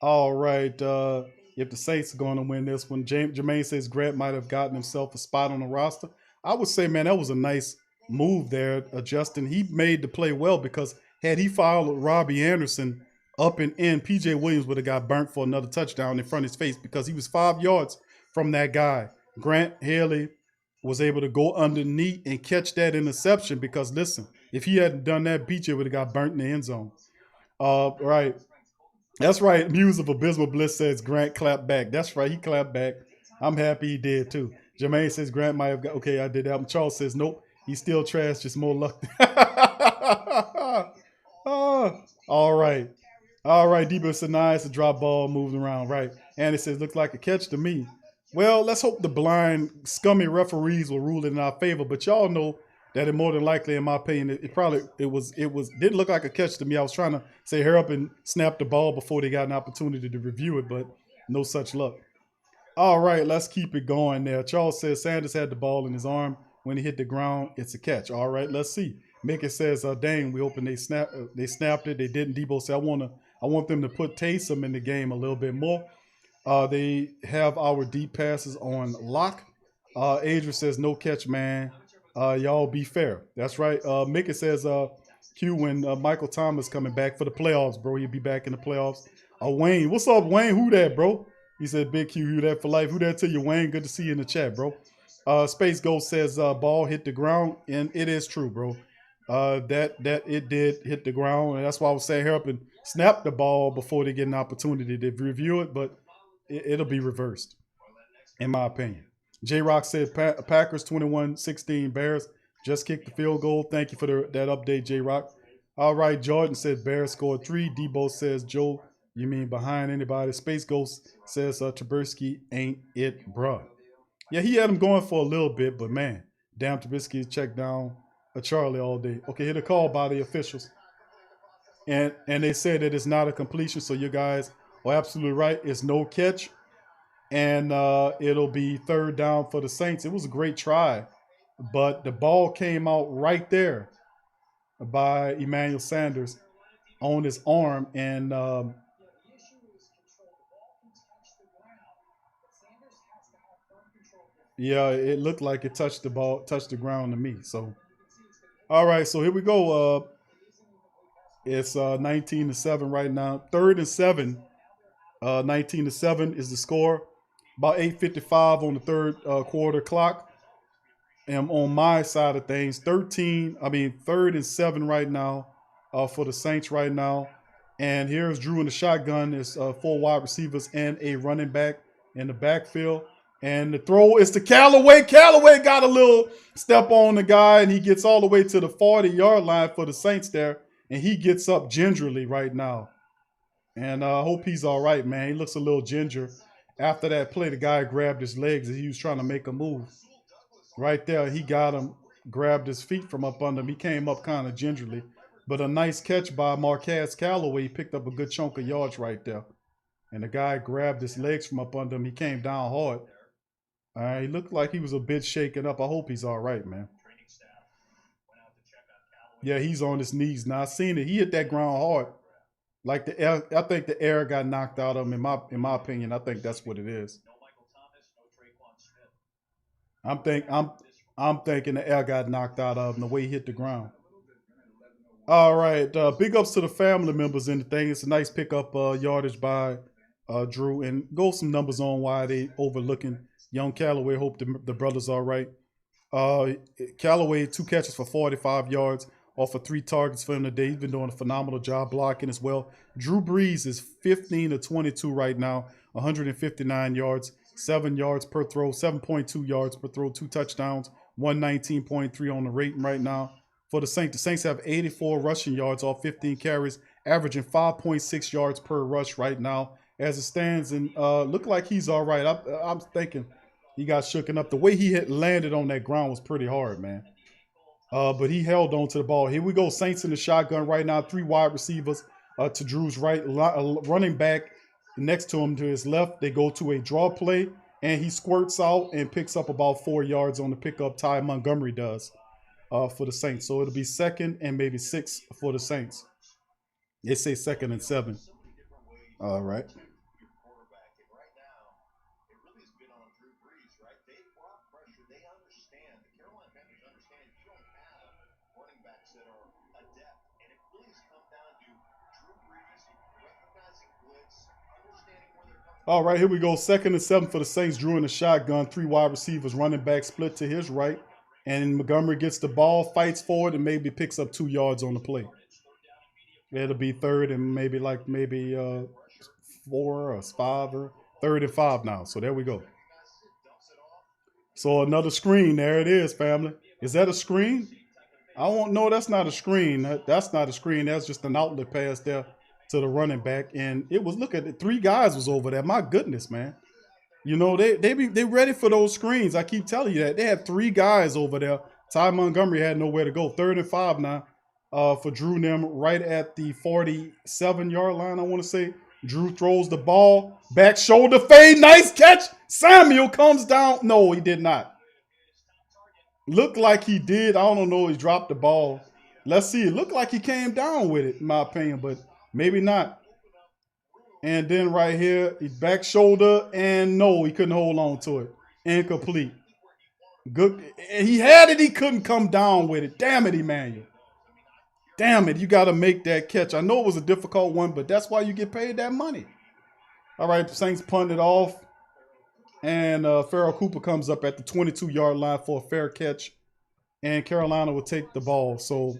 All right. If the Saints are going to win this one, Jermaine says Grant might have gotten himself a spot on the roster. I would say, man, that was a nice move there, Justin. He made the play well because had he followed Robbie Anderson up and in, P.J. Williams would have got burnt for another touchdown in front of his face because he was 5 yards from that guy. Grant Haley was able to go underneath and catch that interception because, listen, if he hadn't done that, BJ would have got burnt in the end zone. Right. That's right. Muse of Abysmal Bliss says Grant clapped back. That's right. He clapped back. I'm happy he did, too. Jermaine says Grant might have got, okay, I did that. Charles says, nope, he's still trash, just more luck. All right. All right, Debo said, nice, a drop ball, moving around, right. And it says, looks like a catch to me. Well, let's hope the blind, scummy referees will rule it in our favor. But y'all know that it more than likely, in my opinion, it didn't look like a catch to me. I was trying to say hurry up and snap the ball before they got an opportunity to review it, but no such luck. All right, let's keep it going there. Charles says Sanders had the ball in his arm. When he hit the ground, it's a catch. All right, let's see. Mickey says, dang, we hoping they snapped it. They didn't. Debo said, I want them to put Taysom in the game a little bit more. They have our deep passes on lock. Adrian says, no catch, man. Y'all be fair. That's right. Mickey says, Q, when Michael Thomas coming back for the playoffs, bro. He'll be back in the playoffs. Wayne, what's up, Wayne? Who that, bro? He said, Big Q, who that for life? Who that to you, Wayne? Good to see you in the chat, bro. Space Ghost says, ball hit the ground, and it is true, bro. That it did hit the ground, and that's why I was saying hurry up and snap the ball before they get an opportunity to review it, but it'll be reversed, in my opinion. J-Rock said Packers 21-16 Bears just kicked the field goal. Thank you for that update, J-Rock. All right, Jordan said Bears scored 3. Debo says, Joe, you mean behind anybody? Space Ghost says Trubisky ain't it, bruh. Yeah, he had him going for a little bit, but man, damn, Trubisky checked down a Charlie all day. Okay, hit a call by the officials. And they said that it's not a completion, so you guys are absolutely right. It's no catch. And it'll be 3rd down for the Saints. It was a great try, but the ball came out right there by Emmanuel Sanders on his arm. And yeah, it looked like it touched the ground to me. So, all right, so here we go. It's 19-7 right now. 3rd and 7. 19-7 is the score. About 8:55 on the third quarter clock. am on my side of things. 3rd and 7 right now for the Saints right now. And here's Drew in the shotgun. It's 4 wide receivers and a running back in the backfield. And the throw is to Callaway. Callaway got a little step on the guy, and he gets all the way to the 40-yard line for the Saints there. And he gets up gingerly right now. And I hope he's all right, man. He looks a little ginger. After that play, the guy grabbed his legs and he was trying to make a move. Right there, he got him, grabbed his feet from up under him. He came up kind of gingerly. But a nice catch by Marquez Callaway. He picked up a good chunk of yards right there. And the guy grabbed his legs from up under him. He came down hard. He looked like he was a bit shaken up. I hope he's all right, man. Yeah, he's on his knees now. I seen it. He hit that ground hard. Like the air, I think the air got knocked out of him. In my opinion, I think that's what it is. I'm thinking the air got knocked out of him the way he hit the ground. All right, big ups to the family members in the thing. It's a nice pickup yardage by Drew, and go some numbers on why they overlooking young Callaway. Hope the brother's all right. Callaway 2 catches for 45 yards. Off of 3 targets for him today. He's been doing a phenomenal job blocking as well. Drew Brees is 15 of 22 right now, 159 yards, 7 yards per throw, 7.2 yards per throw, 2 touchdowns, 119.3 on the rating right now. For the Saints have 84 rushing yards off 15 carries, averaging 5.6 yards per rush right now as it stands. And look like he's all right. I'm thinking he got shooken up. The way he landed on that ground was pretty hard, man. But he held on to the ball. Here we go. Saints in the shotgun right now. 3 wide receivers to Drew's right. Running back next to him to his left. They go to a draw play, and he squirts out and picks up about 4 yards on the pickup. Ty Montgomery does for the Saints. So it'll be 2nd and maybe 6 for the Saints. They say 2nd and 7. All right. All right, here we go. 2nd and 7 for the Saints. Drew in the shotgun. 3 wide receivers, running back split to his right. And Montgomery gets the ball, fights forward, and maybe picks up 2 yards on the play. It'll be 3rd and maybe 4 or 5 or 3rd and 5 now. So there we go. So another screen. There it is, family. Is that a screen? I won't know. That's not a screen. That's not a screen. That's just an outlet pass there to the running back. And it was, look at it, 3 guys was over there. My goodness, man. You know, they ready for those screens. I keep telling you that. They had 3 guys over there. Ty Montgomery had nowhere to go. 3rd and 5 now for Drew and them right at the 47-yard line, I want to say. Drew throws the ball. Back shoulder fade. Nice catch. Samuel comes down. No, he did not. Looked like he did. I don't know. He dropped the ball. Let's see. It looked like he came down with it, in my opinion, but maybe not. And then right here, he back shoulder, and no, he couldn't hold on to it. Incomplete. Good. He had it. He couldn't come down with it. Damn it, Emmanuel. Damn it. You got to make that catch. I know it was a difficult one, but that's why you get paid that money. All right, the Saints punt it off. And Farrell Cooper comes up at the 22-yard line for a fair catch. And Carolina will take the ball. So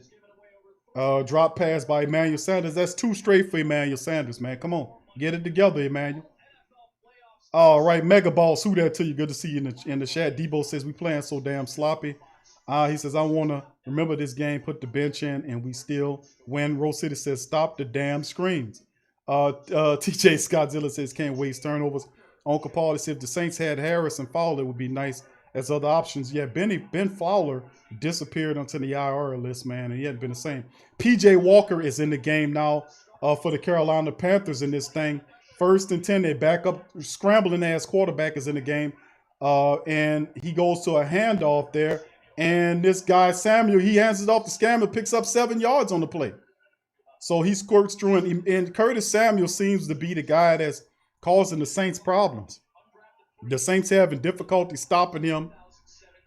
drop pass by Emmanuel Sanders. That's 2 straight for Emmanuel Sanders, man. Come on. Get it together, Emmanuel. All right, Mega Balls, who that to you? Good to see you in the chat. Debo says, we playing so damn sloppy. He says, I want to remember this game, put the bench in, and we still win. Rose City says, stop the damn screens. TJ Scottzilla says, can't waste turnovers. Uncle Paul says, if the Saints had Harris and Fowler, it would be nice as other options. Yeah, Ben Fowler disappeared onto the IR list, man, and he hadn't been the same. PJ Walker is in the game now for the Carolina Panthers in this thing. 1st and 10, they back up, scrambling ass quarterback is in the game. And he goes to a handoff there. And this guy, Samuel, he hands it off to Samuel, picks up 7 yards on the play. So he squirts through, and Curtis Samuel seems to be the guy that's causing the Saints problems. The Saints having difficulty stopping him,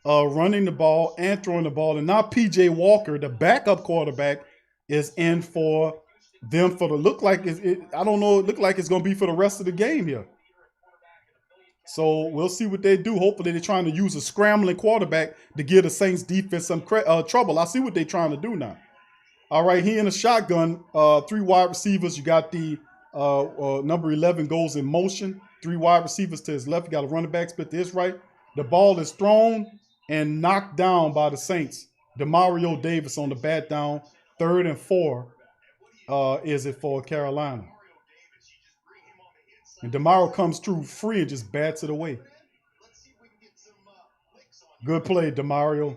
running the ball and throwing the ball. And now P.J. Walker, the backup quarterback, is in for them for the look like I don't know. It looked like it's going to be for the rest of the game here. So we'll see what they do. Hopefully they're trying to use a scrambling quarterback to give the Saints defense some trouble. I see what they're trying to do now. All right, he in a shotgun, 3 wide receivers. You got the number 11 goes in motion, 3 wide receivers to his left. You got a running back split to his right. The ball is thrown and knocked down by the Saints. DeMario Davis on the bat down, 3rd and 4 is it for Carolina. And DeMario comes through free and just bats it away. Good play, DeMario.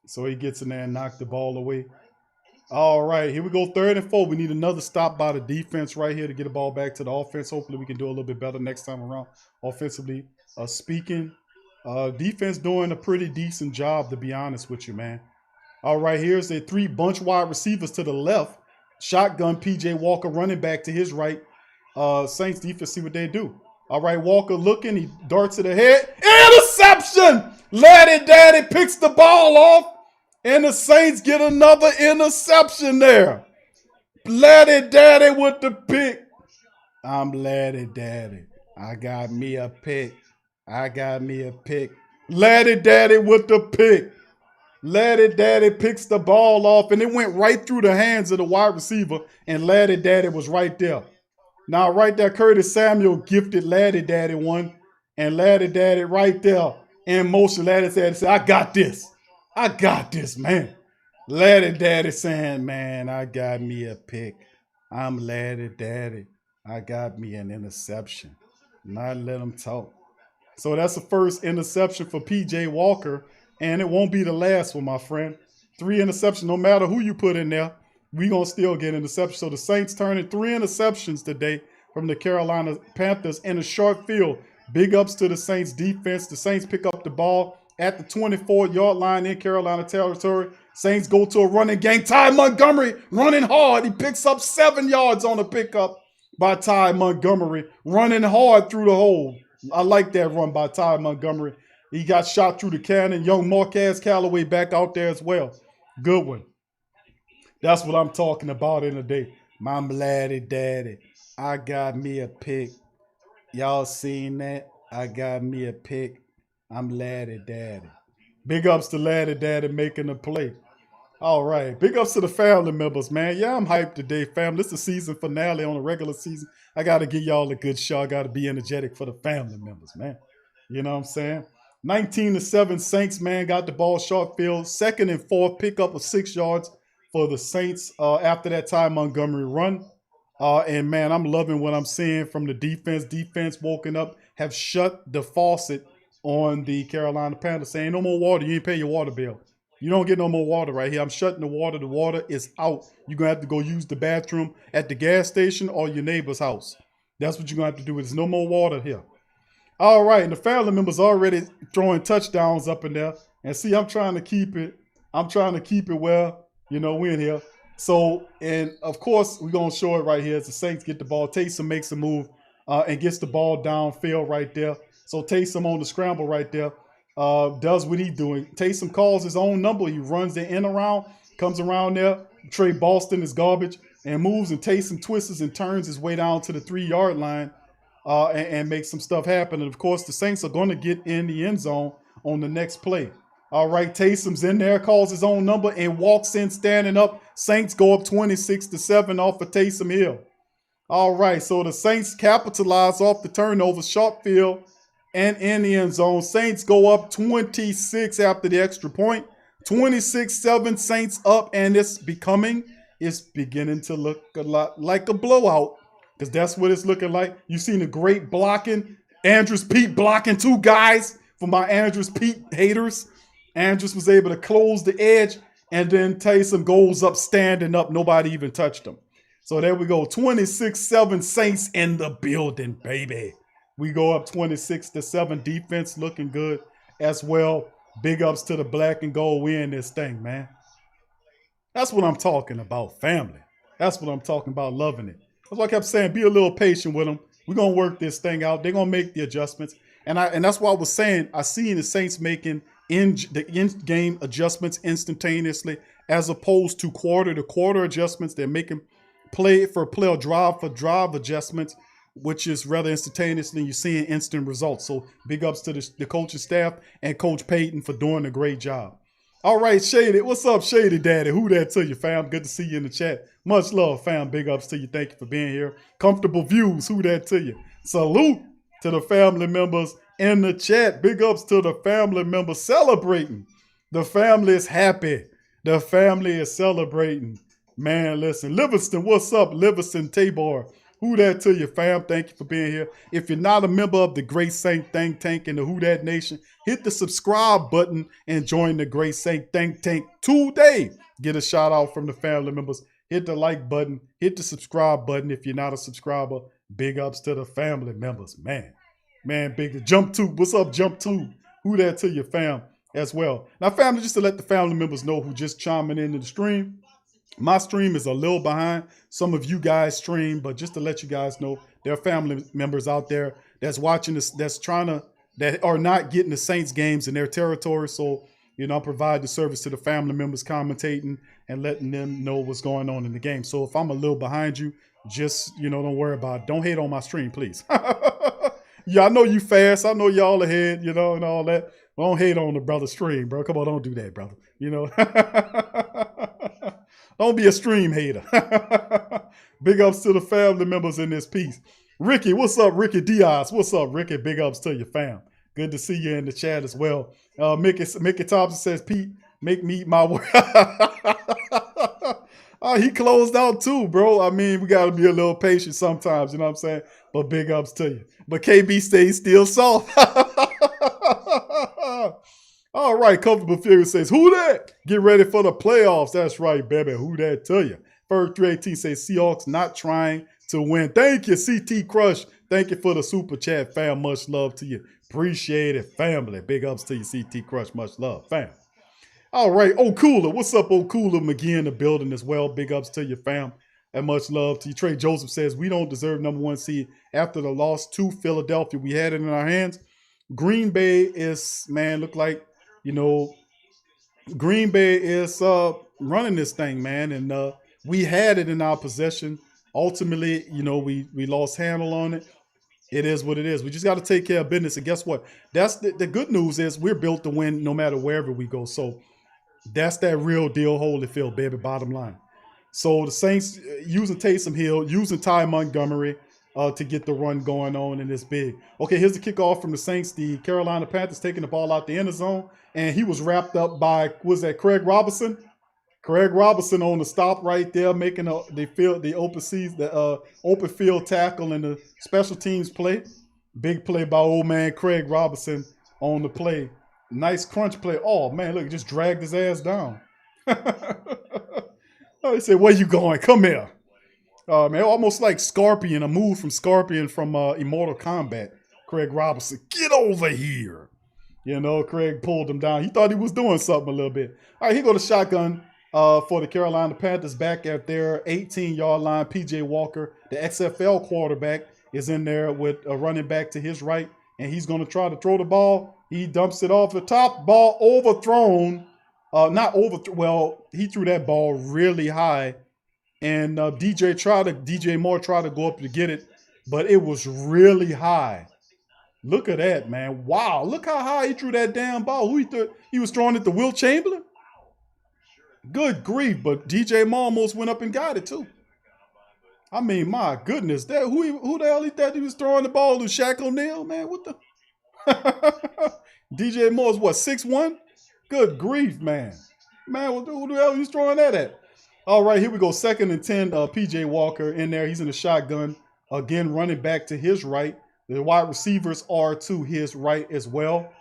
So he gets in there and knocks the ball away. All right, here we go, 3rd and 4. We need another stop by the defense right here to get the ball back to the offense. Hopefully we can do a little bit better next time around offensively speaking. Defense doing a pretty decent job, to be honest with you, man. All right, here's a 3 bunch wide receivers to the left. Shotgun, P.J. Walker running back to his right. Saints defense, see what they do. All right, Walker looking. He darts to the head. Interception! Laddie Daddy picks the ball off. And the Saints get another interception there. Laddie Daddy with the pick. I'm Laddie Daddy. I got me a pick. I got me a pick. Laddie Daddy with the pick. Laddie Daddy picks the ball off, and it went right through the hands of the wide receiver, and Laddie Daddy was right there. Now, right there, Curtis Samuel gifted Laddie Daddy one, and Laddie Daddy right there in motion. Laddie Daddy said, I got this. I got this, man. Laddie Daddy saying, man, I got me a pick. I'm Laddie Daddy. I got me an interception. Not let him talk. So that's the first interception for P.J. Walker, and it won't be the last one, my friend. 3 interceptions, no matter who you put in there, we're going to still get interceptions. So the Saints turning 3 interceptions today from the Carolina Panthers in a short field. Big ups to the Saints defense. The Saints pick up the ball at the 24-yard line in Carolina territory. Saints go to a running game. Ty Montgomery running hard. He picks up 7 yards on the pickup by Ty Montgomery, running hard through the hole. I like that run by Ty Montgomery. He got shot through the cannon. Young Marquez Callaway back out there as well. Good one. That's what I'm talking about in the day. My Laddie Daddy. I got me a pick. Y'all seen that? I got me a pick. I'm Laddie Daddy. Big ups to Laddie Daddy making the play. All right. Big ups to the family members, man. Yeah, I'm hyped today, fam. This is the season finale on the regular season. I got to give y'all a good show. I got to be energetic for the family members, man. You know what I'm saying? 19-7 Saints, man, got the ball short field. 2nd and 4, pickup of 6 yards for the Saints after that Ty Montgomery run. And, man, I'm loving what I'm seeing from the defense. Defense woken up, have shut the faucet on the Carolina Panthers, saying no more water. You ain't pay your water bill. You don't get no more water right here. I'm shutting the water. The water is out. You're going to have to go use the bathroom at the gas station or your neighbor's house. That's what you're going to have to do. There's no more water here. All right, and the family members already throwing touchdowns up in there. And see, I'm trying to keep it well, you know, we're in here. So, and of course, we're going to show it right here as the Saints get the ball. Taysom makes a move and gets the ball downfield right there. So Taysom on the scramble right there does what he's doing. Taysom calls his own number. He runs the end around, comes around there. Trey Boston is garbage and moves, and Taysom twists and turns his way down to the 3-yard line and makes some stuff happen. And, of course, the Saints are going to get in the end zone on the next play. All right, Taysom's in there, calls his own number, and walks in standing up. Saints go up 26-7 off of Taysom Hill. All right, so the Saints capitalize off the turnover, short field, and in the end zone. Saints go up 26 after the extra point. 26-7, Saints up, and it's beginning to look a lot like a blowout, because that's what it's looking like. You've seen the great blocking. Andrews Pete blocking 2 guys for my Andrews Pete haters. Andrews was able to close the edge, and then Taysom goes up standing up. Nobody even touched him. So there we go. 26-7 Saints in the building, baby. We go up 26-7. Defense looking good as well. Big ups to the black and gold. We in this thing, man. That's what I'm talking about, family. That's what I'm talking about, loving it. That's why I kept saying, be a little patient with them. We're going to work this thing out. They're going to make the adjustments. And that's why I was saying I seen the Saints making in-game adjustments instantaneously as opposed to quarter-to-quarter adjustments. They're making play-for-play or drive-for-drive adjustments which is rather instantaneously. You're seeing instant results. So big ups to the coaching staff and Coach Payton for doing a great job. All right, Shady. What's up, Shady Daddy? Who that to you, fam? Good to see you in the chat. Much love, fam. Big ups to you. Thank you for being here. Comfortable views. Who that to you? Salute to the family members in the chat. Big ups to the family members celebrating. The family is happy. The family is celebrating. Man, listen. Livingston, what's up? Livingston Tabor. Who that to you, fam? Thank you for being here. If you're not a member of the Great Saint Think Tank and the Who Dat Nation, hit the subscribe button and join the Great Saint Think Tank today. Get a shout out from the family members. Hit the like button. Hit the subscribe button if you're not a subscriber. Big ups to the family members. Man, big Jump 2. What's up, Jump 2? Who that to you, fam, as well. Now, family, just to let the family members know who just chiming into the stream. My stream is a little behind some of you guys' stream, but just to let you guys know, there are family members out there that's watching this, that are not getting the Saints games in their territory. So, I provide the service to the family members, commentating and letting them know what's going on in the game. So if I'm a little behind you, just, don't worry about it. Don't hate on my stream, please. Yeah, I know you fast. I know y'all ahead, and all that. Don't hate on the brother stream, bro. Come on, don't do that, brother. Don't be a stream hater. Big ups to the family members in this piece. Ricky, what's up, Ricky Diaz? What's up, Ricky? Big ups to you, fam. Good to see you in the chat as well. Mickey Thompson says, Pete, make me eat my word. He closed out too, bro. I mean, we got to be a little patient sometimes, you know what I'm saying? But big ups to you. But KB stays still soft. All right, Comfortable Fury says, who that? Get ready for the playoffs. That's right, baby. Who that to you? Ferg 318 says, Seahawks not trying to win. Thank you, CT Crush. Thank you for the super chat, fam. Much love to you. Appreciate it, family. Big ups to you, CT Crush. Much love, fam. All right, O'Cooler. What's up, O'Cooler? McGee in the building as well. Big ups to you, fam. And much love to you. Trey Joseph says, we don't deserve number 1 seed after the loss to Philadelphia. We had it in our hands. Green Bay is, look like, Green Bay is running this thing, man. And we had it in our possession. Ultimately, we lost handle on it. It is what it is. We just got to take care of business. And guess what? That's the good news is we're built to win no matter wherever we go. So that's that real deal Holyfield, baby, bottom line. So the Saints using Taysom Hill, using Ty Montgomery to get the run going on, and it's big. Okay, here's the kickoff from the Saints. The Carolina Panthers taking the ball out the end zone, and he was wrapped up by, Craig Robinson? Craig Robinson on the stop right there, making the open field tackle and the special teams play. Big play by old man Craig Robinson on the play. Nice crunch play. Oh, man, look, just dragged his ass down. He said, where you going? Come here. Man, almost like Scorpion, a move from Scorpion from Immortal Kombat. Craig Robinson, get over here. Craig pulled him down. He thought he was doing something a little bit. All right, here go the shotgun for the Carolina Panthers back at their 18-yard line. P.J. Walker, the XFL quarterback, is in there with a running back to his right, and he's going to try to throw the ball. He dumps it off the top. Ball overthrown. He threw that ball really high. And DJ Moore tried to go up to get it, but it was really high. Look at that, man. Wow, look how high he threw that damn ball. Who he thought he was throwing it to Will Chamberlain? Good grief, but DJ Moore almost went up and got it too. I mean, my goodness. Who the hell he thought he was throwing the ball to? Shaq O'Neal, man? What the? DJ Moore's what, 6'1"? Good grief, man. Man, who the hell he was throwing that at? All right, here we go. 2nd and 10. P.J. Walker in there. He's in the shotgun. Again, running back to his right. The wide receivers are to his right as well.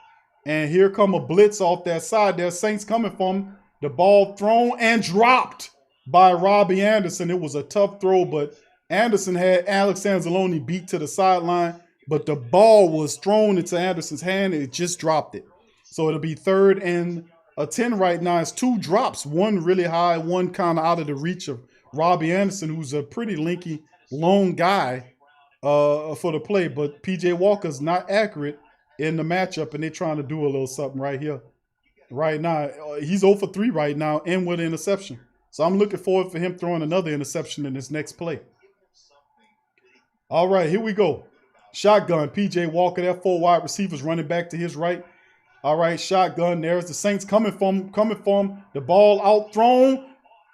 And here come a blitz off that side. There's Saints coming from. The ball thrown and dropped by Robbie Anderson. It was a tough throw, but Anderson had Alex Anzalone beat to the sideline. But the ball was thrown into Anderson's hand and it just dropped it. So it'll be 3rd and 10 right now. It's 2 drops, one really high, one kind of out of the reach of Robbie Anderson, who's a pretty lanky, long guy for the play. But P.J. Walker's not accurate in the matchup, and they're trying to do a little something right here. Right now, he's 0 for 3 right now and with an interception. So I'm looking forward for him throwing another interception in this next play. All right, here we go. Shotgun. PJ Walker, that 4 wide receivers running back to his right. All right, shotgun. There's the Saints coming from the ball out thrown.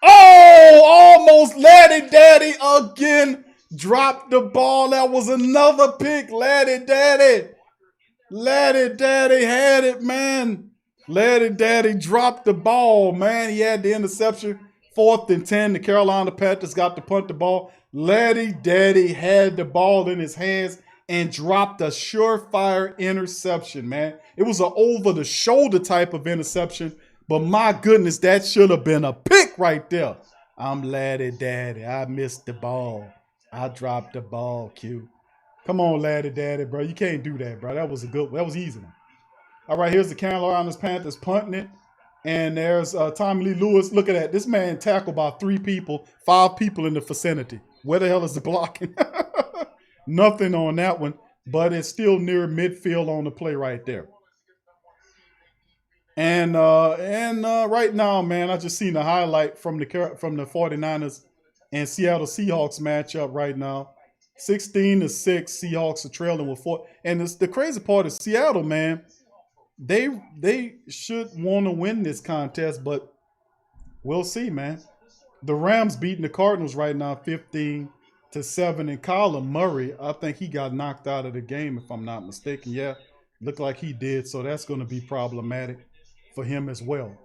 Oh, almost Laddie Daddy again. Dropped the ball. That was another pick. Laddie Daddy. Laddie Daddy had it, man. Laddie Daddy dropped the ball, man. He had the interception. 4th and 10. The Carolina Panthers got to punt the ball. Laddie Daddy had the ball in his hands and dropped a surefire interception, man. It was an over-the-shoulder type of interception, but my goodness, that should have been a pick right there. I'm Laddie Daddy. I missed the ball. I dropped the ball, Q. Come on, Laddie Daddy, bro. You can't do that, bro. That was easy one. All right, here's the Carolina Panthers punting it. And there's Tommy Lee Lewis. Look at that. This man tackled about 3 people, 5 people in the vicinity. Where the hell is the blocking? Nothing on that one, but it's still near midfield on the play right there. And right now, man, I just seen the highlight from the 49ers and Seattle Seahawks matchup right now. 16-6, Seahawks are trailing with 4. And the crazy part is Seattle, man. They should want to win this contest, but we'll see, man. The Rams beating the Cardinals right now, 15-7. And Kyler Murray, I think he got knocked out of the game, if I'm not mistaken. Yeah, looked like he did, so that's going to be problematic for him as well.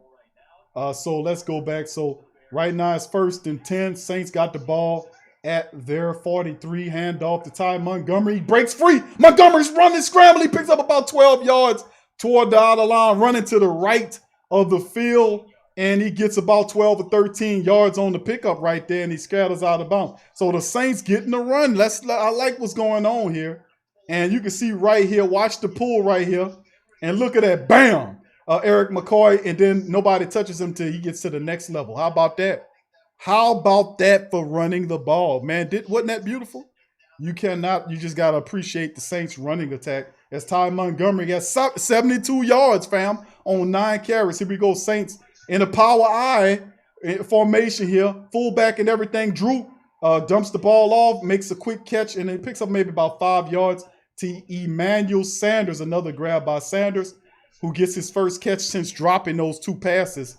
So let's go back. So right now it's 1st and 10. Saints got the ball at their 43. Handoff to Ty Montgomery. He breaks free. Montgomery's running, scrambling. He picks up about 12 yards toward the outer line, running to the right of the field. And he gets about 12 or 13 yards on the pickup right there, and he scatters out of bounds. So the Saints getting the run. I like what's going on here. And you can see right here, watch the pull right here. And look at that, bam! Eric McCoy, and then nobody touches him till he gets to the next level. How about that? How about that for running the ball? Man, wasn't that beautiful? You just got to appreciate the Saints running attack. As Ty Montgomery got 72 yards, fam, on 9 carries. Here we go, Saints in a power I formation here, fullback and everything. Drew dumps the ball off, makes a quick catch, and then picks up maybe about 5 yards to Emmanuel Sanders. Another grab by Sanders, who gets his first catch since dropping those 2 passes.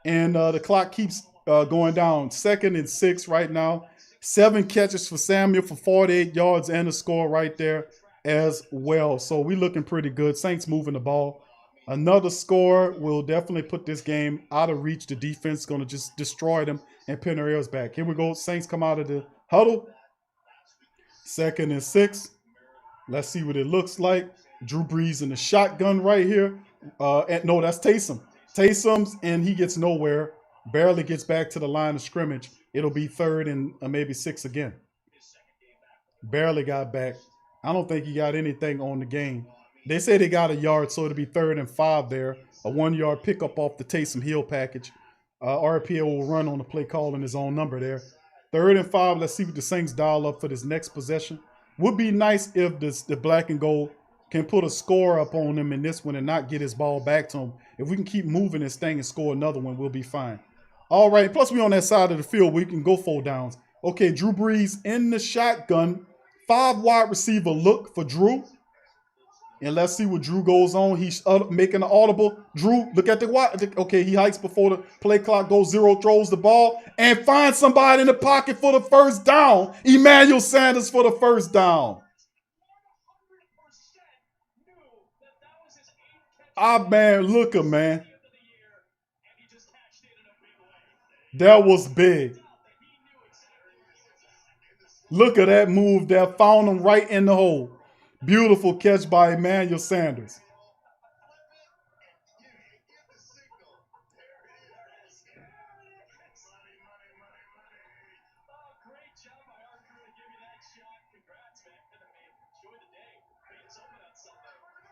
And the clock keeps going down. 2nd and 6 right now. 7 catches for Samuel for 48 yards and a score right there as well. So we looking pretty good. Saints moving the ball. Another score will definitely put this game out of reach. The defense is going to just destroy them and pin their ears back. Here we go. Saints come out of the huddle. 2nd and 6. Let's see what it looks like. Drew Brees in the shotgun right here. No, that's Taysom. Taysom's, and he gets nowhere. Barely gets back to the line of scrimmage. It'll be 3rd and maybe 6 again. Barely got back. I don't think he got anything on the game. They say they got a yard, so it'll be 3rd and 5 there. A 1-yard pickup off the Taysom Hill package. RPA will run on the play call in his own number there. 3rd and 5. Let's see what the Saints dial up for this next possession. Would be nice if the black and gold can put a score up on him in this one and not get his ball back to him. If we can keep moving this thing and score another one, we'll be fine. All right, plus we on that side of the field where we can go 4 downs. Okay, Drew Brees in the shotgun. 5 wide receiver look for Drew. And let's see what Drew goes on. He's making an audible. Drew, look at the wide. Okay, he hikes before the play clock goes 0, throws the ball, and finds somebody in the pocket for the first down. Emmanuel Sanders for the first down. Man, look at man. That was big. Look at that move there. Found him right in the hole. Beautiful catch by Emmanuel Sanders.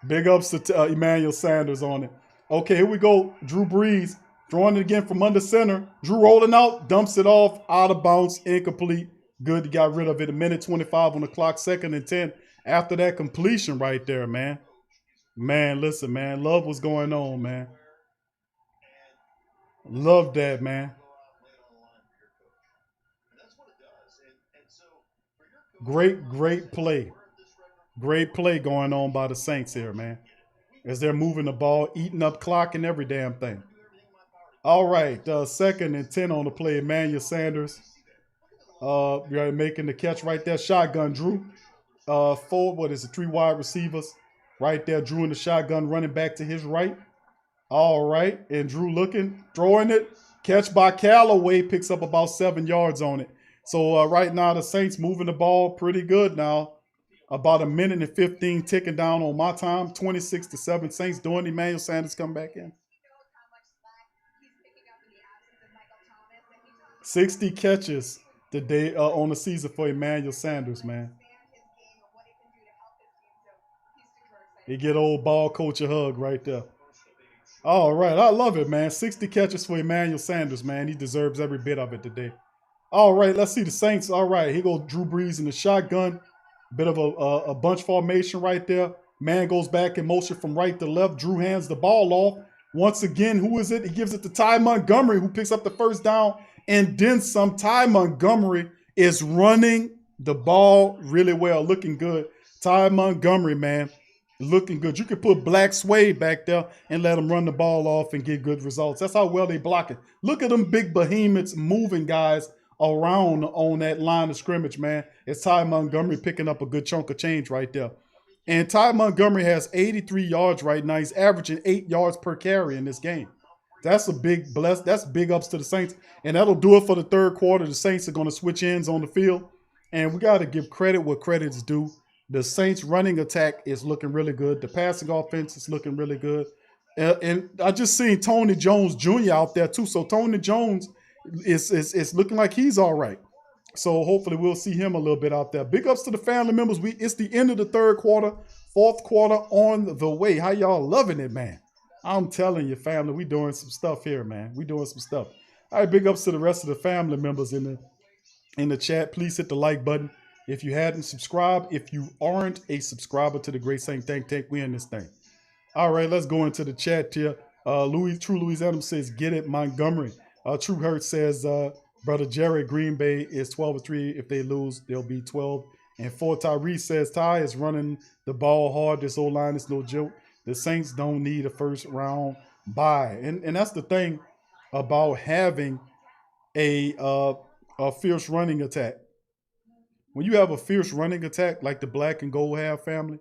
Big ups to Emmanuel Sanders on it. Okay, here we go. Drew Brees throwing it again from under center. Drew rolling out, dumps it off, out of bounds, incomplete. Good, he got rid of it. 1:25 on the clock, 2nd and 10. After that completion right there, man. Man, listen, man. Love what's going on, man. Love that, man. Great play. Great play going on by the Saints here, man. As they're moving the ball, eating up clock and every damn thing. All right, 2nd and 10 on the play. Emmanuel Sanders making the catch right there. Shotgun Drew. 3 wide receivers right there. Drew in the shotgun, running back to his right. All right, and Drew looking, throwing it. Catch by Callaway, picks up about 7 yards on it. So right now the Saints moving the ball pretty good now. About 1:15 ticking down on my time. 26-7 Saints doing. Emmanuel Sanders come back in. 60 catches today on the season for Emmanuel Sanders, man. He get old ball coach a hug right there. All right, I love it, man. 60 catches for Emmanuel Sanders, man. He deserves every bit of it today. All right, let's see the Saints. All right, here goes Drew Brees in the shotgun. Bit of a bunch formation right there. Man goes back in motion from right to left. Drew hands the ball off. Once again, who is it? He gives it to Ty Montgomery, who picks up the first down and then some. Ty Montgomery is running the ball really well, looking good. Ty Montgomery, man, looking good. You could put Black Suede back there and let him run the ball off and get good results. That's how well they block it. Look at them big behemoths moving guys around on that line of scrimmage, man. It's Ty Montgomery picking up a good chunk of change right there. And Ty Montgomery has 83 yards right now. He's averaging 8 yards per carry in this game. That's a big bless. That's big ups to the Saints. And that'll do it for the third quarter. The Saints are going to switch ends on the field. And we got to give credit where credit's due. The Saints running attack is looking really good. The passing offense is looking really good. And I just seen Tony Jones Jr. out there too. So Tony Jones is looking like he's all right. So hopefully we'll see him a little bit out there. Big ups to the family members. It's the end of the third quarter, fourth quarter on the way. How y'all loving it, man? I'm telling you, family, we doing some stuff here, man. We doing some stuff. All right, big ups to the rest of the family members in the chat. Please hit the like button if you hadn't subscribed. If you aren't a subscriber to the Great Saint Think Tank, we in this thing. All right, let's go into the chat here. True Louis Adams says, get it, Montgomery. True Hurt says, Brother Jerry, Green Bay is 12-3. If they lose, they'll be 12-4. Tyrese says, Ty is running the ball hard. This O-line is no joke. The Saints don't need a first round bye. And that's the thing about having a fierce running attack. When you have a fierce running attack like the black and gold have, family,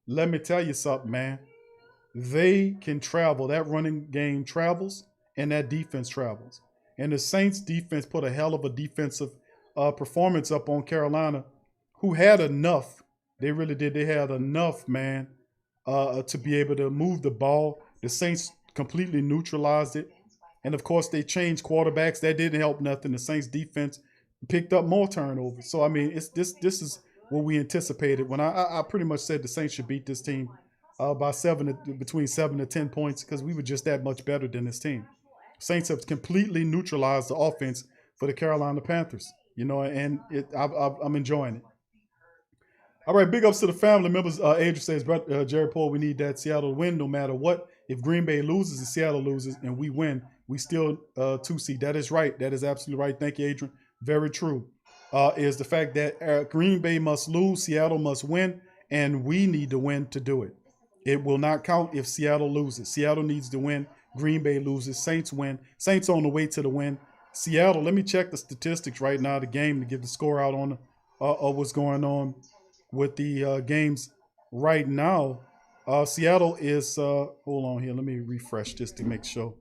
let me tell you something, man. They can travel. That running game travels and that defense travels. And the Saints defense put a hell of a defensive performance up on Carolina, who had enough. They really did. They had enough, man, to be able to move the ball. The Saints completely neutralized it. And, of course, they changed quarterbacks. That didn't help nothing. The Saints defense picked up more turnovers. So, I mean, this is what we anticipated. When I pretty much said the Saints should beat this team by between 7 to 10 points, because we were just that much better than this team. Saints have completely neutralized the offense for the Carolina Panthers, and I'm enjoying it. All right, big ups to the family members. Adrian says, Jerry Paul, we need that Seattle win no matter what. If Green Bay loses and Seattle loses and we win, we still 2 seed. That is right. That is absolutely right. Thank you, Adrian. Very true. Is the fact that Green Bay must lose, Seattle must win, and we need to win to do it. It will not count if Seattle loses. Seattle needs to win. Green Bay loses. Saints win. Saints on the way to the win. Seattle, let me check the statistics right now, the game, to give the score out on what's going on with the games right now. Seattle is, hold on here. Let me refresh just to make sure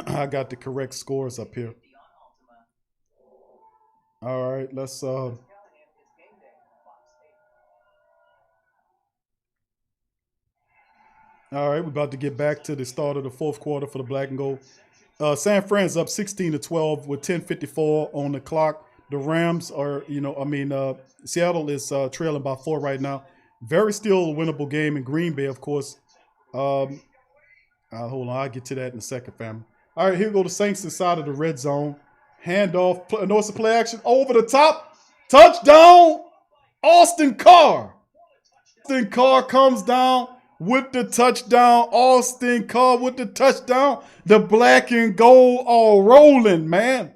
I got the correct scores up here. All right, let's all right, we're about to get back to the start of the fourth quarter for the black and gold. San Fran's up 16-12 with 10:54 on the clock. The Rams are, Seattle is trailing by 4 right now. Very still a winnable game in Green Bay, of course. Hold on, I'll get to that in a second, family. All right, here go the Saints inside of the red zone. Handoff. No, it's a play action. Over the top. Touchdown. Austin Carr. Austin Carr comes down with the touchdown. Austin Carr with the touchdown. The black and gold all rolling, man.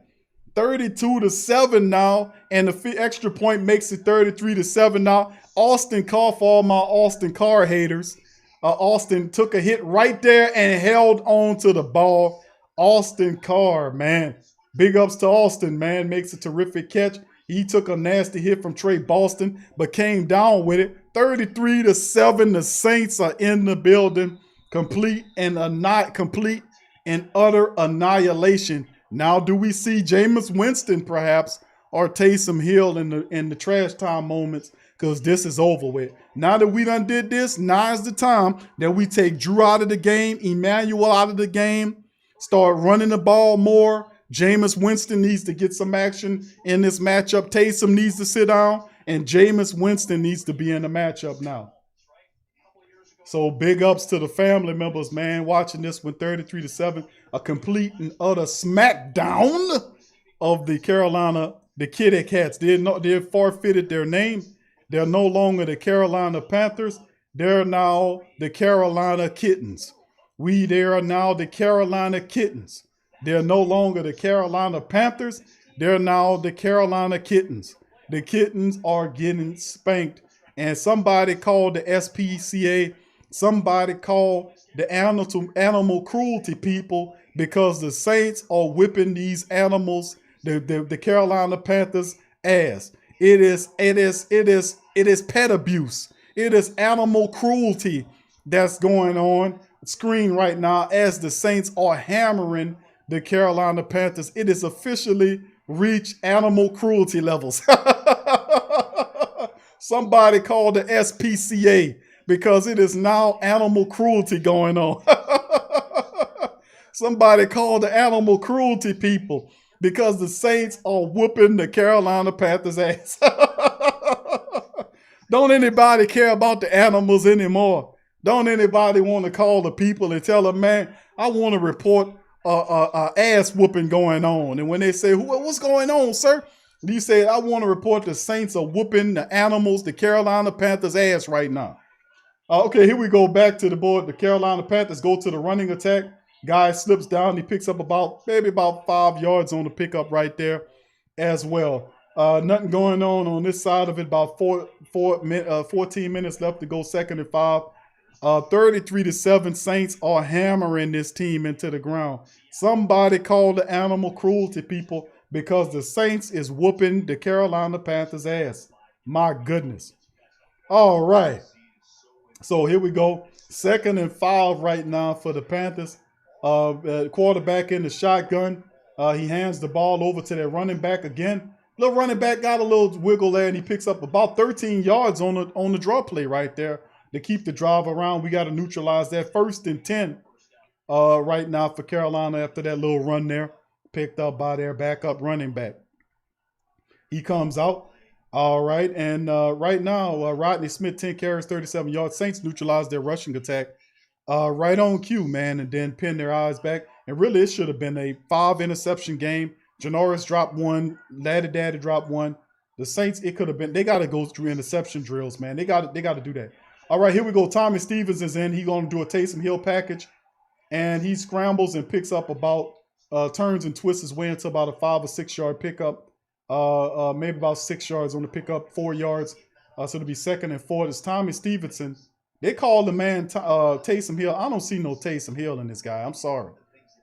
32-7 now, and the extra point makes it 33-7 now. Austin Carr, for all my Austin Carr haters, Austin took a hit right there and held on to the ball. Austin Carr, man. Big ups to Austin, man. Makes a terrific catch. He took a nasty hit from Trey Boston, but came down with it. 33-7. The Saints are in the building. Complete and utter annihilation. Now, do we see Jameis Winston perhaps or Taysom Hill in the trash time moments? Because this is over with. Now that we done did this, now is the time that we take Drew out of the game, Emmanuel out of the game, start running the ball more. Jameis Winston needs to get some action in this matchup. Taysom needs to sit down, and Jameis Winston needs to be in the matchup now. So big ups to the family members, man, watching this one 33-7, a complete and utter smackdown of the Kitty Cats. They forfeited their name. They're no longer the Carolina Panthers. They're now the Carolina Kittens. They are now the Carolina Kittens. They're no longer the Carolina Panthers. They're now the Carolina Kittens. The Kittens are getting spanked. And somebody called the SPCA, somebody called the animal cruelty people, because the Saints are whipping these animals, the Carolina Panthers, ass. It is pet abuse. It is animal cruelty that's going on screen right now as the Saints are hammering the Carolina Panthers. It is officially reached animal cruelty levels. Somebody called the SPCA, because it is now animal cruelty going on. Somebody called the animal cruelty people, because the Saints are whooping the Carolina Panthers ass. Don't anybody care about the animals anymore? Don't anybody want to call the people and tell them, man, I want to report a ass whooping going on? And when they say, what's going on, sir? You say, I want to report the Saints are whooping the animals, the Carolina Panthers ass right now. Okay, here we go back to the board. The Carolina Panthers go to the running attack. Guy slips down. He picks up maybe about 5 yards on the pickup right there as well. Nothing going on this side of it. About 14 minutes left to go, 2nd and 5. 33-7. Saints are hammering this team into the ground. Somebody call the animal cruelty people, because the Saints is whooping the Carolina Panthers ass. My goodness. All right. So here we go. 2nd and 5 right now for the Panthers. Quarterback in the shotgun. He hands the ball over to their running back again. Little running back got a little wiggle there, and he picks up about 13 yards on the draw play right there to keep the drive around. We got to neutralize that. 1st and 10 right now for Carolina after that little run there, picked up by their backup running back. He comes out. All right, and right now, Rodney Smith, 10 carries, 37 yards. Saints neutralized their rushing attack right on cue, man, and then pin their eyes back. And really, it should have been a 5-interception game. Janoris dropped one. Laddie Daddy dropped one. The Saints, it could have been. They got to go through interception drills, man. They got to do that. All right, here we go. Tommy Stevens is in. He's going to do a Taysom Hill package, and he scrambles and picks up turns and twists his way into about a 5 or 6 yard pickup. Maybe about 6 yards on the pickup, 4 yards. So it'll be 2nd and 4. It's Tommy Stevenson. They call the man Taysom Hill. I don't see no Taysom Hill in this guy. I'm sorry.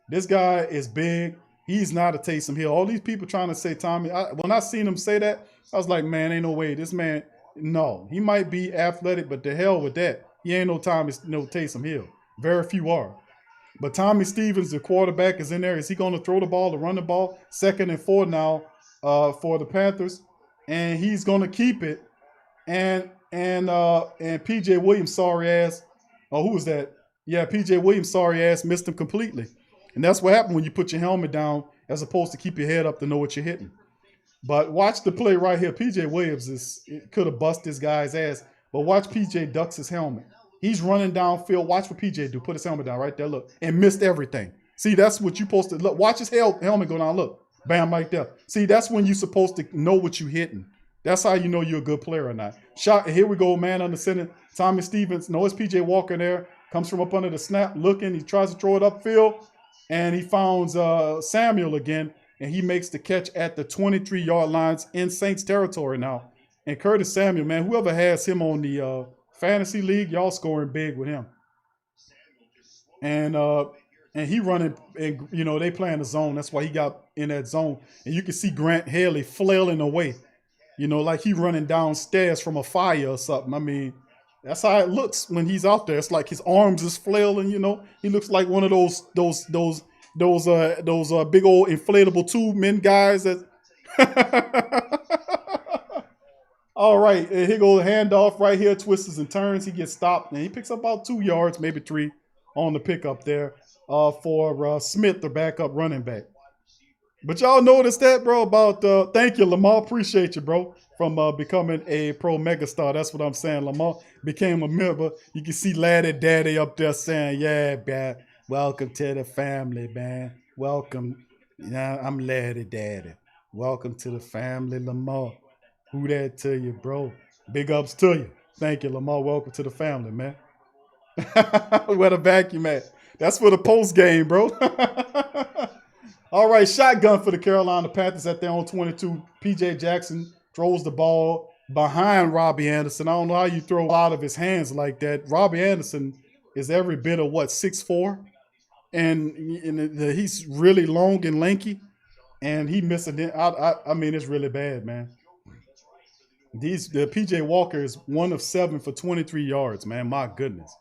This guy is big. He's not a Taysom Hill. All these people trying to say Tommy. When I seen him say that, I was like, man, ain't no way. This man, no. He might be athletic, but the hell with that. He ain't no Taysom Hill. Very few are. But Tommy Stevens, the quarterback, is in there. Is he going to throw the ball or run the ball? 2nd and 4 now for the Panthers. And he's going to keep it. And P.J. Williams, sorry ass. Oh, who was that? Yeah, P.J. Williams, sorry ass, missed him completely. And that's what happened when you put your helmet down as opposed to keep your head up to know what you're hitting. But watch the play right here. P.J. Williams could have busted this guy's ass. But watch P.J. ducks his helmet. He's running downfield. Watch what P.J. do. Put his helmet down right there. Look. And missed everything. See, that's what you're supposed to look. Watch his helmet go down. Look. Bam, right there. See, that's when you're supposed to know what you're hitting. That's how you know you're a good player or not. Shot. Here we go, man under center. Tommy Stevens. No, it's P.J. Walker there. Comes from up under the snap. Looking. He tries to throw it upfield. And he founds Samuel again. and he makes the catch at the 23-yard lines in Saints territory now. And Curtis Samuel, man, whoever has him on the fantasy league, y'all scoring big with him. And he running, and you know, they playing the zone. That's why he got in that zone. And you can see Grant Haley flailing away, you know, like he running downstairs from a fire or something. I mean, that's how it looks when he's out there. It's like his arms is flailing, you know. He looks like one of those big old inflatable tube men guys that all right, and here goes handoff right here, twists and turns. He gets stopped, and he picks up about 2 yards, maybe 3 on the pickup there for Smith, the backup running back. But y'all notice that, bro, about thank you, Lamar. Appreciate you, bro, from becoming a pro megastar. That's what I'm saying. Lamar became a member. You can see Laddie Daddy up there saying, yeah, man, welcome to the family, man. Welcome. Yeah, I'm Laddie Daddy. Welcome to the family, Lamar. Who that to you, bro? Big ups to you. Thank you, Lamar. Welcome to the family, man. Where the vacuum at? That's for the post game, bro. All right, shotgun for the Carolina Panthers at their own 22. P.J. Jackson throws the ball behind Robbie Anderson. I don't know how you throw out of his hands like that. Robbie Anderson is every bit of, 6'4"? And he's really long and lanky. And he missing it. I mean, it's really bad, man. The P.J. Walker is 1 of 7 for 23 yards, man. My goodness.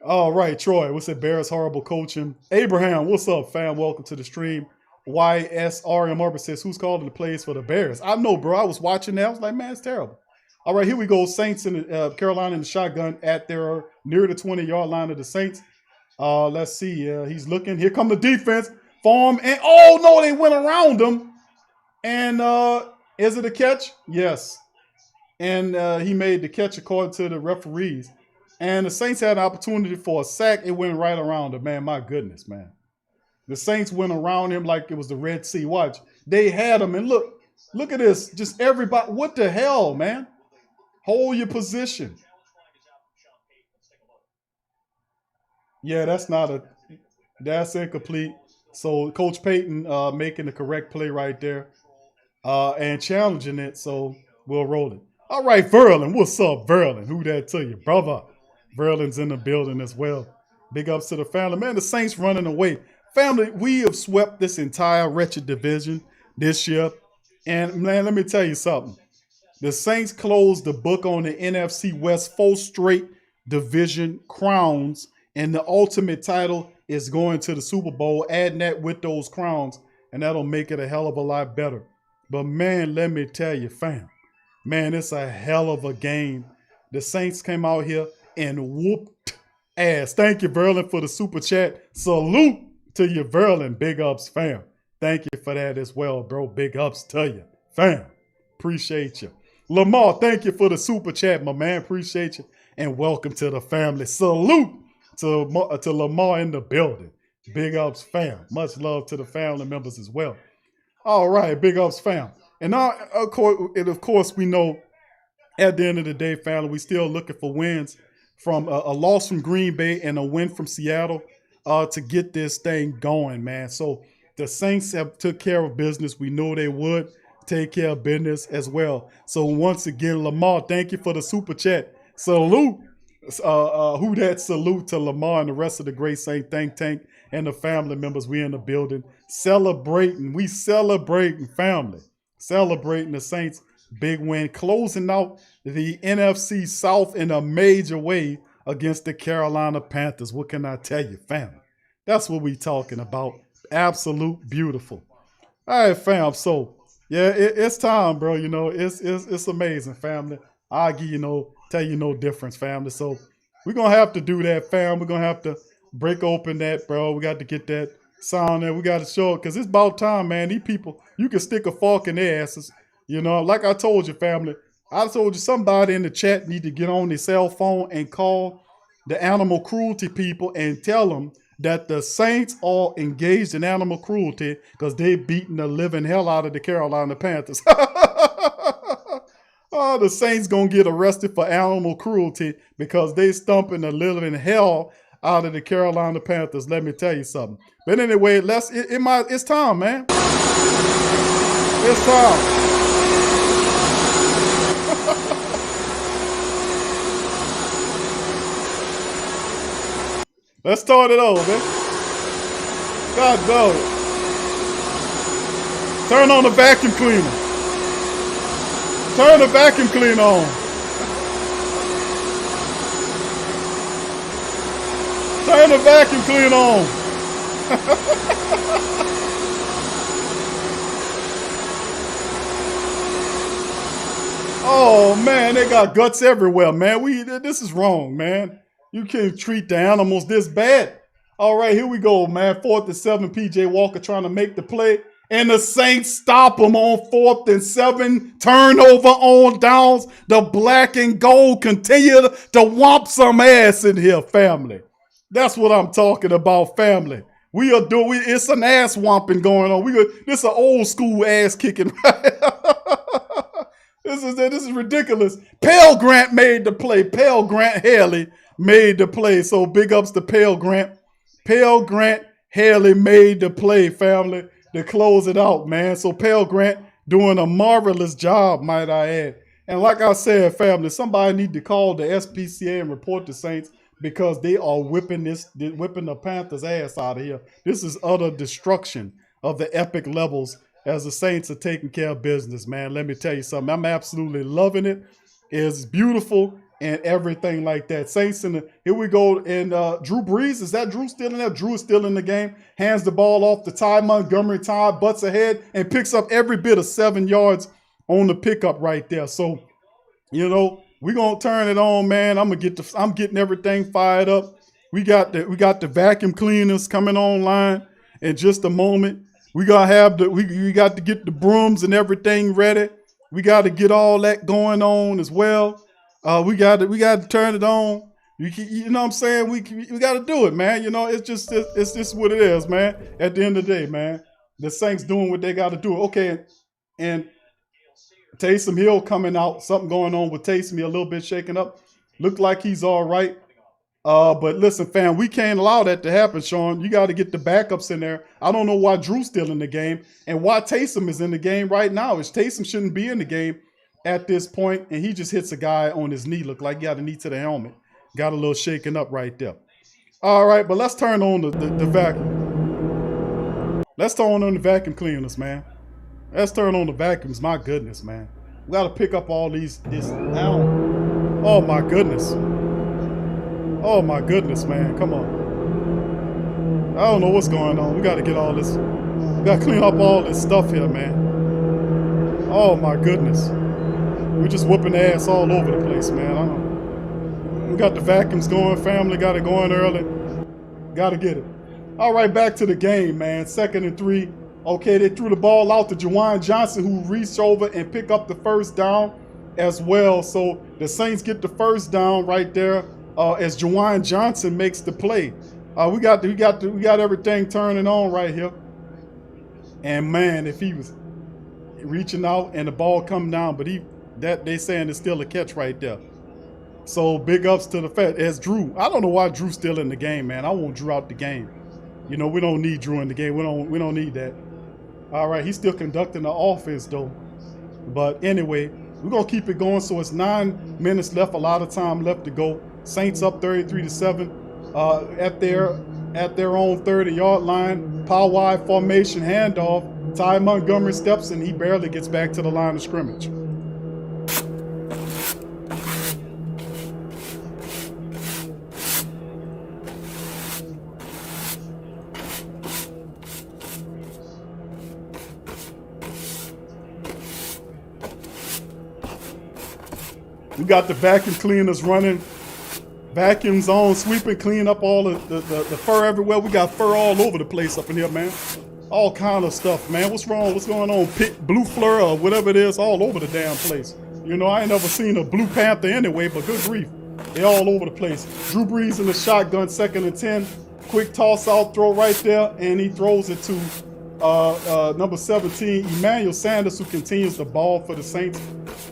All right, Troy, what's it? Bears horrible coaching. Abraham, what's up, fam? Welcome to the stream. YSRM Arbor says, who's calling the plays for the Bears? I know, bro. I was watching that. I was like, man, it's terrible. All right, here we go. Saints in Carolina in the shotgun at their near the 20-yard line of the Saints. Let's see. He's looking. Here come the defense. Form and oh no, they went around him. And is it a catch? Yes. And he made the catch according to the referees. And the Saints had an opportunity for a sack. It went right around him, man. My goodness, man. The Saints went around him like it was the Red Sea. Watch. They had him. And look at this. Just everybody. What the hell, man? Hold your position. Yeah, that's incomplete. So Coach Payton making the correct play right there and challenging it. So we'll roll it. All right, Verlin. What's up, Verlin? Who that to you, brother? Verlin's in the building as well. Big ups to the family. Man, the Saints running away. Family, we have swept this entire wretched division this year. And, man, let me tell you something. The Saints closed the book on the NFC West 4 straight division crowns. And the ultimate title is going to the Super Bowl, adding that with those crowns. And that'll make it a hell of a lot better. But, man, let me tell you, fam. Man, it's a hell of a game. The Saints came out here and whooped ass. Thank you, Verlin, for the super chat. Salute to you, Verlin. Big ups, fam. Thank you for that as well, bro. Big ups to you, fam. Appreciate you. Lamar, thank you for the super chat, my man. Appreciate you. And welcome to the family. Salute to Lamar in the building. Big ups, fam. Much love to the family members as well. All right, big ups, fam. And now, of course, we know at the end of the day, family, we still looking for wins from a loss from Green Bay and a win from Seattle to get this thing going, man. So the Saints have took care of business. We know they would take care of business as well. So once again, Lamar, thank you for the super chat. Salute. Who that salute to Lamar and the rest of the great Saint Think Tank and the family members. We in the building celebrating. We celebrating, family. Celebrating the Saints' big win, closing out the NFC South in a major way against the Carolina Panthers. What can I tell you, family? That's what we talking about. Absolute beautiful. All right, fam. So, yeah, it's time, bro. You know, it's amazing, family. I'll give you tell you no difference, family. So we're going to have to do that, fam. We're going to have to break open that, bro. We got to get that sound there. We got to show it because it's about time, man. These people, you can stick a fork in their asses. You know, like I told you, family. I told you somebody in the chat need to get on their cell phone and call the animal cruelty people and tell them that the Saints are engaged in animal cruelty because they beating the living hell out of the Carolina Panthers. Oh, the Saints gonna get arrested for animal cruelty because they stumping the living hell out of the Carolina Panthers. Let me tell you something. But anyway, it's time, man. It's time. Let's start it over, man. God dog it. Turn on the vacuum cleaner. Turn the vacuum cleaner on. Turn the vacuum cleaner on. Oh man, they got guts everywhere, man. This is wrong, man. You can't treat the animals this bad. All right, here we go, man. 4th and 7, PJ Walker trying to make the play. And the Saints stop him on 4th and 7. Turnover on downs. The black and gold continue to whomp some ass in here, family. That's what I'm talking about, family. It's an ass whomping going on. This is an old school ass kicking. This is ridiculous. Pale Grant made the play. Pale Grant Haley made the play. So big ups to Pale Grant. Pale Grant Haley made the play, family, to close it out, man. So Pale Grant doing a marvelous job, might I add. And like I said, family, somebody need to call the SPCA and report the Saints because they are whipping the Panthers' ass out of here. This is utter destruction of the epic levels as the Saints are taking care of business, man. Let me tell you something. I'm absolutely loving it. It's beautiful and everything like that. Saints here we go. And Drew Brees, is that Drew still in there? Drew is still in the game. Hands the ball off to Ty Montgomery. Ty butts ahead and picks up every bit of 7 yards on the pickup right there. So, you know, we're gonna turn it on, man. I'm getting everything fired up. We got the vacuum cleaners coming online in just a moment. We got to get the brooms and everything ready. We got to get all that going on as well. We got to turn it on. You know what I'm saying? We got to do it, man. You know, it's just what it is, man. At the end of the day, man, the Saints doing what they got to do. Okay, and Taysom Hill coming out. Something going on with Taysom. He a little bit shaken up. Looked like he's all right. But listen, fam, we can't allow that to happen, Sean. You got to get the backups in there. I don't know why Drew's still in the game and why Taysom is in the game right now. Taysom shouldn't be in the game at this point, and he just hits a guy on his knee. Look like he got a knee to the helmet. Got a little shaken up right there. All right, but let's turn on the vacuum. Let's turn on the vacuum cleaners, man. Let's turn on the vacuums. My goodness, man. We got to pick up all this now. Oh, my goodness. Oh my goodness, man. Come on. I don't know what's going on. We got to get all this. We got to clean up all this stuff here, man. Oh my goodness. We're just whooping ass all over the place, man. We got the vacuums going. Family got it going early. Got to get it. All right, back to the game, man. 2nd and 3. Okay, they threw the ball out to Juwan Johnson, who reached over and picked up the first down as well. So the Saints get the first down right there. As Juwan Johnson makes the play. We got everything turning on right here. And man, if he was reaching out and the ball come down, but they saying it's still a catch right there. So big ups to the fact as Drew. I don't know why Drew's still in the game, man. I want Drew out the game. You know, we don't need Drew in the game. We don't need that. All right, he's still conducting the offense though. But anyway, we're gonna keep it going. So it's 9 minutes left, a lot of time left to go. Saints up 33-7 at their own 30-yard line. Power wide formation handoff. Ty Montgomery steps and he barely gets back to the line of scrimmage. We got the vacuum cleaners running. Vacuums on, sweeping, clean up all the fur everywhere. We got fur all over the place up in here, man. All kind of stuff, man. What's wrong? What's going on? Blue fleur or whatever it is, all over the damn place. You know, I ain't never seen a blue panther anyway, but good grief. They all over the place. Drew Brees in the shotgun, 2nd and 10. Quick toss out, throw right there, and he throws it to number 17, Emmanuel Sanders, who continues the ball for the Saints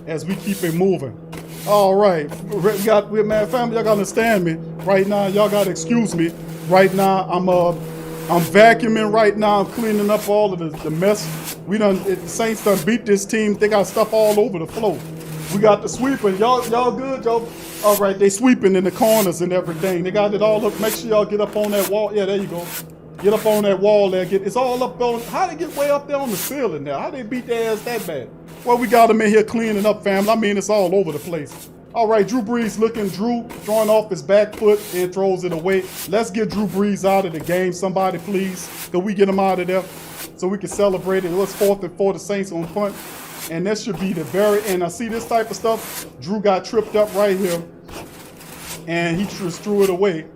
as we keep it moving. All right, man, family, y'all gotta understand me right now. Y'all gotta excuse me right now. I'm vacuuming right now. I'm cleaning up all of the mess. The Saints done beat this team. They got stuff all over the floor. We got the sweeping. Y'all good? Y'all all right? They sweeping in the corners and everything. They got it all up. Make sure y'all get up on that wall. Yeah, there you go. Get up on that wall there. It's all up on. How they get way up there on the ceiling now? How they beat their ass that bad? Well, we got them in here cleaning up, family. I mean, it's all over the place. All right, Drew Brees drawing off his back foot and throws it away. Let's get Drew Brees out of the game. Somebody, please. Can we get him out of there so we can celebrate it? It was 4th and 4, the Saints on punt. And that should be the very end. I see this type of stuff. Drew got tripped up right here. And he just threw it away.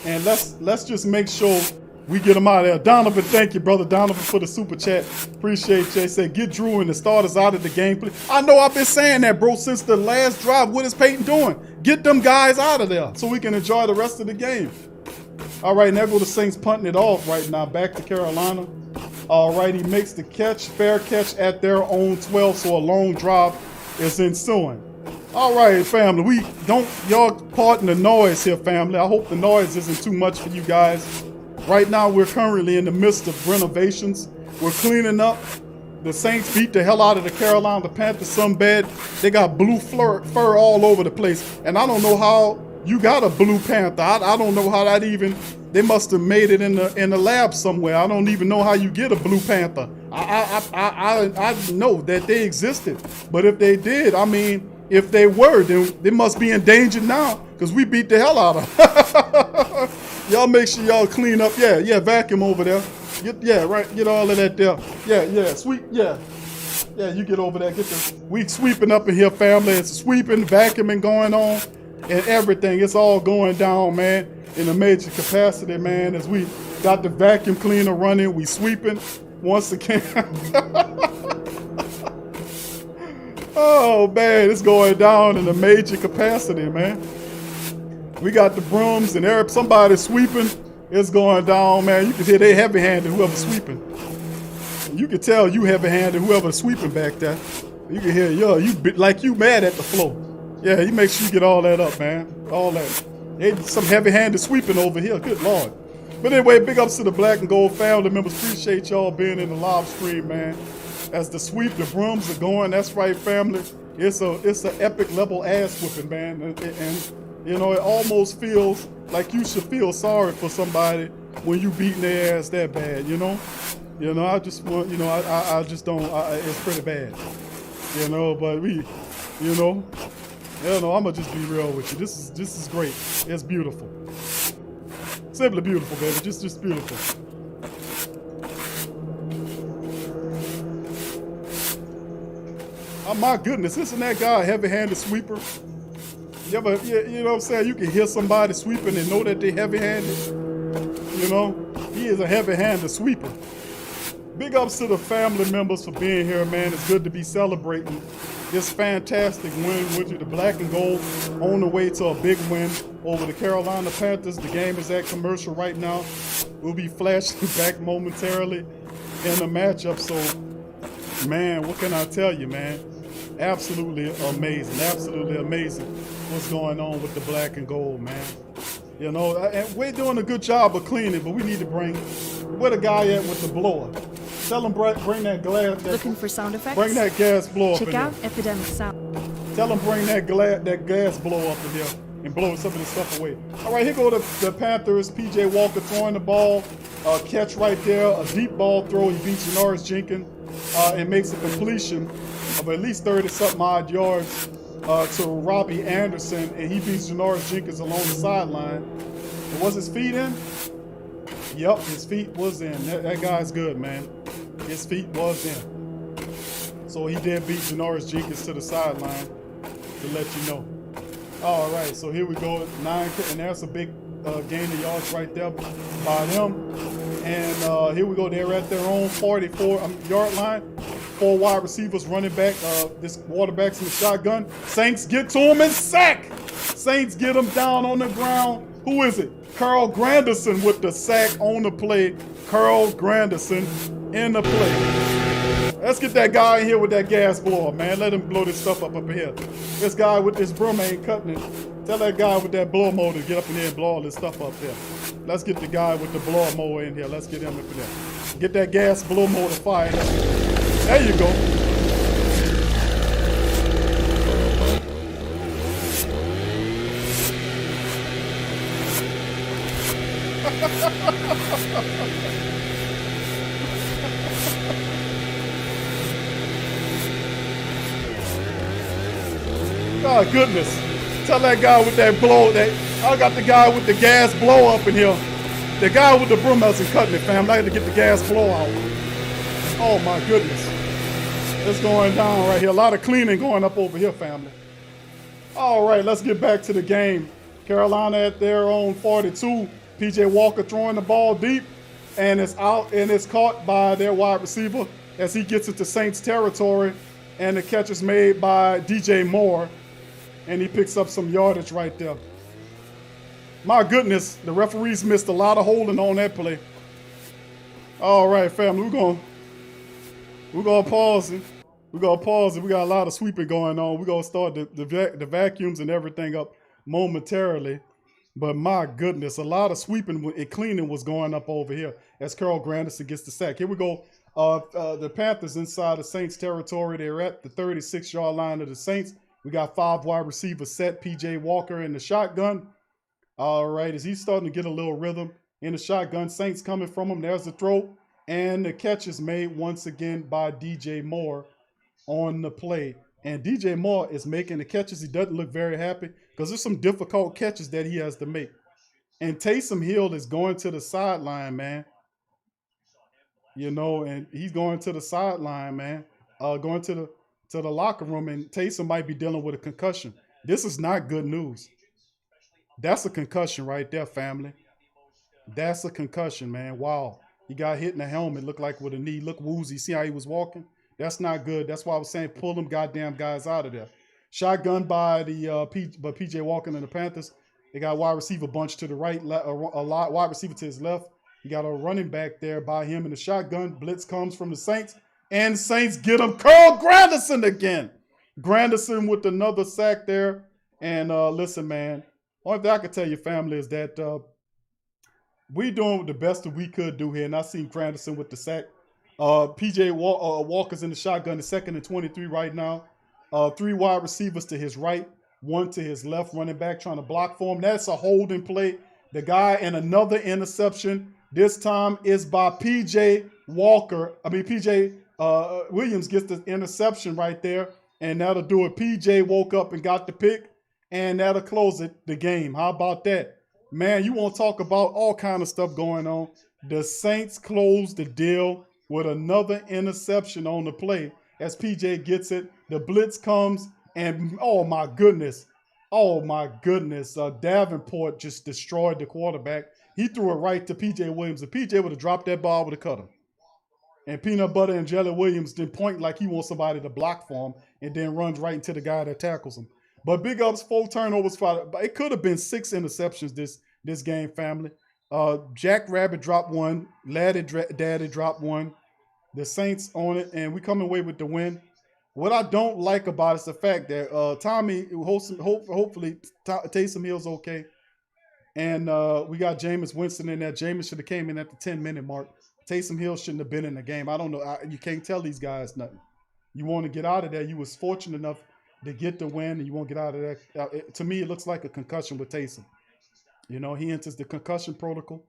And let's just make sure we get him out of there. Donovan, thank you, brother Donovan, for the super chat. Appreciate you. Say, get Drew and the starters out of the game, please. I know I've been saying that, bro, since the last drive. What is Peyton doing? Get them guys out of there so we can enjoy the rest of the game. All right, now go the Saints punting it off right now. Back to Carolina. All right, he makes the catch, fair catch at their own 12, so a long drive is ensuing. All right, family, y'all pardon the noise here, family. I hope the noise isn't too much for you guys. Right now, we're currently in the midst of renovations. We're cleaning up. The Saints beat the hell out of the Carolina Panthers some bad. They got blue fur all over the place. And I don't know how you got a blue panther. I don't know how that even, they must have made it in the lab somewhere. I don't even know how you get a blue panther. I know that they existed. But if they did, I mean, if they were, then they must be endangered now because we beat the hell out of them. Y'all make sure y'all clean up. Yeah, vacuum over there. Get all of that there. Yeah, sweep, yeah, you get over there. We sweeping up in here, family. It's sweeping, vacuuming going on, and everything. It's all going down, man, in a major capacity, man, as we got the vacuum cleaner running. We sweeping once again. Oh, man, it's going down in a major capacity, man. We got the brooms and somebody sweeping. It's going down, man. You can hear they heavy-handed, whoever's sweeping. You can tell you heavy-handed, whoever's sweeping back there. You can hear, you mad at the floor. Yeah, you make sure you get all that up, man. All that. There's some heavy-handed sweeping over here. Good Lord. But anyway, big ups to the Black and Gold family members. Appreciate y'all being in the live stream, man. As the brooms are going, that's right, family. It's an epic level ass whooping, man. And you know, it almost feels like you should feel sorry for somebody when you beating their ass that bad, you know? I just want, I just don't, it's pretty bad. But I'm gonna just be real with you. This is great. It's beautiful. Simply beautiful, baby. Just beautiful. Oh my goodness, isn't that guy a heavy-handed sweeper? You know what I'm saying? You can hear somebody sweeping and know that they're heavy-handed. He is a heavy-handed sweeper. Big ups to the family members for being here, man. It's good to be celebrating this fantastic win with you. The Black and Gold on the way to a big win over the Carolina Panthers. The game is at commercial right now. We'll be flashing back momentarily in the matchup. So, man, what can I tell you, man? Absolutely amazing. Absolutely amazing what's going on with the Black and Gold, man. And we're doing a good job of cleaning, but we need to where the guy at with the blower? Tell him bring that glass. Looking for sound effects? Bring that gas blower up in Check there. out Epidemic Sound. Tell him bring that gas blower up in here and blow some of this stuff away. All right, here go the Panthers. P.J. Walker throwing the ball. Catch right there. A deep ball throw. He beats Janoris Jenkins and makes a completion of at least 30-something odd yards to Robbie Anderson, and he beats Janoris Jenkins along the sideline. And was his feet in? Yep, his feet was in. That guy's good, man. His feet was in. So he did beat Janoris Jenkins to the sideline to let you know. All right, so here we go. 9, and that's a big gain of yards right there by them. And here we go. They're at their own 44-yard line. 4 wide receivers, running back. This quarterback's in the shotgun. Saints get to him and sack. Saints get him down on the ground. Who is it? Carl Granderson with the sack on the play. Carl Granderson in the play. Let's get that guy in here with that gas blower, man. Let him blow this stuff up here. This guy with this broom ain't cutting it. Tell that guy with that blower mower to get up in here and blow all this stuff up here. Let's get the guy with the blower mower in here. Let's get him up in there. Get that gas blower mower to fire. There you go. Oh, goodness. Tell that guy with that blow, I got the guy with the gas blow up in here. The guy with the broom isn't cutting it, fam. I had to get the gas blow out. Oh, my goodness. It's going down right here. A lot of cleaning going up over here, family. All right, let's get back to the game. Carolina at their own 42. P.J. Walker throwing the ball deep, and it's out, and it's caught by their wide receiver as he gets into Saints territory, and the catch is made by DJ Moore, and he picks up some yardage right there. My goodness, the referees missed a lot of holding on that play. All right, family, we're gonna pause it. We're gonna pause it. We got a lot of sweeping going on. We're gonna start the vacuums and everything up momentarily. But my goodness, a lot of sweeping and cleaning was going up over here as Carl Grandison gets the sack. Here we go. The Panthers inside the Saints territory. They're at the 36-yard line of the Saints. We got 5 wide receivers set. P.J. Walker in the shotgun. All right, as he's starting to get a little rhythm in the shotgun. Saints coming from him. There's the throw. And the catch is made once again by DJ Moore on the play. And DJ Moore is making the catches. He doesn't look very happy because there's some difficult catches that he has to make. And Taysom Hill is going to the sideline, man. You know, and he's going to the sideline, man. Going to the locker room, and Taysom might be dealing with a concussion. This is not good news. That's a concussion right there, family. That's a concussion, man. Wow. He got hit in the helmet, looked like with a knee. Look woozy. See how he was walking? That's not good. That's why I was saying pull them goddamn guys out of there. Shotgun by P.J. Walker and the Panthers. They got a wide receiver bunch to the right, a wide receiver to his left. You got a running back there by him in the shotgun. Blitz comes from the Saints, and Saints get him. Carl Grandison again. Grandison with another sack there. And listen, man, only thing I can tell you, family, is that we doing the best that we could do here. And I seen Grandison with the sack. P.J. Walker's in the shotgun, the 2nd and 23 right now. 3 wide receivers to his right, 1 to his left, running back trying to block for him. That's a holding play. The guy, and another interception. This time is by P.J. Williams gets the interception right there, and that'll do it. P.J. woke up and got the pick, and that'll close the game. How about that? Man, you want to talk about all kind of stuff going on. The Saints closed the deal with another interception on the play as P.J. gets it. The blitz comes, and oh my goodness. Davenport just destroyed the quarterback. He threw it right to P.J. Williams. If P.J. would have dropped that ball, would have cut him. And Peanut Butter and Jelly Williams didn't point like he wants somebody to block for him and then runs right into the guy that tackles him. But big ups, 4 turnovers. It could have been 6 interceptions this game, family. Jack Rabbit dropped 1. Laddie Daddy dropped 1. The Saints on it, and we come away with the win. What I don't like about it is the fact that Tommy, hopefully Taysom Hill's okay. And we got Jameis Winston in there. Jameis should have came in at the 10-minute mark. Taysom Hill shouldn't have been in the game. I don't know. You can't tell these guys nothing. You want to get out of there. You was fortunate enough to get the win, and you won't get out of there. To me, it looks like a concussion with Taysom. You know, he enters the concussion protocol.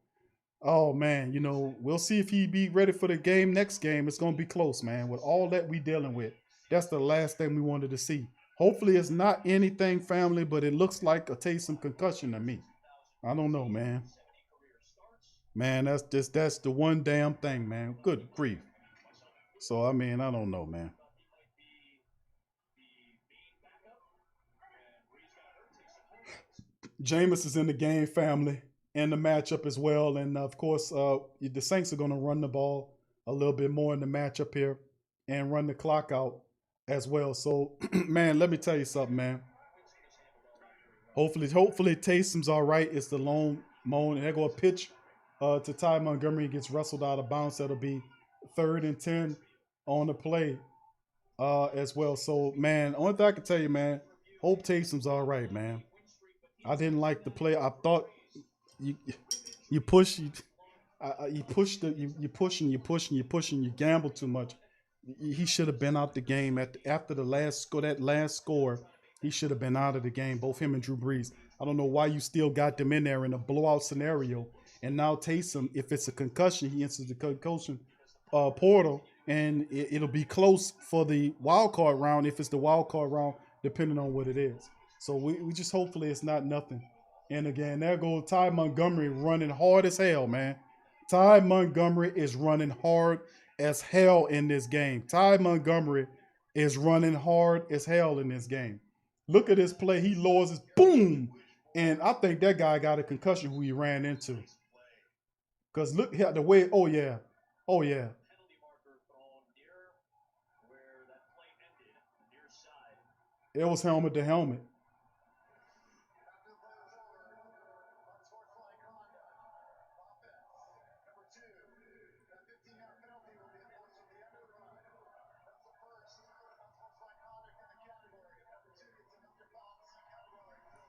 Oh, man, you know, we'll see if he be ready for the game. Next game, it's going to be close, man. With all that we dealing with, that's the last thing we wanted to see. Hopefully it's not anything, family, but it looks like a Taysom concussion to me. I don't know, man. Man, that's the one damn thing, man. Good grief. So, I mean, I don't know, man. Jameis is in the game, family, and the matchup as well. And, of course, the Saints are going to run the ball a little bit more in the matchup here and run the clock out as well. So, man, let me tell you something, man. Hopefully Taysom's all right. It's the lone moan. And they're going to pitch to Ty Montgomery. He gets wrestled out of bounds. That'll be 3rd and 10 on the play as well. So, man, only thing I can tell you, man, hope Taysom's all right, man. I didn't like the play. I thought you push, you gamble too much. He should have been out the game after the last score. That last score, he should have been out of the game. Both him and Drew Brees. I don't know why you still got them in there in a blowout scenario. And now Taysom, if it's a concussion, he enters the concussion portal, and it'll be close for the wild card round if it's the wild card round, depending on what it is. So we just hopefully it's not nothing. And again, there goes Ty Montgomery running hard as hell, man. Ty Montgomery is running hard as hell in this game. Ty Montgomery is running hard as hell in this game. Look at this play. He lowers his boom. And I think that guy got a concussion who he ran into. Because look here, the way, oh yeah. It was helmet to helmet.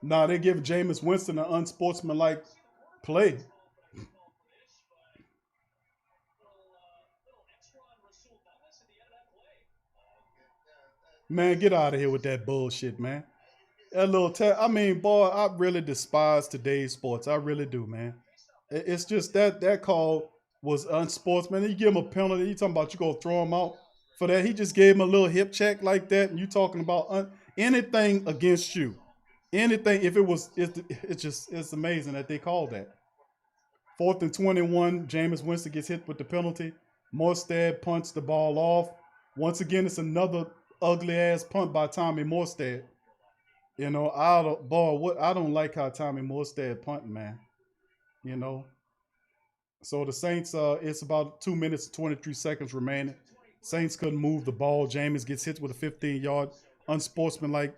Nah, they give Jameis Winston an unsportsmanlike play. Man, get out of here with that bullshit, man. That little I mean, boy, I really despise today's sports. I really do, man. It's just that call was unsportsman. You give him a penalty. You talking about you go throw him out for that? He just gave him a little hip check like that, and you talking about anything against you. Anything, if it was, it's amazing that they called that. 4th and 21, Jameis Winston gets hit with the penalty. Morstead punts the ball off. Once again, it's another ugly-ass punt by Tommy Morstead. You know, I don't like how Tommy Morstead punting, man. You know. So the Saints, it's about 2 minutes and 23 seconds remaining. Saints couldn't move the ball. Jameis gets hit with a 15-yard unsportsmanlike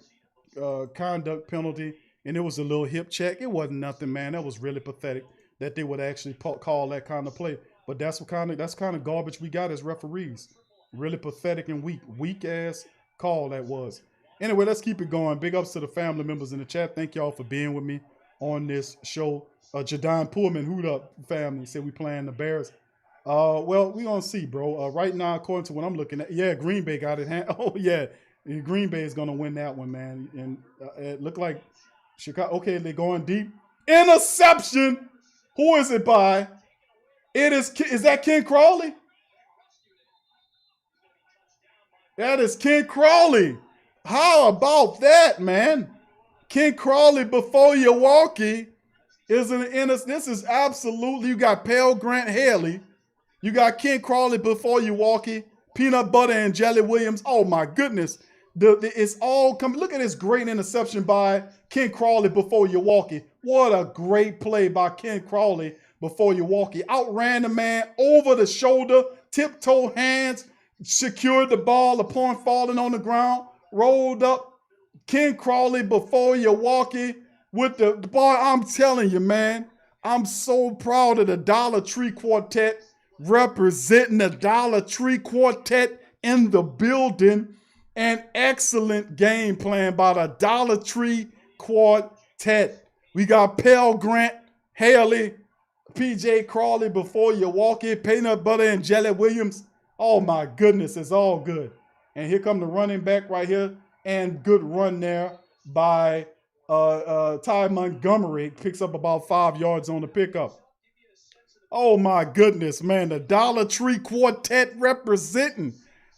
conduct penalty, and it was a little hip check. It wasn't nothing, man. That was really pathetic that they would actually call that kind of play. But that's kind of garbage we got as referees. Really pathetic and weak ass call that was. Anyway, let's keep it going. Big ups to the family members in the chat. Thank y'all for being with me on this show. Jadon Pullman, hoot up family, said we playing the Bears. Well, we gonna see, bro. Right now, according to what I'm looking at, yeah, Green Bay got it. Oh yeah. Green Bay is going to win that one, man. And it looked like Chicago. Okay, they're going deep. Interception. Who is it by? Is that Ken Crawley? That is Ken Crawley. How about that, man? Ken Crawley before Milwaukee is an innocent. This is absolutely, you got Pale Grant Haley. You got Ken Crawley before Milwaukee. Peanut Butter and Jelly Williams. Oh my goodness. It's all coming. Look at this great interception by Ken Crawley before Milwaukee. What a great play by Ken Crawley before Milwaukee. Outran the man over the shoulder, tiptoe hands, secured the ball upon falling on the ground, rolled up. Ken Crawley before Milwaukee with the boy. I'm telling you, man, I'm so proud of the Dollar Tree Quartet representing the Dollar Tree Quartet in the building. An excellent game plan by the Dollar Tree Quartet. We got Pell Grant, Haley, PJ Crawley before Milwaukee, Peanut Butter and Jelly Williams. Oh my goodness, it's all good. And here come the running back right here. And good run there by Ty Montgomery. Picks up about 5 yards on the pickup. Oh my goodness, man. The Dollar Tree Quartet representing.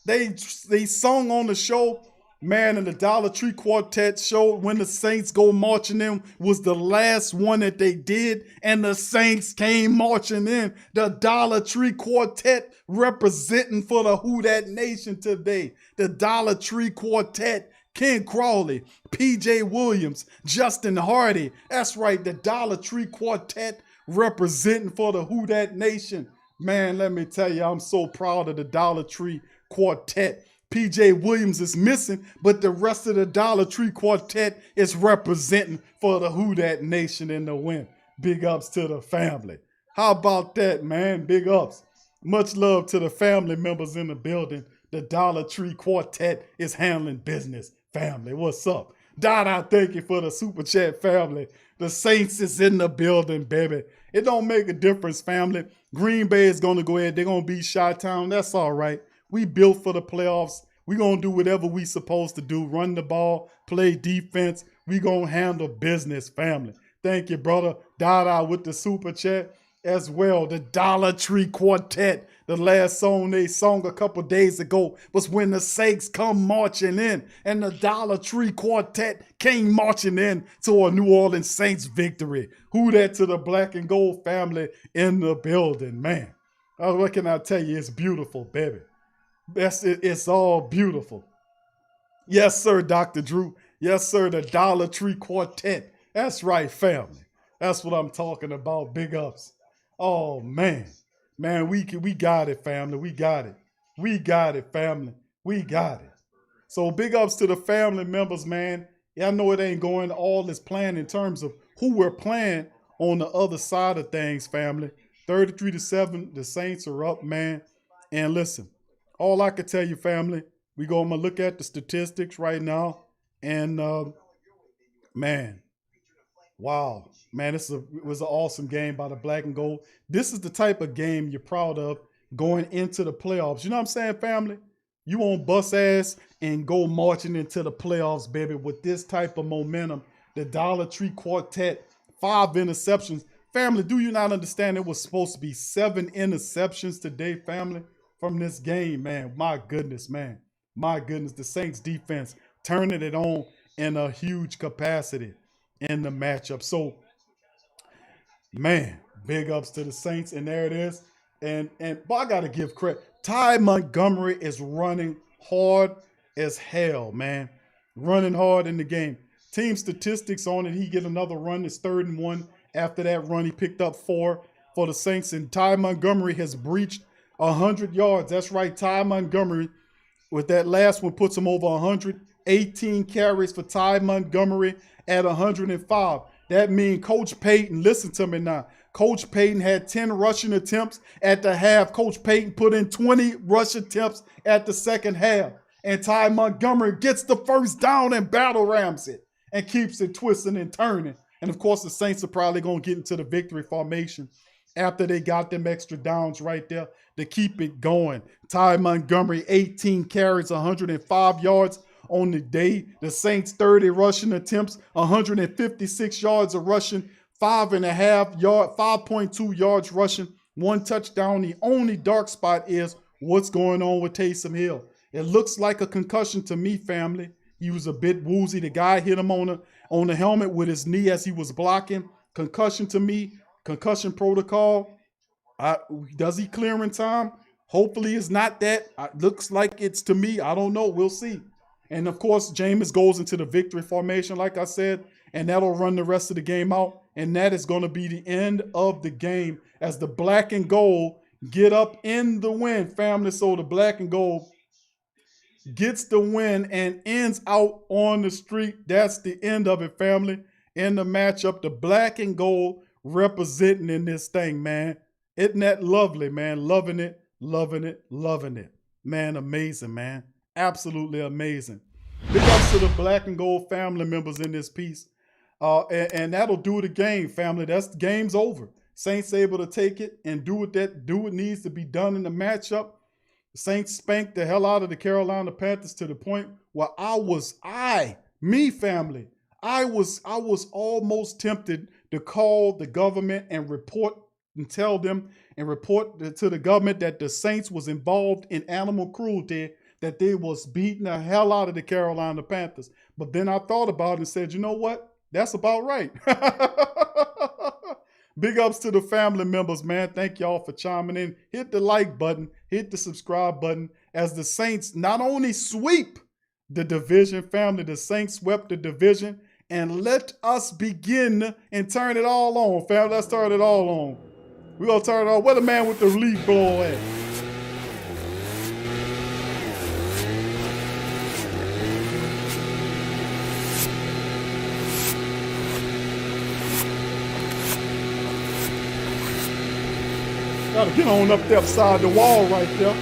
They sung on the show, man, and the Dollar Tree Quartet show when the Saints go marching in was the last one that they did, and the Saints came marching in. The Dollar Tree Quartet representing for the Who Dat Nation today. The Dollar Tree Quartet, Ken Crawley, PJ Williams, Justin Hardy. That's right, the Dollar Tree Quartet representing for the Who Dat Nation. Man, let me tell you, I'm so proud of the Dollar Tree Quartet. PJ Williams is missing, but the rest of the Dollar Tree Quartet is representing for the Who Dat Nation in the win. Big ups to the family. How about that, man? Big ups. Much love to the family members in the building. The Dollar Tree Quartet is handling business. Family, what's up? Dada, thank you for the super chat, family. The Saints is in the building, baby. It don't make a difference, family. Green Bay is going to go ahead. They're going to beat Chi-Town. That's all right. We built for the playoffs. We're going to do whatever we supposed to do. Run the ball, play defense. We're going to handle business, family. Thank you, brother. Dada with the super chat as well. The Dollar Tree Quartet. The last song they sung a couple days ago was When the Saints Come Marching In. And the Dollar Tree Quartet came marching in to a New Orleans Saints victory. Who that to the black and gold family in the building, man. What can I tell you? It's beautiful, baby. It's all beautiful. Yes, sir, Dr. Drew. Yes, sir, the Dollar Tree Quartet. That's right, family. That's what I'm talking about. Big ups. Oh, man. Man, we got it, family. We got it. We got it, family. We got it. So big ups to the family members, man. Yeah, I know it ain't going all this plan in terms of who we're playing on the other side of things, family. 33-7, the Saints are up, man. And listen, all I can tell you, family, I'm going to look at the statistics right now. And, man, wow. Man, it was an awesome game by the black and gold. This is the type of game you're proud of going into the playoffs. You know what I'm saying, family? You won't bust ass and go marching into the playoffs, baby, with this type of momentum. The Dollar Tree Quartet, 5 interceptions. Family, do you not understand it was supposed to be 7 interceptions today, family, from this game, man? My goodness, man. My goodness, the Saints defense turning it on in a huge capacity in the matchup. So, man, big ups to the Saints, and there it is. And but I gotta give credit. Ty Montgomery is running hard as hell, man. Running hard in the game. Team statistics on it. He get another run. It's 3rd and 1. After that run, he picked up 4 for the Saints. And Ty Montgomery has breached 100 yards. That's right, Ty Montgomery. With that last one, puts him over 100. 18 carries for Ty Montgomery at 105. That means Coach Payton, listen to me now. Coach Payton had 10 rushing attempts at the half. Coach Payton put in 20 rush attempts at the second half. And Ty Montgomery gets the first down and battle rams it and keeps it twisting and turning. And of course, the Saints are probably going to get into the victory formation after they got them extra downs right there to keep it going. Ty Montgomery, 18 carries, 105 yards on the day. The Saints 30 rushing attempts, 156 yards of rushing, 5.2 yards rushing, 1 touchdown. The only dark spot is what's going on with Taysom Hill. It looks like a concussion to me, family. He was a bit woozy. The guy hit him on the helmet with his knee as he was blocking. Concussion to me, concussion protocol. Does he clear in time? Hopefully it's not that. Looks like it's to me. I don't know. We'll see. And, of course, Jameis goes into the victory formation, like I said, and that'll run the rest of the game out. And that is going to be the end of the game as the black and gold get up in the win, family. So the black and gold gets the win and ends out on the street. That's the end of it, family. In the matchup, the black and gold representing in this thing, man. Isn't that lovely, man? Loving it, loving it, loving it. Man, amazing, man. Absolutely amazing. Big ups to the black and gold family members in this piece. And that'll do the game, family. That's the game's over. Saints able to take it and do what needs to be done in the matchup. The Saints spanked the hell out of the Carolina Panthers to the point where I was almost tempted to call the government and report and tell them and report to the government that the Saints was involved in animal cruelty, that they was beating the hell out of the Carolina Panthers. But then I thought about it and said, you know what? That's about right. Big ups to the family members, man. Thank y'all for chiming in. Hit the like button. Hit the subscribe button as the Saints not only sweep the division, family, the Saints swept the division. And let us begin and turn it all on, family. Let's turn it all on. We're going to turn it on. Where the man with the leaf blower at? Gotta get on up there beside the wall right there.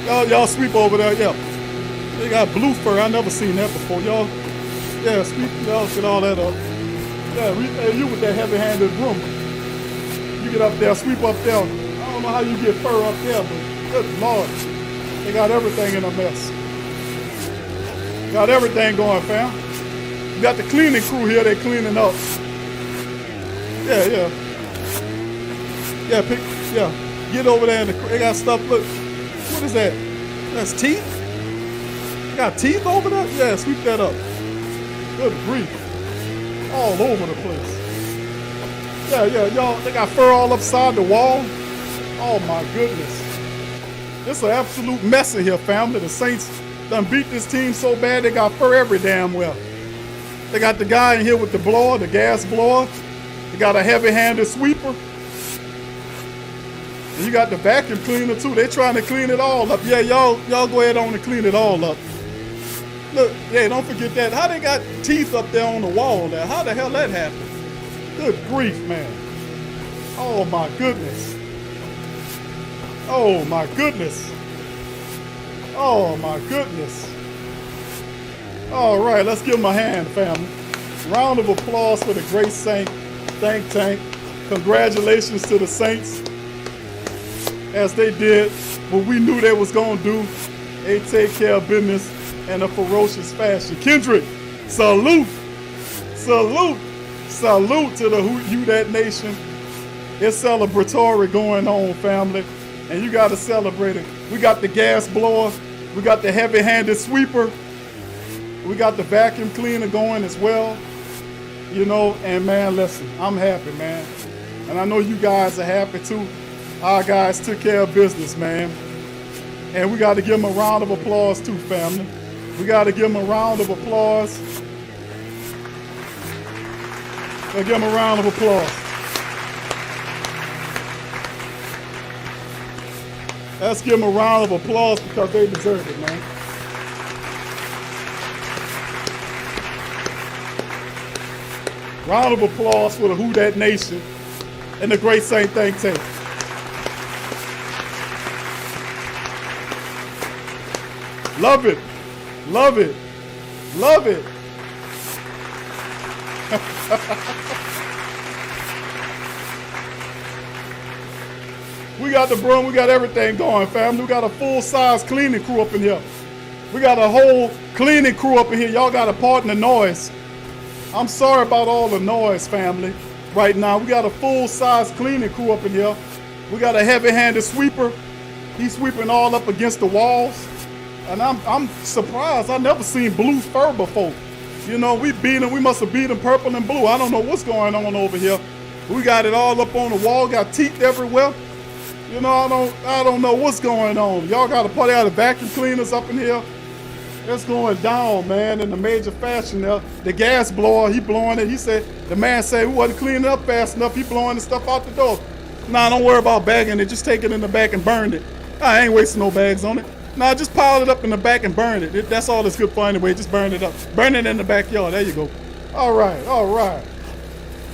Y'all sweep over there, yeah. They got blue fur. I never seen that before. Y'all, yeah, sweep. Y'all get all that up. Yeah, hey, you with that heavy-handed broom. You get up there, sweep up there. I don't know how you get fur up there, but good Lord. They got everything in a mess. Got everything going, fam. You got the cleaning crew here. They cleaning up. Yeah. Yeah, get over there. They got stuff. Look, what is that? That's teeth? They got teeth over there? Yeah, sweep that up. Good grief. All over the place. Yeah, y'all, they got fur all upside the wall. Oh my goodness. It's an absolute mess in here, family. The Saints done beat this team so bad they got fur every damn well. They got the guy in here with the blower, the gas blower. They got a heavy-handed sweeper. And you got the vacuum cleaner too. They trying to clean it all up. Yeah, y'all go ahead on and clean it all up. Look, yeah, don't forget that. How they got teeth up there on the wall there? How the hell that happened? Good grief, man. Oh my goodness. Oh my goodness. Oh my goodness. All right, let's give them a hand, family. Round of applause for the great Saint think tank. Congratulations to the Saints. As they did what we knew they was gonna do. They take care of business in a ferocious fashion. Kendrick, salute. Salute. Salute to the Who That Nation. It's celebratory going on, family. And you gotta celebrate it. We got the gas blower. We got the heavy-handed sweeper. We got the vacuum cleaner going as well. You know, and man, listen, I'm happy, man. And I know you guys are happy too. Our guys took care of business, man. And we got to give them a round of applause too, family. We got to give them a round of applause. We'll give them a round of applause. Let's give them a round of applause because they deserve it, man. Round of applause for the Who Dat Nation and the great Saint think tank. Love it. Love it. Love it. We got the broom. We got everything going, family. We got a full-size cleaning crew up in here. We got a whole cleaning crew up in here. Y'all got to pardon the noise. I'm sorry about all the noise, family. Right now, we got a full-size cleaning crew up in here. We got a heavy-handed sweeper. He's sweeping all up against the walls. And I'm surprised. I never seen blue fur before. You know, we must have beat him purple and blue. I don't know what's going on over here. We got it all up on the wall, got teeth everywhere. You know, I don't know what's going on. Y'all got to put out the vacuum cleaners up in here. It's going down, man, in a major fashion now. The gas blower, he blowing it. He said, the man said we wasn't cleaning up fast enough. He blowing the stuff out the door. Nah, don't worry about bagging it. Just take it in the back and burn it. I ain't wasting no bags on it. Nah, just pile it up in the back and burn it. That's all it's good for anyway. Just burn it up. Burn it in the backyard. There you go. All right, all right.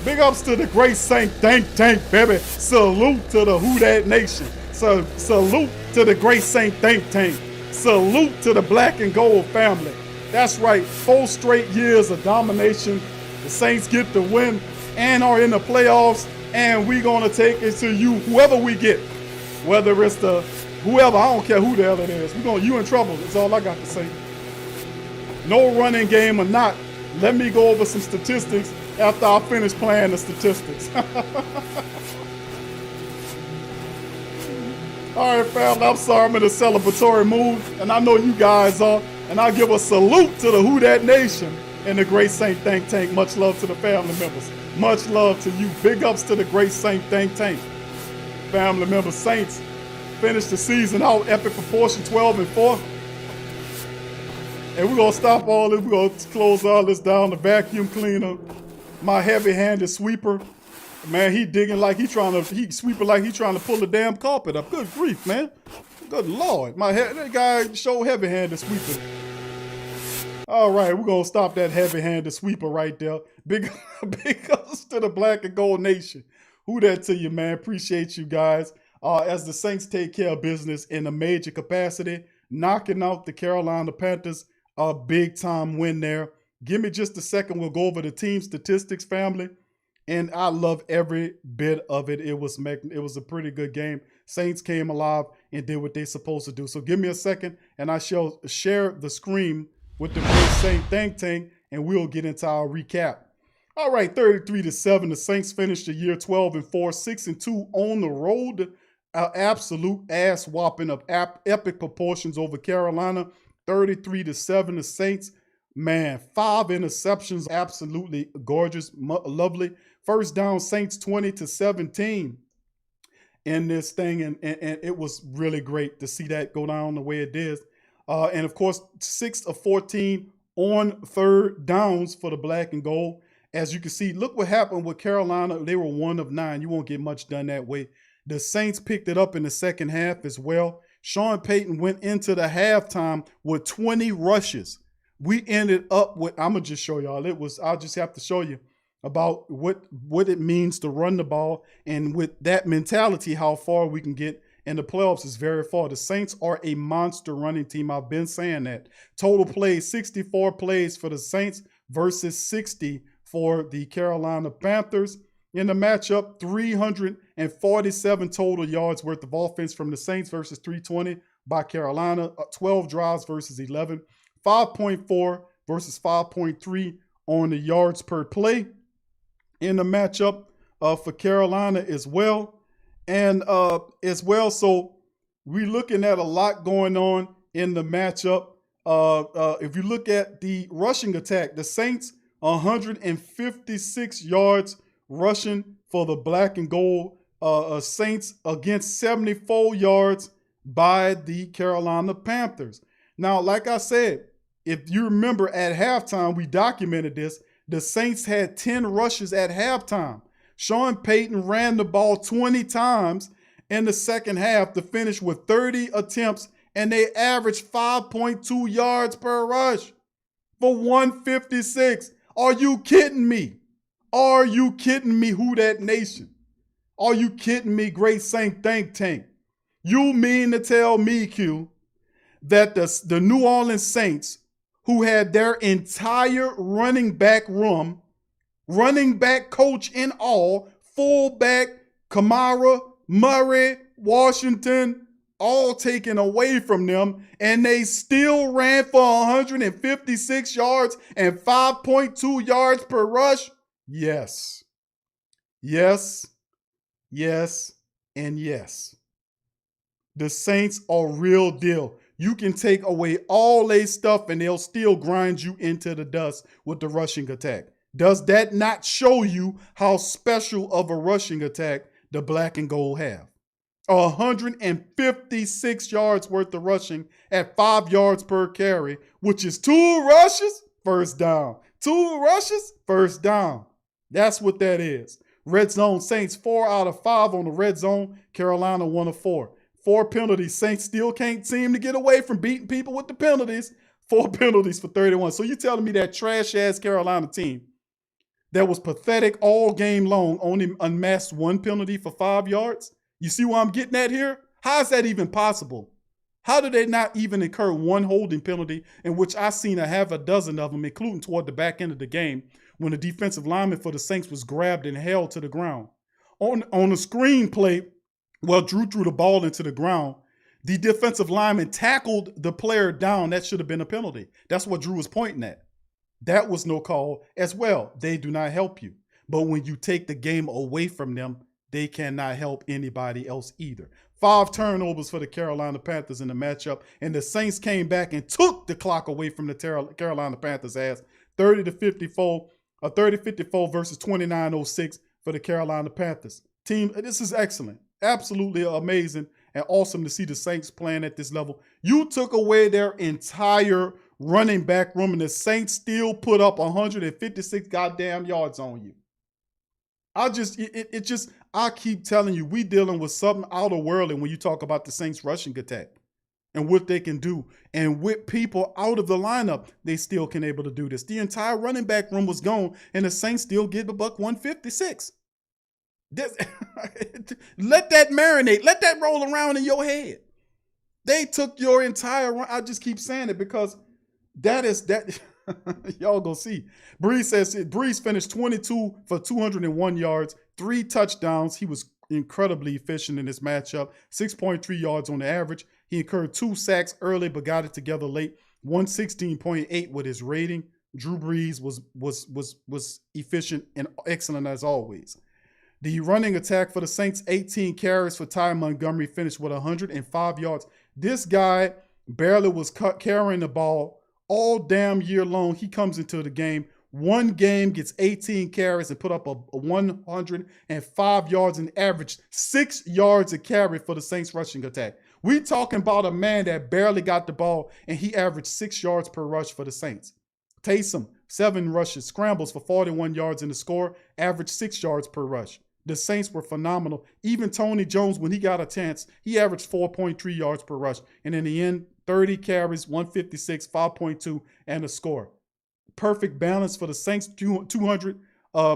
Big ups to the great Saint think tank, baby. Salute to the Who Dat Nation. So salute to the great Saint think tank. Salute to the black and gold family. That's right, 4 straight years of domination. The Saints get the win and are in the playoffs, and we gonna take it to you, whoever we get. Whether it's the whoever, I don't care who the hell it is. You in trouble, that's all I got to say. No running game or not, let me go over some statistics after I finish playing the statistics. All right, family, I'm sorry I'm in a celebratory mood, and I know you guys are, and I give a salute to the Who Dat Nation and the great Saint think tank. Much love to the family members. Much love to you. Big ups to the great Saint think tank. Family members, Saints finished the season out, epic proportion, 12-4. And we're going to stop all this. We're going to close all this down. The vacuum cleaner, my heavy-handed sweeper. Man, he digging like he sweeping like he trying to pull the damn carpet up. Good grief, man. Good Lord. That guy show heavy-handed sweeping. All right, we're going to stop that heavy-handed sweeper right there. Big ups to the black and gold nation. Who that to you, man. Appreciate you guys. as the Saints take care of business in a major capacity, knocking out the Carolina Panthers. A big-time win there. Give me just a second. We'll go over the team statistics, family. And I love every bit of it. It was a pretty good game. Saints came alive and did what they're supposed to do. So give me a second, and I shall share the screen with the great Saint think tank, and we'll get into our recap. All right, 33-7. The Saints finished the year 12-4, 6-2 on the road. Absolute ass whopping of epic proportions over Carolina. 33-7. The Saints, man, 5 interceptions, absolutely gorgeous, lovely. First down, Saints 20-17 in this thing, and it was really great to see that go down the way it did. And of course, 6 of 14 on third downs for the black and gold. As you can see, look what happened with Carolina. They were 1 of 9. You won't get much done that way. The Saints picked it up in the second half as well. Sean Payton went into the halftime with 20 rushes. We ended up with, I'm going to just show y'all. I'll just have to show you about what it means to run the ball. And with that mentality, how far we can get in the playoffs is very far. The Saints are a monster running team. I've been saying that. Total plays, 64 plays for the Saints versus 60 for the Carolina Panthers. In the matchup, 347 total yards worth of offense from the Saints versus 320 by Carolina. 12 drives versus 11. 5.4 versus 5.3 on the yards per play in the matchup for Carolina as well. And so we're looking at a lot going on in the matchup. If you look at the rushing attack, the Saints, 156 yards rushing for the black and gold Saints against 74 yards by the Carolina Panthers. Now, like I said, if you remember at halftime, we documented this. The Saints had 10 rushes at halftime. Sean Payton ran the ball 20 times in the second half to finish with 30 attempts, and they averaged 5.2 yards per rush for 156. Are you kidding me? Are you kidding me, Who Dat Nation? Are you kidding me, Great Saint Think Tank? You mean to tell me, Q, that the New Orleans Saints, who had their entire running back room, running back coach in all, fullback, Kamara, Murray, Washington, all taken away from them, and they still ran for 156 yards and 5.2 yards per rush? Yes. Yes. Yes. And yes. The Saints are real deal. You can take away all their stuff and they'll still grind you into the dust with the rushing attack. Does that not show you how special of a rushing attack the black and gold have? 156 yards worth of rushing at 5 yards per carry, which is 2 rushes, first down. 2 rushes, first down. That's what that is. Red zone, Saints 4 out of 5 on the red zone. Carolina 1 of 4. 4 penalties. Saints still can't seem to get away from beating people with the penalties. 4 penalties for 31. So you telling me that trash-ass Carolina team that was pathetic all game long only unmasked 1 penalty for 5 yards? You see what I'm getting at here? How is that even possible? How did they not even incur 1 holding penalty, in which I seen a half a dozen of them, including toward the back end of the game, when the defensive lineman for the Saints was grabbed and held to the ground? On the screen play, Drew threw the ball into the ground. The defensive lineman tackled the player down. That should have been a penalty. That's what Drew was pointing at. That was no call as well. They do not help you. But when you take the game away from them, they cannot help anybody else either. 5 turnovers for the Carolina Panthers in the matchup, and the Saints came back and took the clock away from the Carolina Panthers' ass. 30-54 versus 29-06 for the Carolina Panthers. Team, this is excellent. Absolutely amazing and awesome to see the Saints playing at this level. You took away their entire running back room, and the Saints still put up 156 goddamn yards on you. I keep telling you, we dealing with something out of world. And when you talk about the Saints rushing attack and what they can do, and with people out of the lineup, they still can able to do this. The entire running back room was gone, and the Saints still get $156. Let that marinate. Let that roll around in your head. They took your entire run. I just keep saying it because that is that. Y'all go see. Breeze finished 22 for 201 yards, 3 touchdowns. He was incredibly efficient in this matchup. 6.3 yards on the average. He incurred 2 sacks early, but got it together late. 116.8 with his rating. Drew Brees was efficient and excellent as always. The running attack for the Saints, 18 carries for Ty Montgomery, finished with 105 yards. This guy barely was carrying the ball all damn year long. He comes into the game. One game gets 18 carries and put up a 105 yards and average 6 yards a carry for the Saints rushing attack. We talking about a man that barely got the ball and he averaged 6 yards per rush for the Saints. Taysom, 7 rushes, scrambles for 41 yards in the score, averaged 6 yards per rush. The Saints were phenomenal. Even Tony Jones, when he got a chance, he averaged 4.3 yards per rush. And in the end, 30 carries, 156, 5.2, and a score. Perfect balance for the Saints, 200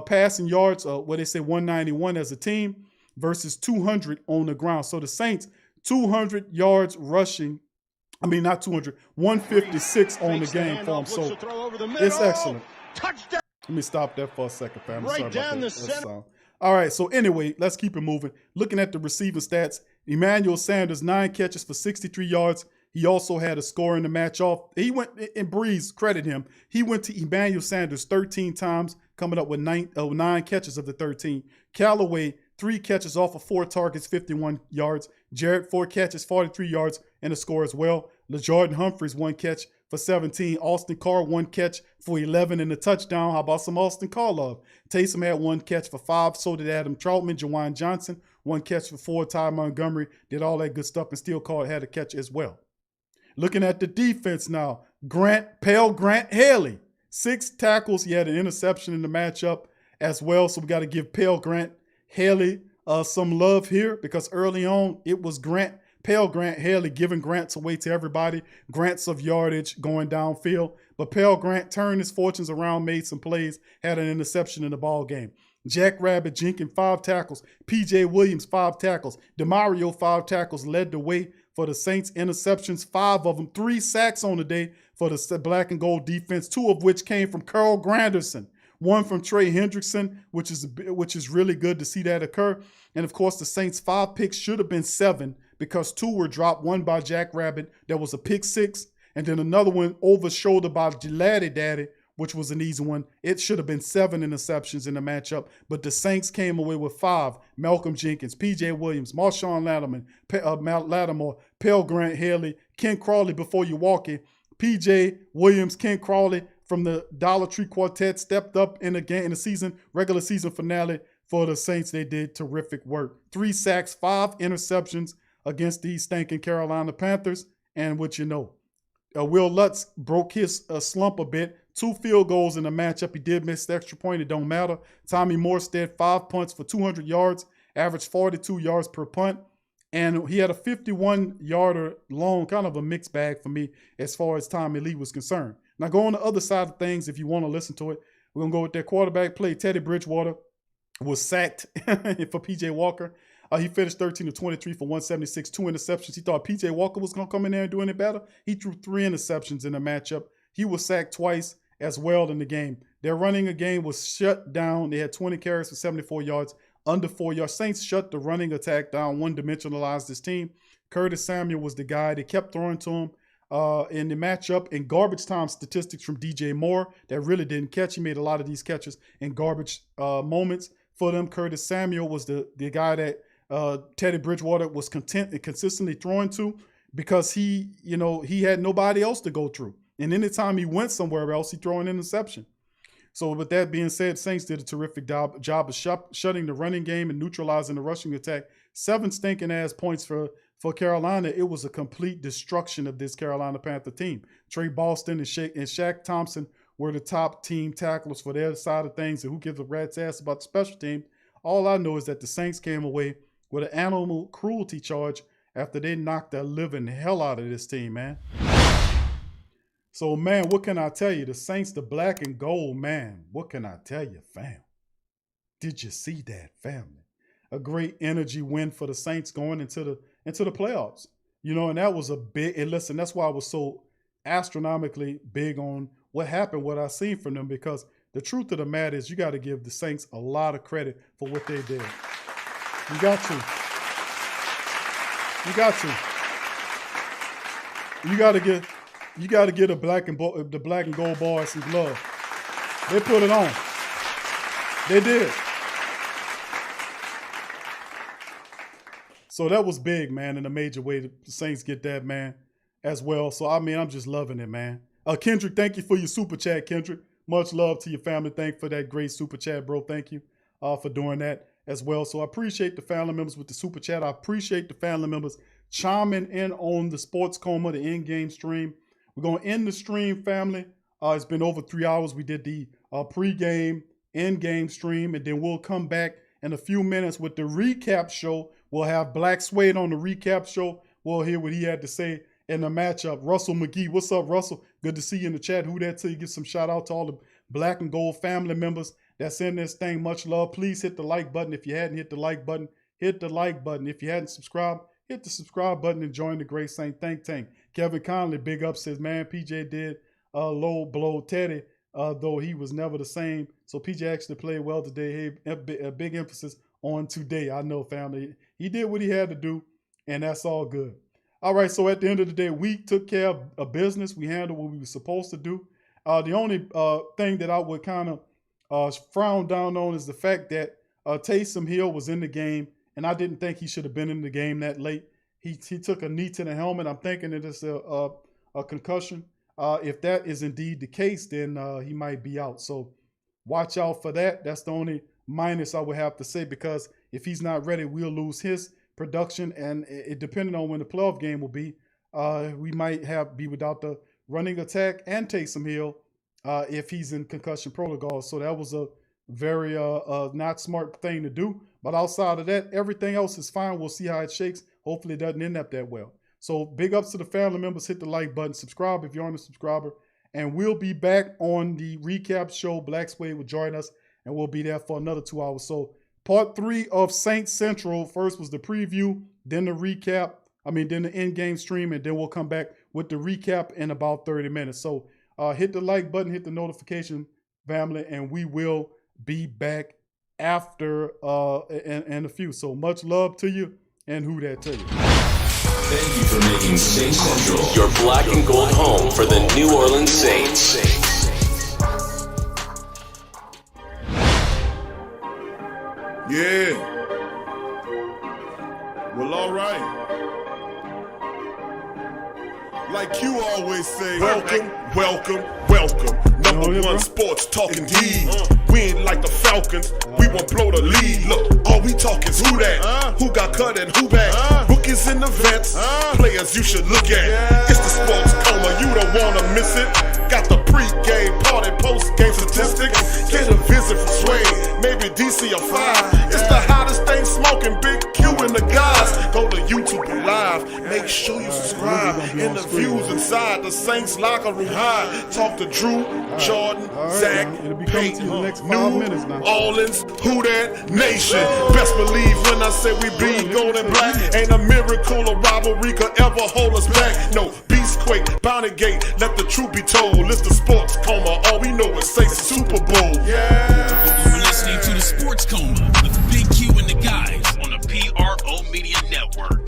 passing yards, what they say 191 as a team versus 200 on the ground. So the Saints, 200 yards rushing. I mean, not 200, 156 on the game for them. So it's excellent. Touchdown. Let me stop that for a second, fam. Right down the center. All right, so anyway, let's keep it moving. Looking at the receiving stats, Emmanuel Sanders, 9 catches for 63 yards. He also had a score in the match off. He went, and Breeze, credit him, he went to Emmanuel Sanders 13 times, coming up with 9 catches of the 13. Callaway, 3 catches off of 4 targets, 51 yards. Jarrett, 4 catches, 43 yards, and a score as well. LeJordan Humphreys, 1 catch for 17. Austin Carr, 1 catch for 11 and a touchdown. How about some Austin Carr love? Taysom had 1 catch for 5. So did Adam Troutman. Jawan Johnson, 1 catch for 4. Ty Montgomery did all that good stuff and still had a catch as well. Looking at the defense now, Grant Haley, 6 tackles. He had an interception in the matchup as well. So we got to give Grant Haley some love here because early on it was Grant Haley giving grants away to everybody, grants of yardage going downfield. But Grant turned his fortunes around, made some plays, had an interception in the ball game. Jack Rabbit Jenkins, 5 tackles. P.J. Williams, 5 tackles. DeMario, 5 tackles, led the way for the Saints. Interceptions, 5 of them. 3 sacks on the day for the black and gold defense, 2 of which came from Carl Granderson. 1 from Trey Hendrickson, which is really good to see that occur. And of course, the Saints' 5 picks should have been 7 because 2 were dropped. 1 by Jack Rabbit, that was a pick 6, and then another one over shoulder by Gilladdy Daddy, which was an easy one. It should have been 7 interceptions in the matchup, but the Saints came away with 5. Malcolm Jenkins, P.J. Williams, Marshawn Lattimore, Grant Haley, Ken Crawley before you walk in. P.J. Williams, Ken Crawley from the Dollar Tree Quartet stepped up in the regular season finale for the Saints. They did terrific work. 3 sacks, 5 interceptions against these stinking Carolina Panthers. And what you know, Will Lutz broke his slump a bit. 2 field goals in the matchup. He did miss the extra point. It don't matter. Tommy Morstead, 5 punts for 200 yards, averaged 42 yards per punt. And he had a 51-yarder long, kind of a mixed bag for me as far as Tommy Lee was concerned. Now, go on the other side of things if you want to listen to it. We're going to go with that quarterback play. Teddy Bridgewater was sacked for P.J. Walker. He finished 13 of 23 for 176, 2 interceptions. He thought P.J. Walker was going to come in there and do any better. He threw 3 interceptions in the matchup. He was sacked twice as well in the game. Their running game was shut down. They had 20 carries for 74 yards, under 4 yards. Saints shut the running attack down, one-dimensionalized this team. Curtis Samuel was the guy. They kept throwing to him in the matchup. In garbage time statistics from DJ Moore that really didn't catch. He made a lot of these catches in garbage moments for them. Curtis Samuel was the guy that Teddy Bridgewater was content and consistently throwing to because he had nobody else to go through. And anytime he went somewhere else, he threw an interception. So with that being said, Saints did a terrific job of shutting the running game and neutralizing the rushing attack. 7 stinking ass points for Carolina. It was a complete destruction of this Carolina Panther team. Trey Boston and Shaq Thompson were the top team tacklers for their side of things. And who gives a rat's ass about the special team? All I know is that the Saints came away with an animal cruelty charge after they knocked the living hell out of this team, man. So, man, what can I tell you? The Saints, the black and gold, man. What can I tell you, fam? Did you see that, family? a great energy win for the Saints going into the playoffs. You know, and that was a big, and listen, that's why I was so astronomically big on what happened, what I seen from them, because the truth of the matter is you got to give the Saints a lot of credit for what they did. You got to. You got to. You got to give the black and gold boys some love. They put it on. They did. So that was big, man, in a major way. The Saints get that, man, as well. So, I mean, I'm just loving it, man. Kendrick, thank you for your super chat, Kendrick. Much love to your family. Thank you for that great super chat, bro. Thank you for doing that as well. So I appreciate the family members with the super chat. I appreciate the family members chiming in on the Sports Coma, the in-game stream. We're going to end the stream, family. It's been over 3 hours. We did the pre-game, in-game stream, and then we'll come back in a few minutes with the recap show. We'll have Black Suede on the recap show. We'll hear what he had to say in the matchup. Russell McGee, what's up, Russell? Good to see you in the chat. Who that till you get some shout out to all the Black and Gold family members that's in this thing. Much love. Please hit the like button. If you hadn't hit the like button, hit the like button. If you hadn't subscribed, hit the subscribe button and join the Great Saint Think Tank. Kevin Conley, big up, says, man, PJ did low blow Teddy, though he was never the same. So PJ actually played well today. Hey, a big emphasis on today. I know, family. He did what he had to do, and that's all good. All right, so at the end of the day, we took care of business. We handled what we were supposed to do. The only thing that I would kind of frown down on is the fact that Taysom Hill was in the game, and I didn't think he should have been in the game that late. He took a knee to the helmet. I'm thinking it is a concussion. If that is indeed the case, then he might be out. So watch out for that. That's the only minus I would have to say, because if he's not ready, we'll lose his production, and it depending on when the playoff game will be, we might be without the running attack and Taysom Hill if he's in concussion protocol. So that was a very not smart thing to do. But outside of that, everything else is fine. We'll see how it shakes. Hopefully it doesn't end up that well. So big ups to the family members. Hit the like button. Subscribe if you're on a subscriber. And we'll be back on the recap show. Black Suede will join us, and we'll be there for another 2 hours. So part 3 of Saints Central. First was the preview, then the recap. Then the in-game stream, and then we'll come back with the recap in about 30 minutes. So hit the like button, hit the notification, family, and we will be back after in a few. So much love to you, and who that to you. Thank you for making Saints Central your black and gold home for the New Orleans Saints. Yeah. Well, all right. Like you always say, welcome, welcome, welcome. Number one sports talking D. We ain't like the Falcons, we won't blow the lead. Look, all we talk is who that, who got cut and who back. Rookies in the vets, players you should look at. It's the Sports Coma, you don't wanna miss it. Got the pre-game, party, post-game statistics. Get a visit from Suede, maybe DC or 5. It's the hottest thing smoking, Big Q and the guys. Go to YouTube Live, make sure you subscribe. And the views inside the Saints locker room high. Talk to Drew, Jordan, Zach, Peyton, New Orleans, who that nation. Best believe when I say we bleed gold and black. Ain't a miracle or rivalry could ever hold us back. No, Beastquake, Bounty Gate, let the truth be told. It's the Sports Coma, all we know is Saints Super Bowl. Yeah. You're listening to the Sports Coma with Big Q and the guys on the PRO Media Network.